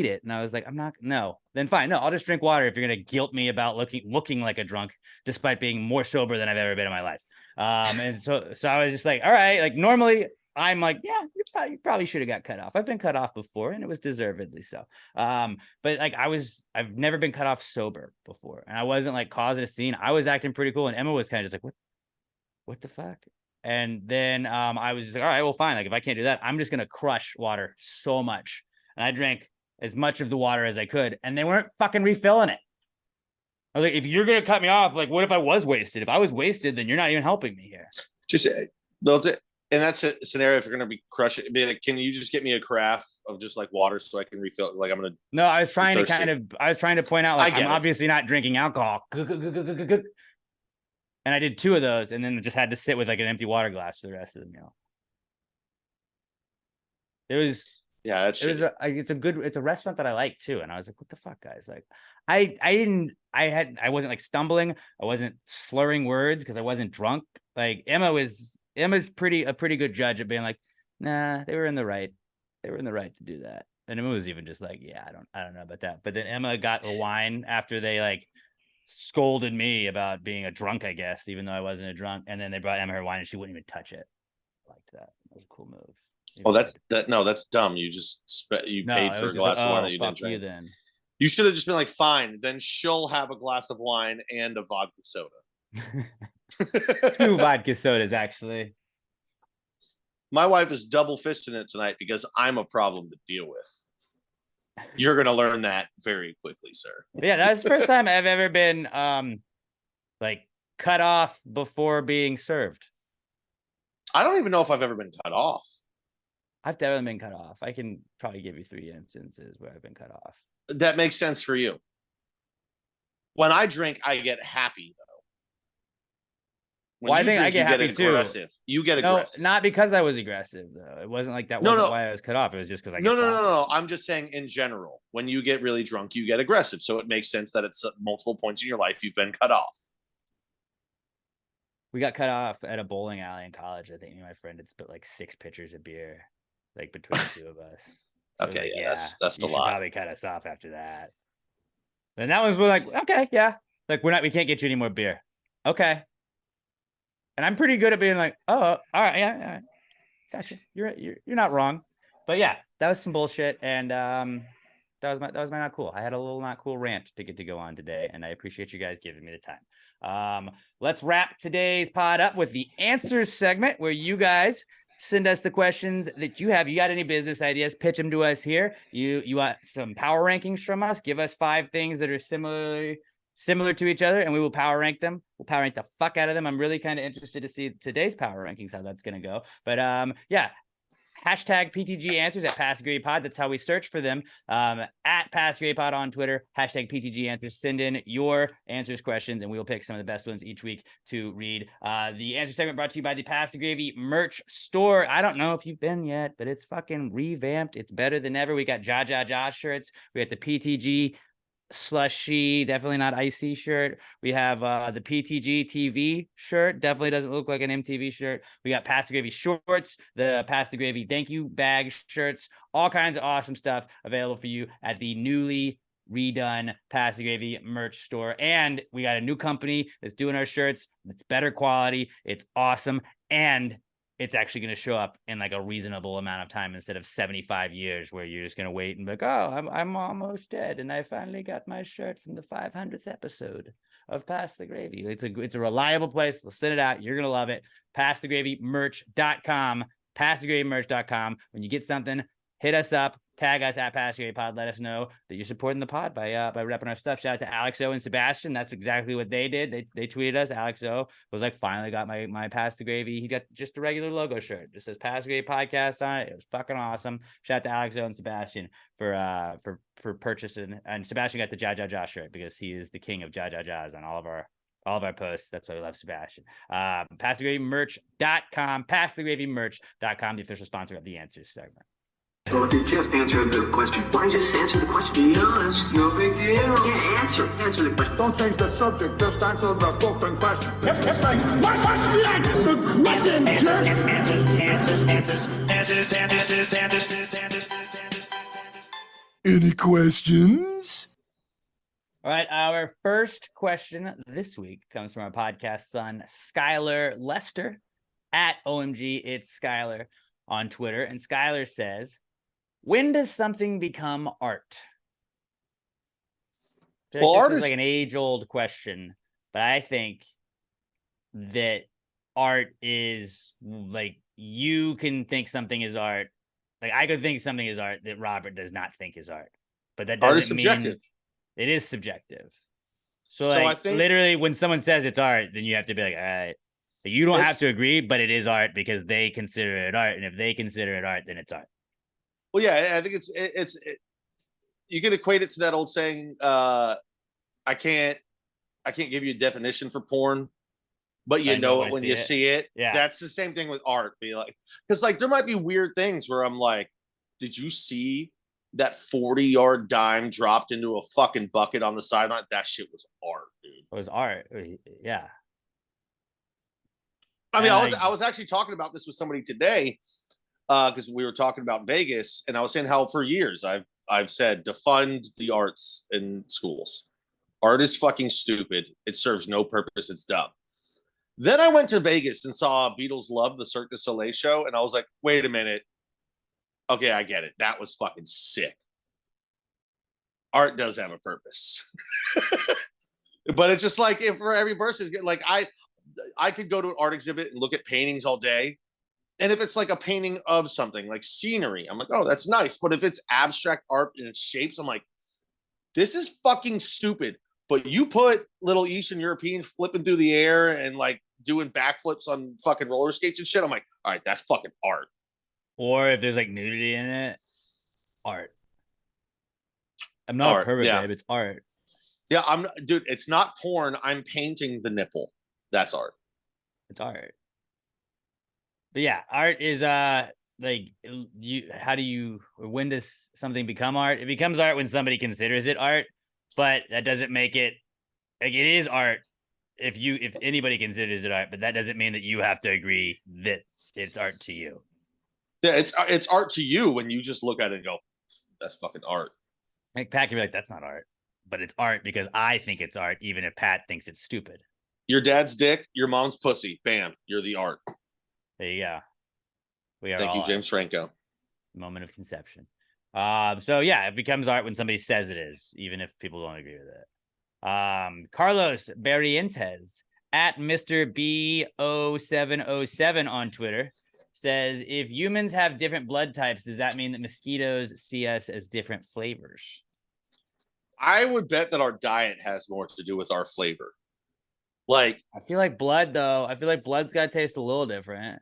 it, and I was like, I'm not. No, then fine. No, I'll just drink water if you're gonna guilt me about looking like a drunk, despite being more sober than I've ever been in my life. And so I was just like, all right, like normally. I'm like, yeah, you probably should have got cut off. I've been cut off before, and it was deservedly so. But like I've never been cut off sober before, and I wasn't like causing a scene. I was acting pretty cool, and Emma was kind of just like, what the fuck? And then I was just like, all right, well, fine. Like if I can't do that, I'm just gonna crush water so much, and I drank as much of the water as I could, and they weren't fucking refilling it. I was like, if you're gonna cut me off, like, what if I was wasted? If I was wasted, then you're not even helping me here. Just they'll. And that's a scenario if you're going to be crushing. Be like, can you just get me a carafe of just like water so I can refill it? Like I'm going to. No, I was trying to point out, like, I'm obviously not drinking alcohol. And I did two of those and then just had to sit with like an empty water glass for the rest of the meal. It's a restaurant that I like too. And I was like, what the fuck, guys? Like I wasn't like stumbling. I wasn't slurring words because I wasn't drunk. Like Emma's a pretty good judge of being like, nah, they were in the right. They were in the right to do that. And Emma was even just like, yeah, I don't know about that. But then Emma got the wine after they like scolded me about being a drunk, I guess, even though I wasn't a drunk. And then they brought Emma her wine and she wouldn't even touch it. I liked that. That was a cool move. That's dumb. You just paid for a glass of wine that you didn't drink. Then you should have just been like, fine, then she'll have a glass of wine and a vodka soda. 2 vodka sodas, actually. My wife is double fisting it tonight because I'm a problem to deal with. You're gonna learn that very quickly, sir. Yeah, that's the first time I've ever been like cut off before being served. I don't even know if I've ever been cut off. I've definitely been cut off. I can probably give you 3 instances where I've been cut off. That makes sense for you. When I drink, I get happy though. When I think I get happy too. You get aggressive. Not because I was aggressive though. It wasn't like that. Wasn't why I was cut off. It was just because I. No. I'm just saying in general. When you get really drunk, you get aggressive. So it makes sense that it's multiple points in your life you've been cut off. We got cut off at a bowling alley in college. I think me and my friend had spit like 6 pitchers of beer, like between the two of us. So okay, like, that's the lot. Probably cut us off after that. Then that was like, okay, yeah, like we can't get you any more beer. Okay. And I'm pretty good at being like, oh, all right, yeah, all right. Gotcha. You're not wrong. But yeah, that was some bullshit, and that was my not cool. I had a little not cool rant to get to go on today, and I appreciate you guys giving me the time. Let's wrap today's pod up with the answers segment, where you guys send us the questions that you have. You got any business ideas? Pitch them to us here. You want some power rankings from us? Give us 5 things that are similar to each other, and we will power rank them. We'll power rank the fuck out of them. I'm really kind of interested to see today's power rankings, how that's going to go. But yeah, hashtag PTG Answers at Pass Grade Pod. That's how we search for them. At Pass Grade Pod on Twitter, hashtag PTG Answers. Send in your answers questions, and we will pick some of the best ones each week to read. The answer segment brought to you by the Pass the Gravy merch store. I don't know if you've been yet, but it's fucking revamped. It's better than ever. We got Ja shirts. We got the PTG slushy, definitely not icy shirt. We have the PTG TV shirt, definitely doesn't look like an MTV shirt. We got Pass the Gravy shorts, the Pass the Gravy thank you bag shirts, all kinds of awesome stuff available for you at the newly redone Pass the Gravy merch store. And we got a new company that's doing our shirts. It's better quality, it's awesome, and it's actually going to show up in like a reasonable amount of time instead of 75 years where you're just going to wait and be like, oh, I'm almost dead. And I finally got my shirt from the 500th episode of Pass the Gravy. It's a reliable place. We'll send it out. You're going to love it. PassTheGravyMerch.com. passthegravymerch.com. When you get something, hit us up, tag us at passthegravypod. Let us know that you're supporting the pod by repping our stuff. Shout out to Alex O and Sebastian. That's exactly what they did. They tweeted us. Alex O was like, finally got my Pass the Gravy. He got just a regular logo shirt. Just says Pass the Gravy Podcast on it. It was fucking awesome. Shout out to Alex O and Sebastian for purchasing. And Sebastian got the Ja Ja Ja shirt because he is the king of Ja Ja Ja's on all of our posts. That's why we love Sebastian. Passthegravymerch.com, passthegravymerch.com, the official sponsor of the Answers segment. So if you just answer the question, why don't you just answer the question? Be honest, no big deal. Yeah, answer the question. Don't change the subject, just answer the fucking question. Any questions? All right, our first question this week comes from our podcast son, Skylar Lester, at OMG It's Skylar on Twitter. And Skylar says, when does something become art? Well, this art is is like an age-old question, but I think that art is like, you can think something is art. Like I could think something is art that Robert does not think is art. But that doesn't art is subjective. It is subjective. So I like think literally when someone says it's art, then you have to be like, all right. You don't have to agree, but it is art because they consider it art. And if they consider it art, then it's art. Well, yeah, I think it's you can equate it to that old saying, I can't give you a definition for porn, but you know it when you see it. Yeah. That's the same thing with art. Be like, because like there might be weird things where I'm like, did you see that 40-yard dime dropped into a fucking bucket on the sideline? That shit was art, dude. It was art. Yeah. I mean, I was actually talking about this with somebody today, because we were talking about Vegas, and I was saying how for years I've said defund the arts in schools. Art is fucking stupid. It serves no purpose. It's dumb. Then I went to Vegas and saw Beatles Love, the Cirque du Soleil show, and I was like, wait a minute. Okay, I get it. That was fucking sick. Art does have a purpose. But it's just like, if for every person, like I could go to an art exhibit and look at paintings all day. And if it's like a painting of something like scenery, I'm like, oh, that's nice. But if it's abstract art in its shapes, I'm like, this is fucking stupid. But you put little Eastern Europeans flipping through the air and like doing backflips on fucking roller skates and shit, I'm like, all right, that's fucking art. Or if there's like nudity in it, art. I'm not art, a pervert, yeah. babe. It's art. Yeah, dude, it's not porn. I'm painting the nipple. That's art. It's art. But yeah, art is like when does something become art? It becomes art when somebody considers it art, but that doesn't make it like it is art if anybody considers it art, but that doesn't mean that you have to agree that it's art to you. Yeah, it's art to you when you just look at it and go, that's fucking art. Like Pat can be like, that's not art, but it's art because I think it's art, even if Pat thinks it's stupid. Your dad's dick, your mom's pussy. Bam, you're the art. There you go. We are. Thank you, James Franco. Moment of conception. So yeah, it becomes art when somebody says it is, even if people don't agree with it. Carlos Barrientes at Mr. B0707 on Twitter says, if humans have different blood types, does that mean that mosquitoes see us as different flavors? I would bet that our diet has more to do with our flavor. Like, I feel like blood, though. I feel like blood's got to taste a little different.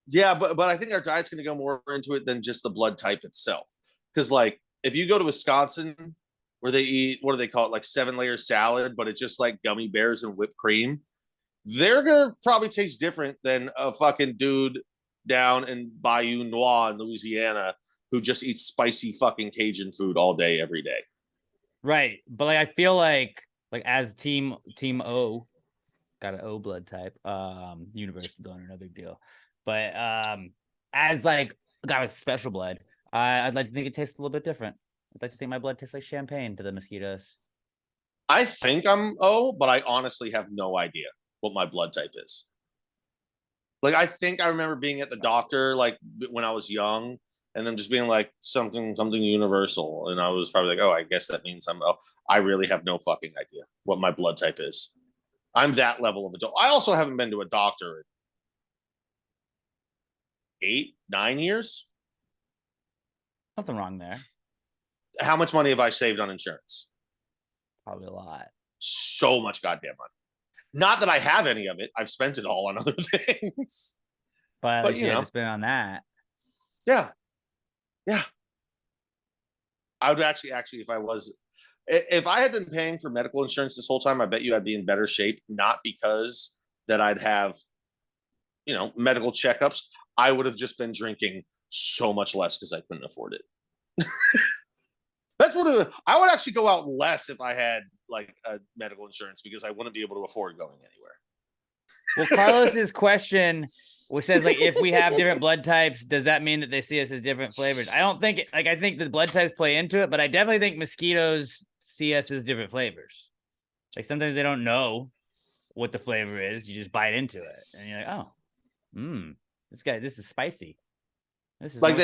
Yeah, but I think our diet's going to go more into it than just the blood type itself. Because, like, if you go to Wisconsin, where they eat, what do they call it, like 7-layer salad, but it's just like gummy bears and whipped cream, they're going to probably taste different than a fucking dude down in Bayou Noir in Louisiana who just eats spicy fucking Cajun food all day, every day. Right. But like, I feel like as team O, got an O blood type, universal donor, no big deal. But as like a guy with special blood, I'd like to think it tastes a little bit different. I'd like to think my blood tastes like champagne to the mosquitoes. I think I'm O, but I honestly have no idea what my blood type is. Like, I think I remember being at the doctor, like, when I was young, and then just being like, something universal. And I was probably like, oh, I guess that means I'm O. I really have no fucking idea what my blood type is. I'm that level of adult. I also haven't been to a doctor 8, 9 years. Nothing wrong there. How much money have I saved on insurance? Probably a lot. So much goddamn money. Not that I have any of it. I've spent it all on other things. But you know, spend on that. Yeah. I would actually, if I had been paying for medical insurance this whole time, I bet you I'd be in better shape. Not because that I'd have, medical checkups. I would have just been drinking so much less because I couldn't afford it. That's what I would actually go out less if I had like a medical insurance because I wouldn't be able to afford going anywhere. Well, Carlos's question says like, if we have different blood types, does that mean that they see us as different flavors? I don't think I think the blood types play into it, but I definitely think mosquitoes see us as different flavors. Like sometimes they don't know what the flavor is. You just bite into it and you're like, oh, this is spicy. This is like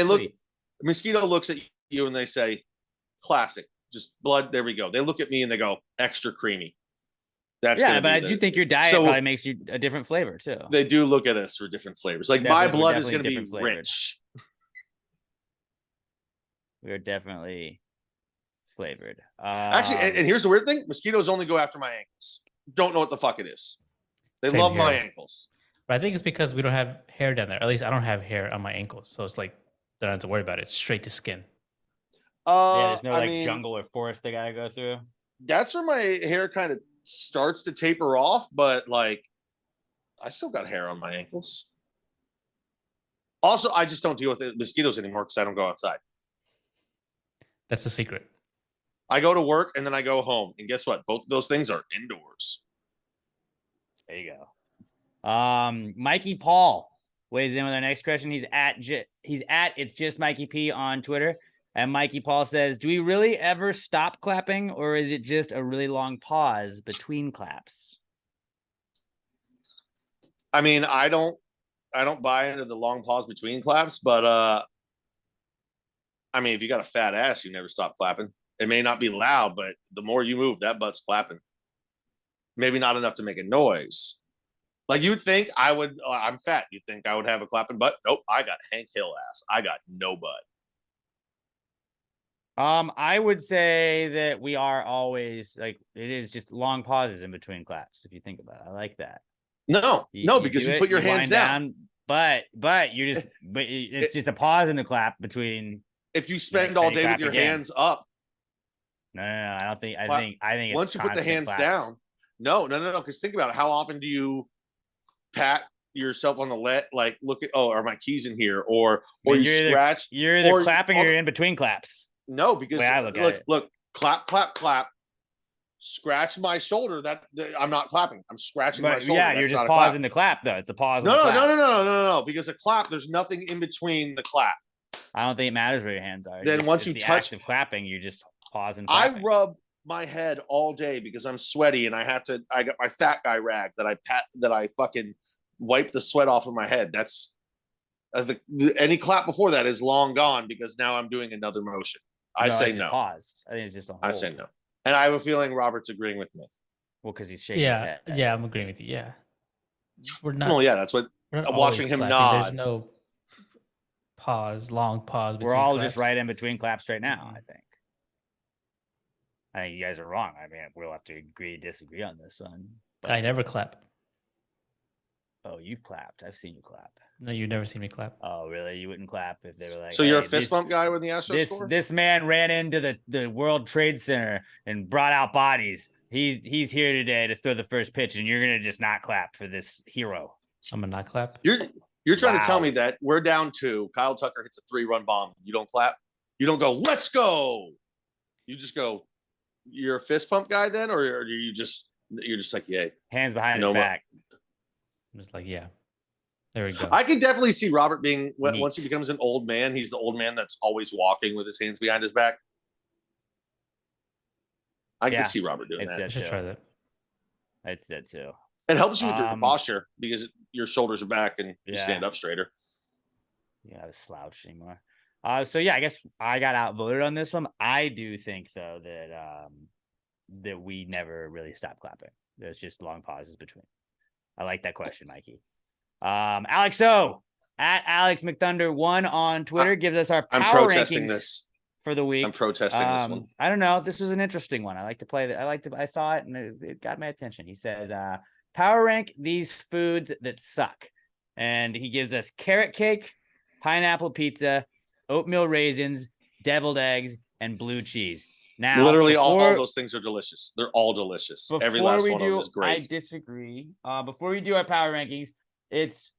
mosquito looks at you and they say, classic, just blood. There we go. They look at me and they go, extra creamy. That's but I do think your diet probably makes you a different flavor too. They do look at us for different flavors. Like my blood is going to be rich. We're definitely flavored. Actually, and here's the weird thing: mosquitoes only go after my ankles. Don't know what the fuck it is. They love my ankles. But I think it's because we don't have hair down there. At least I don't have hair on my ankles, so it's like they don't have to worry about it. It's straight to skin. There's no jungle or forest they gotta go through. That's where my hair kind of starts to taper off, but like I still got hair on my ankles. Also, I just don't deal with mosquitoes anymore because I don't go outside. That's the secret. I go to work and then I go home, and guess what? Both of those things are indoors. There you go. Mikey Paul weighs in with our next question. He's at it's just Mikey P on Twitter. And Mikey Paul says, do we really ever stop clapping, or is it just a really long pause between claps? I mean, I don't buy into the long pause between claps, but I mean, if you got a fat ass, you never stop clapping. It may not be loud, but the more you move, that butt's clapping. Maybe not enough to make a noise. Like you'd think I would, I'm fat. You'd think I would have a clapping butt. Nope. I got Hank Hill ass. I got no butt. I would say that we are always like, it is just long pauses in between claps. If you think about it, I like that. No, because you put your hands down. But it's just a pause in the clap between. If you spend all day with your hands up. No, I don't think. I think it's once you put the hands down. No. Because think about it. How often do you pat yourself on the leg? Like, look at, are my keys in here? Or you scratch. You're either clapping or you're in between claps. No, because look, clap, scratch my shoulder. That I'm not clapping. I'm scratching my shoulder. Yeah, you're just pausing the clap though. It's a pause. No. Because a clap, there's nothing in between the clap. I don't think it matters where your hands are. Then once you touch the clapping, you just pause and clapping. I rub my head all day because I'm sweaty and I got my fat guy rag that I fucking wipe the sweat off of my head. That's any clap before that is long gone because now I'm doing another motion. I say no. Paused. I think it's just a hold. I say no. And I have a feeling Robert's agreeing with me. Well, because he's shaking his head. Yeah, I'm agreeing with you. Yeah. We're not. Well, yeah, that's what I'm watching him nod. There's no long pause. We're all just right in between claps right now, I think. I think you guys are wrong. I mean, we'll have to disagree on this one. But I never clap. Oh, you've clapped. I've seen you clap. No, you've never seen me clap. Oh, really? You wouldn't clap if they were like, so you're a fist bump guy when the Astros score? This man ran into the World Trade Center and brought out bodies. He's here today to throw the first pitch, and you're gonna just not clap for this hero. I'm gonna not clap. You're trying to tell me that we're down 2. Kyle Tucker hits a 3-run bomb. You don't clap. You don't go, let's go. You just go. You're a fist pump guy then, or are you're just like, yay, hands behind his back. I'm just like, yeah. There we go. I can definitely see Robert being, once he becomes an old man, he's the old man that's always walking with his hands behind his back. I can see Robert doing that. I should try that. It's that too. It helps you with your posture because your shoulders are back and you stand up straighter. You have a slouch anymore. So yeah, I guess I got outvoted on this one. I do think though that we never really stop clapping. There's just long pauses between. I like that question, Mikey. Alex O at Alex McThunder1 on Twitter gives us our I'm power protesting rankings this. for the week. I'm protesting this one. I don't know. This was an interesting one. I like to play that. I saw it and it got my attention. He says, power rank these foods that suck. And he gives us carrot cake, pineapple pizza, oatmeal raisins, deviled eggs, and blue cheese. Now, Literally all those things are delicious. They're all delicious. Every last one of them is great. I disagree. Before we do our power rankings, is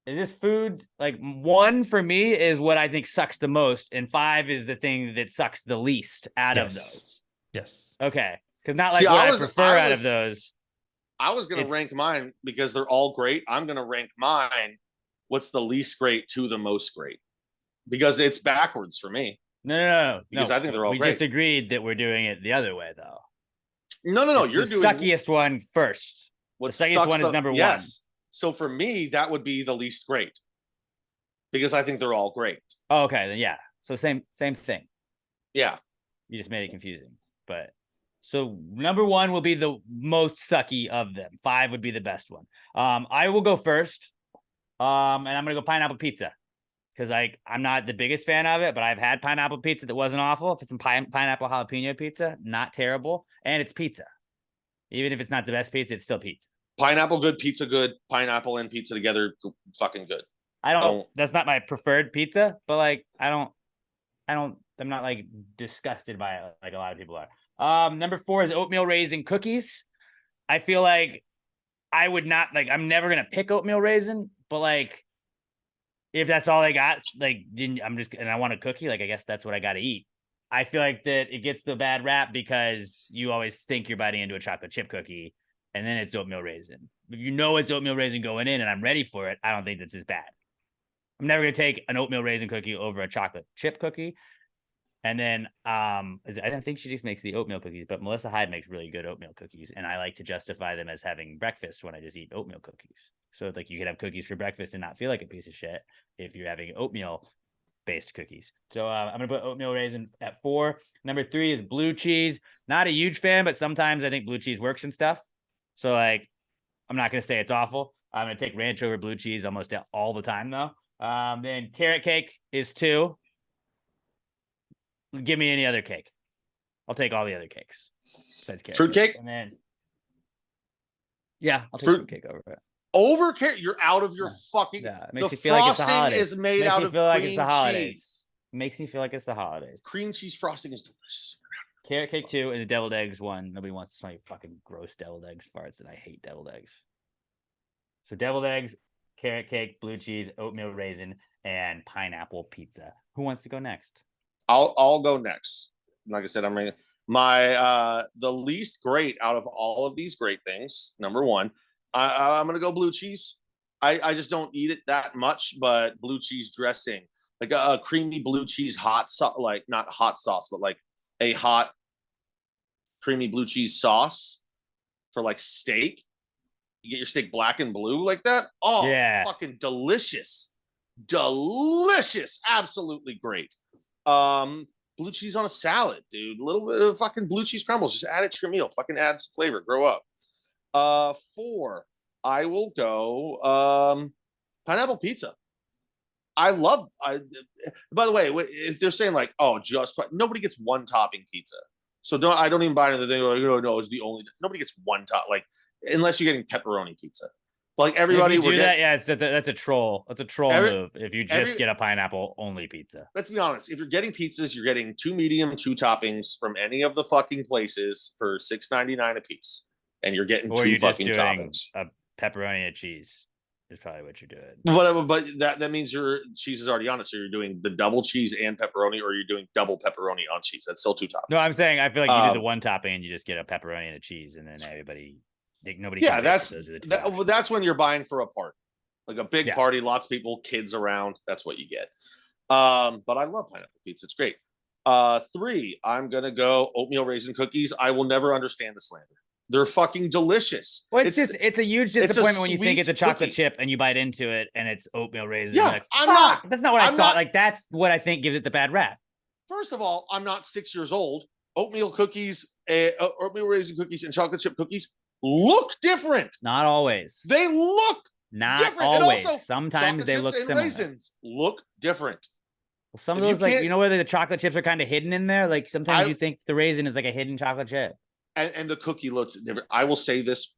this food like 1 for me is what I think sucks the most, and 5 is the thing that sucks the least out of those. Yes. Okay, because not like what I prefer out of those. I was gonna rank mine because they're all great. I'm gonna rank mine. What's the least great to the most great? Because it's backwards for me. No. Because I think they're all we great. just agreed that we're doing it the other way, though. No. It's You're the doing suckiest one first. The suckiest one is number 1. Yes. So for me, that would be the least great. Because I think they're all great. Oh, okay, then yeah. So same thing. Yeah. You just made it confusing. But so number 1 will be the most sucky of them. 5 would be the best one. I will go first. And I'm gonna go pineapple pizza. Because I'm not the biggest fan of it, but I've had pineapple pizza that wasn't awful. If it's some pineapple jalapeno pizza, not terrible. And it's pizza. Even if it's not the best pizza, it's still pizza. Pineapple good, pizza good, pineapple and pizza together, fucking good. That's not my preferred pizza, but I'm not like disgusted by it like a lot of people are. Number 4 is oatmeal raisin cookies. I feel like I would not I'm never gonna pick oatmeal raisin, but if that's all I got, and I want a cookie, I guess that's what I got to eat. I feel like that it gets the bad rap because you always think you're biting into a chocolate chip cookie, and then it's oatmeal raisin. If you know it's oatmeal raisin going in and I'm ready for it, I don't think that's as bad. I'm never going to take an oatmeal raisin cookie over a chocolate chip cookie. And then I don't think she just makes the oatmeal cookies, but Melissa Hyde makes really good oatmeal cookies. And I like to justify them as having breakfast when I just eat oatmeal cookies. So you could have cookies for breakfast and not feel like a piece of shit if you're having oatmeal based cookies. So I'm going to put oatmeal raisin at 4. Number 3 is blue cheese. Not a huge fan, but sometimes I think blue cheese works and stuff. So I'm not going to say it's awful. I'm going to take ranch over blue cheese almost all the time though. Then carrot cake is 2. Give me any other cake. I'll take all the other cakes. Fruit cake? And then, yeah, I'll take fruit cake over it. Over carrot? You're out of your fucking. Yeah, it makes the you feel like it's the frosting holidays. is made out of cream cheese. Makes me feel like it's the holidays. Cream cheese frosting is delicious. Carrot cake 2 and the deviled eggs 1. Nobody wants to smell your fucking gross deviled eggs farts, and I hate deviled eggs. So deviled eggs, carrot cake, blue cheese, oatmeal raisin, and pineapple pizza. Who wants to go next? I'll go next. Like I said, I'm ready. My the least great out of all of these great things. Number 1, I'm gonna go blue cheese. I just don't eat it that much, but blue cheese dressing, like a creamy blue cheese hot sauce, not hot sauce, but a hot creamy blue cheese sauce for steak. You get your steak black and blue like that. Oh, yeah, fucking delicious. Absolutely great. Blue cheese on a salad, dude. A little bit of fucking blue cheese crumbles. Just add it to your meal. Fucking add some flavor. Grow up. 4, I will go pineapple pizza. By the way, if they're saying nobody gets one topping pizza. So I don't even buy into the thing no, it's the only. Nobody gets one top, unless you're getting pepperoni pizza. Everybody would do that. Yeah, that's a troll. That's a troll move. If you just get a pineapple only pizza. Let's be honest. If you're getting pizzas, you're getting 2 medium, 2 toppings from any of the fucking places for $6.99 a piece, and you're getting 2 fucking toppings. A pepperoni and cheese is probably what you're doing. Whatever, but that means your cheese is already on it. So you're doing the double cheese and pepperoni, or you're doing double pepperoni on cheese. That's still 2 toppings. No, I'm saying I feel like you do the one topping and you just get a pepperoni and a cheese, and then everybody. Nobody. Yeah, that's when you're buying for a party, a big party, lots of people, kids around. That's what you get. But I love pineapple pizza. It's great. 3, I'm gonna go oatmeal raisin cookies. I will never understand the slander. They're fucking delicious. Well, it's a huge disappointment when you think it's a chocolate chip and you bite into it and it's oatmeal raisin. Yeah, That's not what I thought. That's what I think gives it the bad rap. First of all, I'm not 6 years old. Oatmeal raisin cookies, and chocolate chip cookies look different. Not always. They look Not different. always. And also, Sometimes they chocolate look chips and similar. raisins look different. Well, some of If you those, like, can't- you know, where the chocolate chips are kind of hidden in there. Like sometimes I- you think the raisin is like a hidden chocolate chip. And the cookie looks different. I will say this.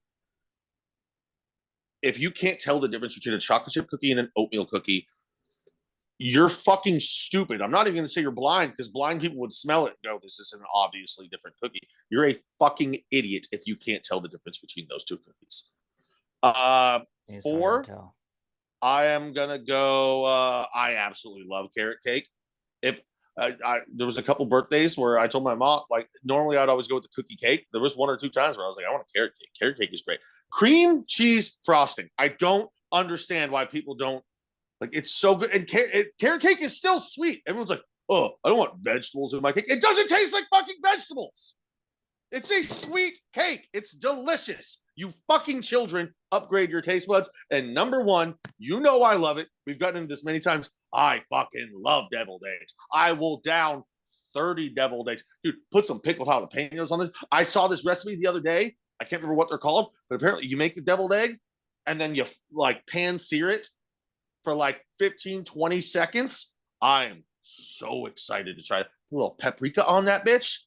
If you can't tell the difference between a chocolate chip cookie and an oatmeal cookie, you're fucking stupid. I'm not even going to say you're blind, because blind people would smell it and go, this is an obviously different cookie. You're a fucking idiot if you can't tell the difference between those two cookies. It's hard to 4, tell. I am going to go, I absolutely love carrot cake. If there was a couple birthdays where I told my mom, like, normally I'd always go with the cookie cake. There was 1 or 2 times where I was like, I want a carrot cake. Carrot cake is great. Cream cheese frosting. I don't understand why people don't, like, it's so good. And carrot cake is still sweet. Everyone's like, oh, I don't want vegetables in my cake. It doesn't taste like fucking vegetables. It's a sweet cake. It's delicious. You fucking children, upgrade your taste buds. And number 1, you know I love it. We've gotten into this many times. I fucking love deviled eggs. I will down 30 deviled eggs. Dude, put some pickled jalapenos on this. I saw this recipe the other day. I can't remember what they're called, but apparently you make the deviled egg and then you like pan sear it for like 15, 20 seconds. I am so excited to try it. A little paprika on that bitch.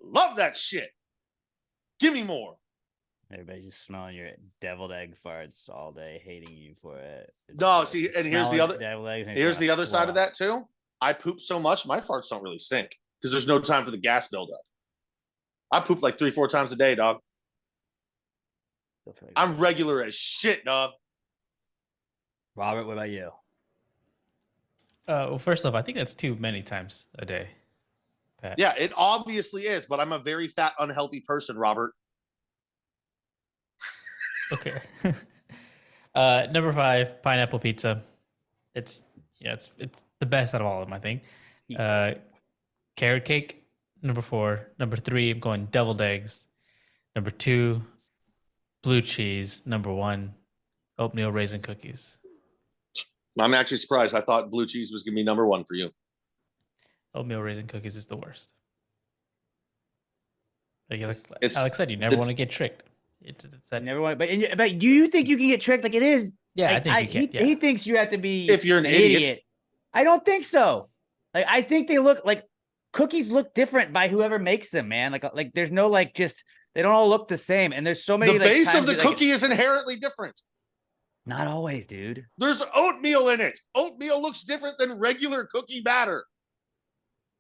Love that shit. Give me more. Everybody just smelling your deviled egg farts all day, hating you for it. No, see, and here's the other. Here's the other side of that too. I poop so much, my farts don't really stink because there's no time for the gas buildup. I poop like 3-4 times a day, dog. I'm regular as shit, dog. Robert, what about you? Well, first off, I think that's too many times a day. Pat. Yeah, it obviously is, but I'm a very fat, unhealthy person, Robert. Okay. Number 5, pineapple pizza. It's the best out of all of them, I think. Carrot cake. Number 4. Number 3, I'm going deviled eggs. Number 2, blue cheese. Number 1, oatmeal raisin cookies. I'm actually surprised. I thought blue cheese was gonna be number 1 for you. Oatmeal raisin cookies is the worst. Like It's- Alex said, you never want to get tricked. It's that. Never want, but do you think you can get tricked? Like it is. Yeah, like, I think you can. He thinks you have to be If you're an idiot. I don't think so. Like I think they look like cookies look different by whoever makes them, man. Like there's no like just they don't all look the same, and there's so many. The like, base of times the that, like, cookie is inherently different. Not always, dude. There's oatmeal in it. Oatmeal looks different than regular cookie batter.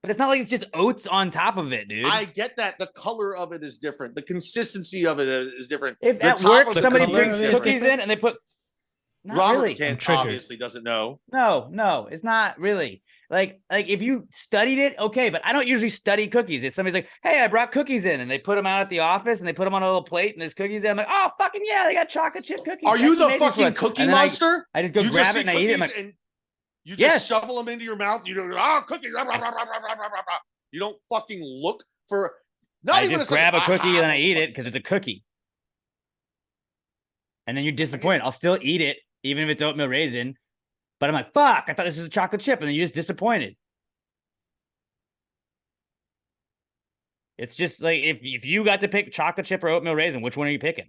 But it's not like it's just oats on top of it, dude. I get that. The color of it is different. The consistency of it is different. If The at top work of the somebody color brings of it is cookies different. in and they put not Robert really. can't, triggered. obviously doesn't know. No, it's not really. Like if you studied it, okay, but I don't usually study cookies. It's somebody's like, hey, I brought cookies in, and they put them out at the office, and they put them on a little plate, and there's cookies in. I'm like, oh, fucking yeah, they got chocolate chip cookies. Are you Jackie the made these for fucking us. cookie And then monster? I just go You grab just it see and I eat it. I'm cookies like, and you just Yes. shovel them into your mouth. You do cookies. Rah, rah, rah, rah, rah, rah, rah, rah. You don't fucking look for. Not I even just a second. grab a cookie and then I Aha, eat it because it's a cookie. And then you're disappointed. I'll still eat it, even if it's oatmeal raisin. But I'm like, fuck, I thought this was a chocolate chip. And then you're just disappointed. It's just like if you got to pick chocolate chip or oatmeal raisin, which one are you picking?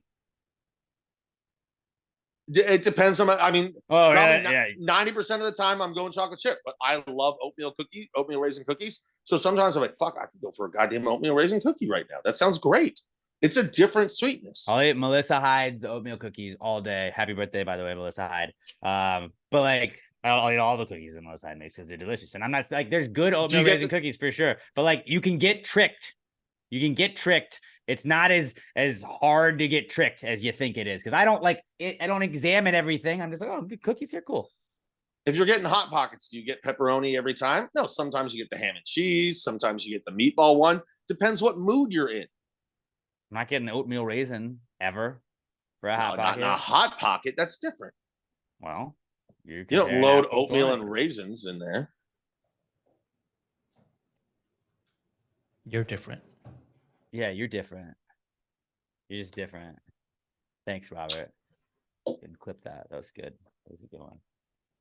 It depends on my. I mean, Oh, probably yeah. 90% of the time I'm going chocolate chip, but I love oatmeal raisin cookies. So sometimes I'm like, fuck, I could go for a goddamn oatmeal raisin cookie right now. That sounds great. It's a different sweetness. I'll eat Melissa Hyde's oatmeal cookies all day. Happy birthday, by the way, Melissa Hyde. But like, I'll eat all the cookies that Melissa Hyde makes because they're delicious. And I'm not like, there's good oatmeal raisin cookies for sure. But like, you can get tricked. You can get tricked. It's not as hard to get tricked as you think it is. Because I don't like it. I don't examine everything. I'm just like, oh, good cookies here, cool. If you're getting Hot Pockets, do you get pepperoni every time? No, sometimes you get the ham and cheese. Sometimes you get the meatball one. Depends what mood you're in. I'm not getting oatmeal raisin ever for a Hot No, Pocket. not a Hot Pocket. That's different. Well, You don't load oatmeal and raisins in there. You're different. Yeah, you're different. You're just different. Thanks, Robert. Didn't clip that. That was good. That was a good one.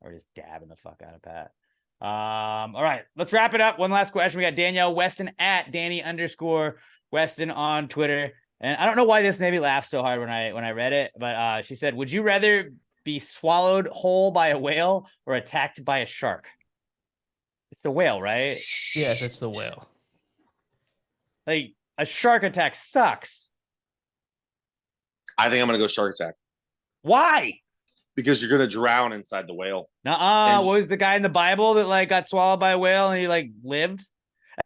Or just dabbing the fuck out of Pat. All right, let's wrap it up. One last question. We got Danielle Weston at Danny_Weston on Twitter. And I don't know why this made me laugh so hard when I read it, but she said, "Would you rather be swallowed whole by a whale or attacked by a shark?" It's the whale, right? Yes, it's the whale. Like a shark attack sucks. I think I'm gonna go shark attack Why? because you're gonna drown inside the whale. Nuh-uh. What was the guy in the Bible that like got swallowed by a whale and he like lived?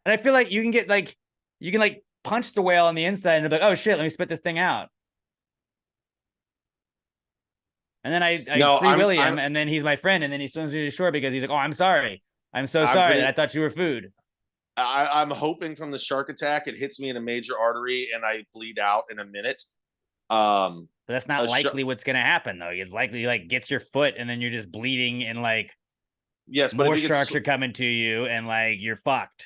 And I feel like you can punch the whale on the inside and be like, oh shit, let me spit this thing out. And then I free Willy him, and then he's my friend, and then he swims me to shore because he's like, oh, I'm sorry. I'm so sorry. I thought you were food. I'm hoping from the shark attack it hits me in a major artery and I bleed out in a minute. But that's not likely what's gonna happen though. It's likely like gets your foot and then you're just bleeding and like yes, but more sharks are coming to you and like you're fucked.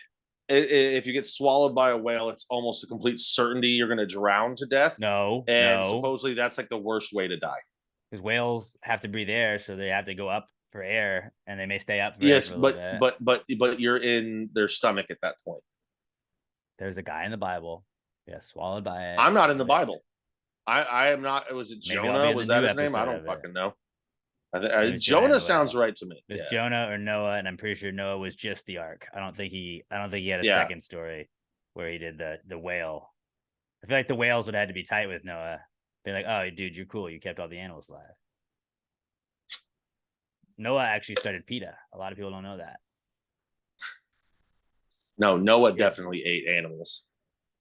If you get swallowed by a whale, it's almost a complete certainty you're going to drown to death. And supposedly that's like the worst way to die. Because whales have to breathe air, so they have to go up for air, and they may stay up. Yes, but you're in their stomach at that point. There's a guy in the Bible, swallowed by it. I'm not in the Bible. I am not. Was it Jonah? Was that his name? I don't fucking know. Jonah sounds right to me. It's Jonah or Noah, and I'm pretty sure Noah was just the ark. I don't think he had a second story where he did the whale. I feel like the whales would have had to be tight with Noah. Be like, oh, dude, you're cool. You kept all the animals alive. Noah actually started PETA. A lot of people don't know that. No, Noah definitely ate animals.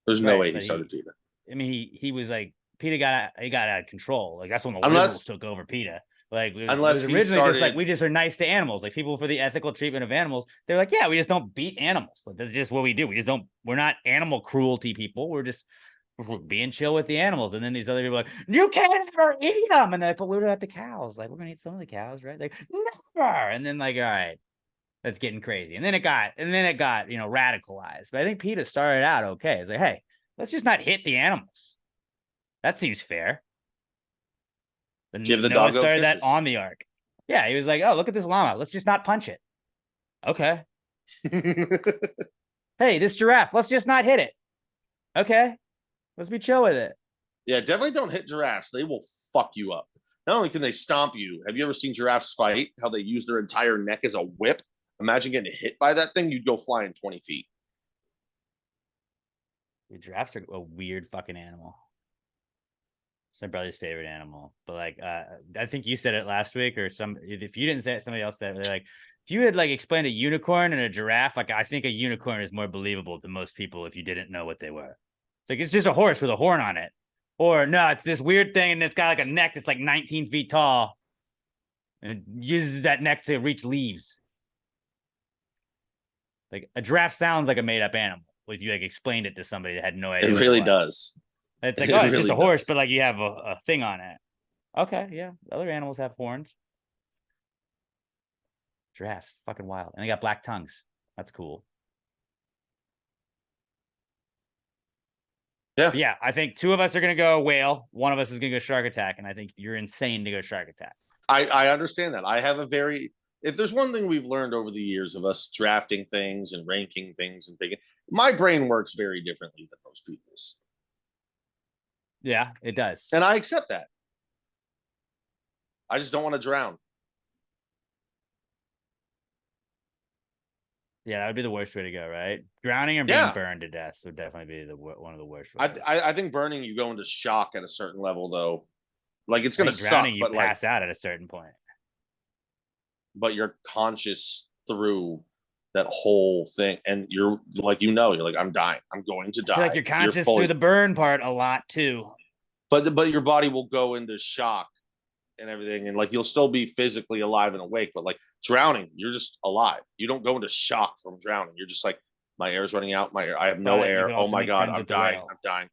There's no way he started PETA. I mean, he was like PETA got out of control. Like that's when the liberals took over PETA. Like it was originally just like we just are nice to animals. Like people for the ethical treatment of animals, they're like, yeah, we just don't beat animals. Like that's just what we do. We're not animal cruelty people. We're being chill with the animals. And then these other people are like, you can't ever eat them. And they pollute out the cows. Like we're gonna eat some of the cows, right? Like never. And then like, all right, that's getting crazy. And then it got radicalized. But I think PETA started out okay. It's like, hey, let's just not hit the animals. That seems fair. Then Give the Noah doggo started kisses. that on the ark. Yeah, he was like, oh, look at this llama. Let's just not punch it. Okay. Hey, this giraffe. Let's just not hit it. Okay. Let's be chill with it. Yeah, definitely don't hit giraffes. They will fuck you up. Not only can they stomp you, have you ever seen giraffes fight? How they use their entire neck as a whip? Imagine getting hit by that thing. You'd go flying 20 feet. The giraffes are a weird fucking animal. It's my brother's favorite animal. But like, I think you said it last week, or if you didn't say it, somebody else said it. They're like, if you had like explained a unicorn and a giraffe, like I think a unicorn is more believable to most people if you didn't know what they were. It's like it's just a horse with a horn on it. Or no, it's this weird thing and it's got like a neck that's like 19 feet tall. And it uses that neck to reach leaves. Like a giraffe sounds like a made-up animal if you like explained it to somebody that had no idea. It really does. It's like, it's just a horse, but like you have a thing on it. Okay, yeah. Other animals have horns. Giraffes, fucking wild. And they got black tongues. That's cool. Yeah. But yeah, I think two of us are going to go whale. One of us is going to go shark attack. And I think you're insane to go shark attack. I understand that. I have if there's one thing we've learned over the years of us drafting things and ranking things and thinking, my brain works very differently than most people's. Yeah, it does. And I accept that. I just don't want to drown. Yeah, that would be the worst way to go, right? Drowning or being burned to death would definitely be one of the worst ways. I think burning, you go into shock at a certain level, though. Like it's going to suck. Drowning, you pass out at a certain point. But you're conscious through that whole thing, and you're like, you're like, I'm dying. I'm going to die. I feel like you're conscious through the burn part a lot too. But your body will go into shock and everything, and like you'll still be physically alive and awake. But like drowning, you're just alive. You don't go into shock from drowning. You're just like, my air's running out. I have no air. Oh my god, I'm dying. I'm dying.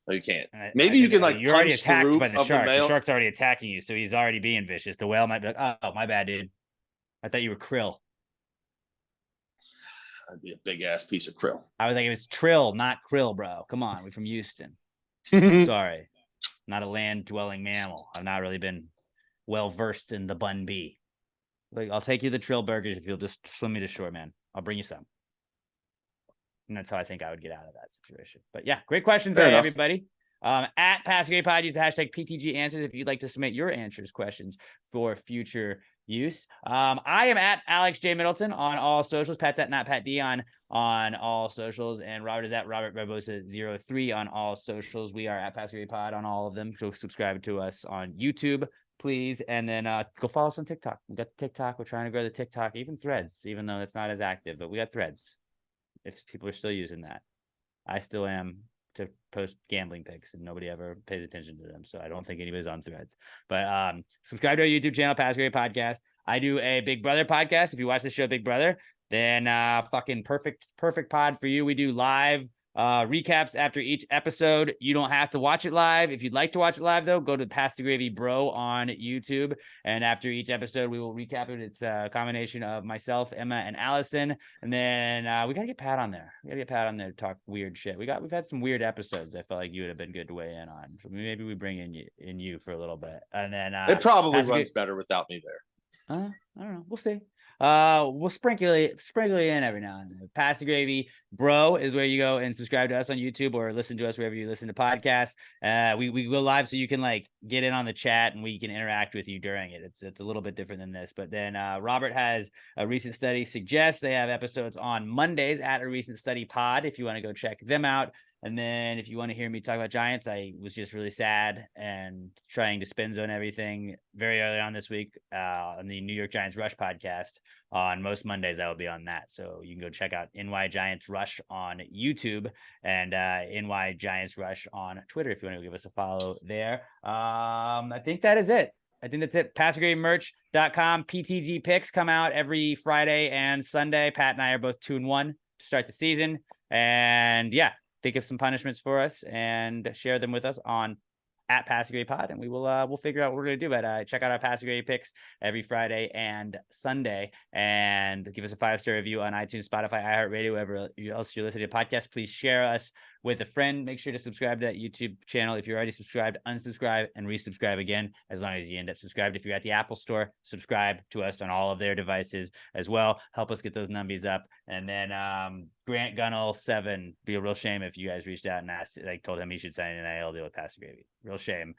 No, you can't. Maybe you can like you're already punch attacked the roof by the of shark. the male. The shark's already attacking you, so he's already being vicious. The whale might be like, oh, my bad, dude. I thought you were krill. That'd be a big ass piece of krill. I was like, it was trill, not krill, bro. Come on, we're from Houston. Sorry, not a land dwelling mammal. I've not really been well versed in the bun bee. Like, I'll take you the trill burgers if you'll just swim me to shore, man. I'll bring you some. And that's how I think I would get out of that situation. But yeah, great questions, everybody. At Pass Gravy Pod, use the hashtag PTG Answers if you'd like to submit your questions for future use. I am at Alex J Middleton on all socials. Pat's at NotPatD on all socials, and Robert is at Robert Barbosa 03 on all socials. We are at Pass Gravy Pod on all of them. So subscribe to us on YouTube, please, and then go follow us on TikTok. We got the TikTok. We're trying to grow the TikTok, even Threads, even though it's not as active, but we got Threads. If people are still using that, I still am, to post gambling pics, and nobody ever pays attention to them, so I don't think anybody's on Threads. But subscribe to our YouTube channel, Pass Gravy Podcast. I do a Big Brother podcast. If you watch the show Big Brother, then fucking perfect pod for you. We do live recaps after each episode. You don't have to watch it live. If you'd like to watch it live, though, go to Pass the Gravy Bro on YouTube, and after each episode we will recap it. It's a combination of myself, Emma, and Allison, and then we gotta get Pat on there. To talk weird shit. We've had some weird episodes I felt like you would have been good to weigh in on, so maybe we bring in you for a little bit, and then it probably runs better without me there. I don't know, we'll see. We'll sprinkle it in every now and then. Pass the Gravy Bro is where you go and subscribe to us on YouTube or listen to us wherever you listen to podcasts. We go live so you can like get in on the chat and we can interact with you during it. It's a little bit different than this. But then Robert has a recent study suggests they have episodes on Mondays at A Recent Study Pod if you want to go check them out. And then if you want to hear me talk about Giants, I was just really sad and trying to spin zone everything very early on this week on the New York Giants Rush podcast. On most Mondays, I will be on that. So you can go check out NY Giants Rush on YouTube and NY Giants Rush on Twitter if you want to give us a follow there. I think that is it. I think that's it. PassGravyMerch.com. PTG picks come out every Friday and Sunday. Pat and I are both 2-1 to start the season. And yeah, think of some punishments for us and share them with us on at Pass Gravy Pod, and we'll figure out what we're gonna do. But check out our Pass Gravy picks every Friday and Sunday, and give us a 5-star review on iTunes, Spotify, iHeartRadio, wherever else you're listening to podcasts. Please share us with a friend. Make sure to subscribe to that YouTube channel. If you're already subscribed, unsubscribe and resubscribe again, as long as you end up subscribed. If you're at the Apple Store, subscribe to us on all of their devices as well. Help us get those numbies up. And then Grant Gunnell 7, be a real shame if you guys reached out and asked, like, told him he should sign an NIL deal with Pass the Gravy. Real shame.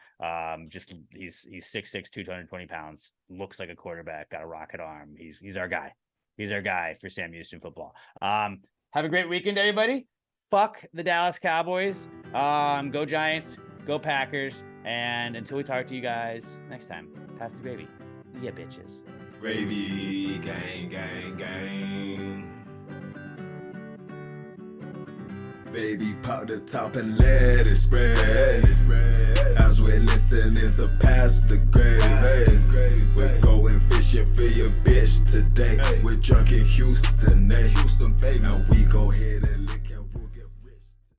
Just he's 6'6", 220 pounds, looks like a quarterback, got a rocket arm. He's our guy. He's our guy for Sam Houston football. Have a great weekend, everybody. Fuck the Dallas Cowboys. Go Giants. Go Packers. And until we talk to you guys next time, Pass the Gravy. Yeah, bitches. Gravy, gang, gang, gang. Baby, pop the top and let it spread. As we're listening to Pass the Gravy. We're going fishing for your bitch today. We're drunk in Houston, Houston, baby. Now we go ahead and lick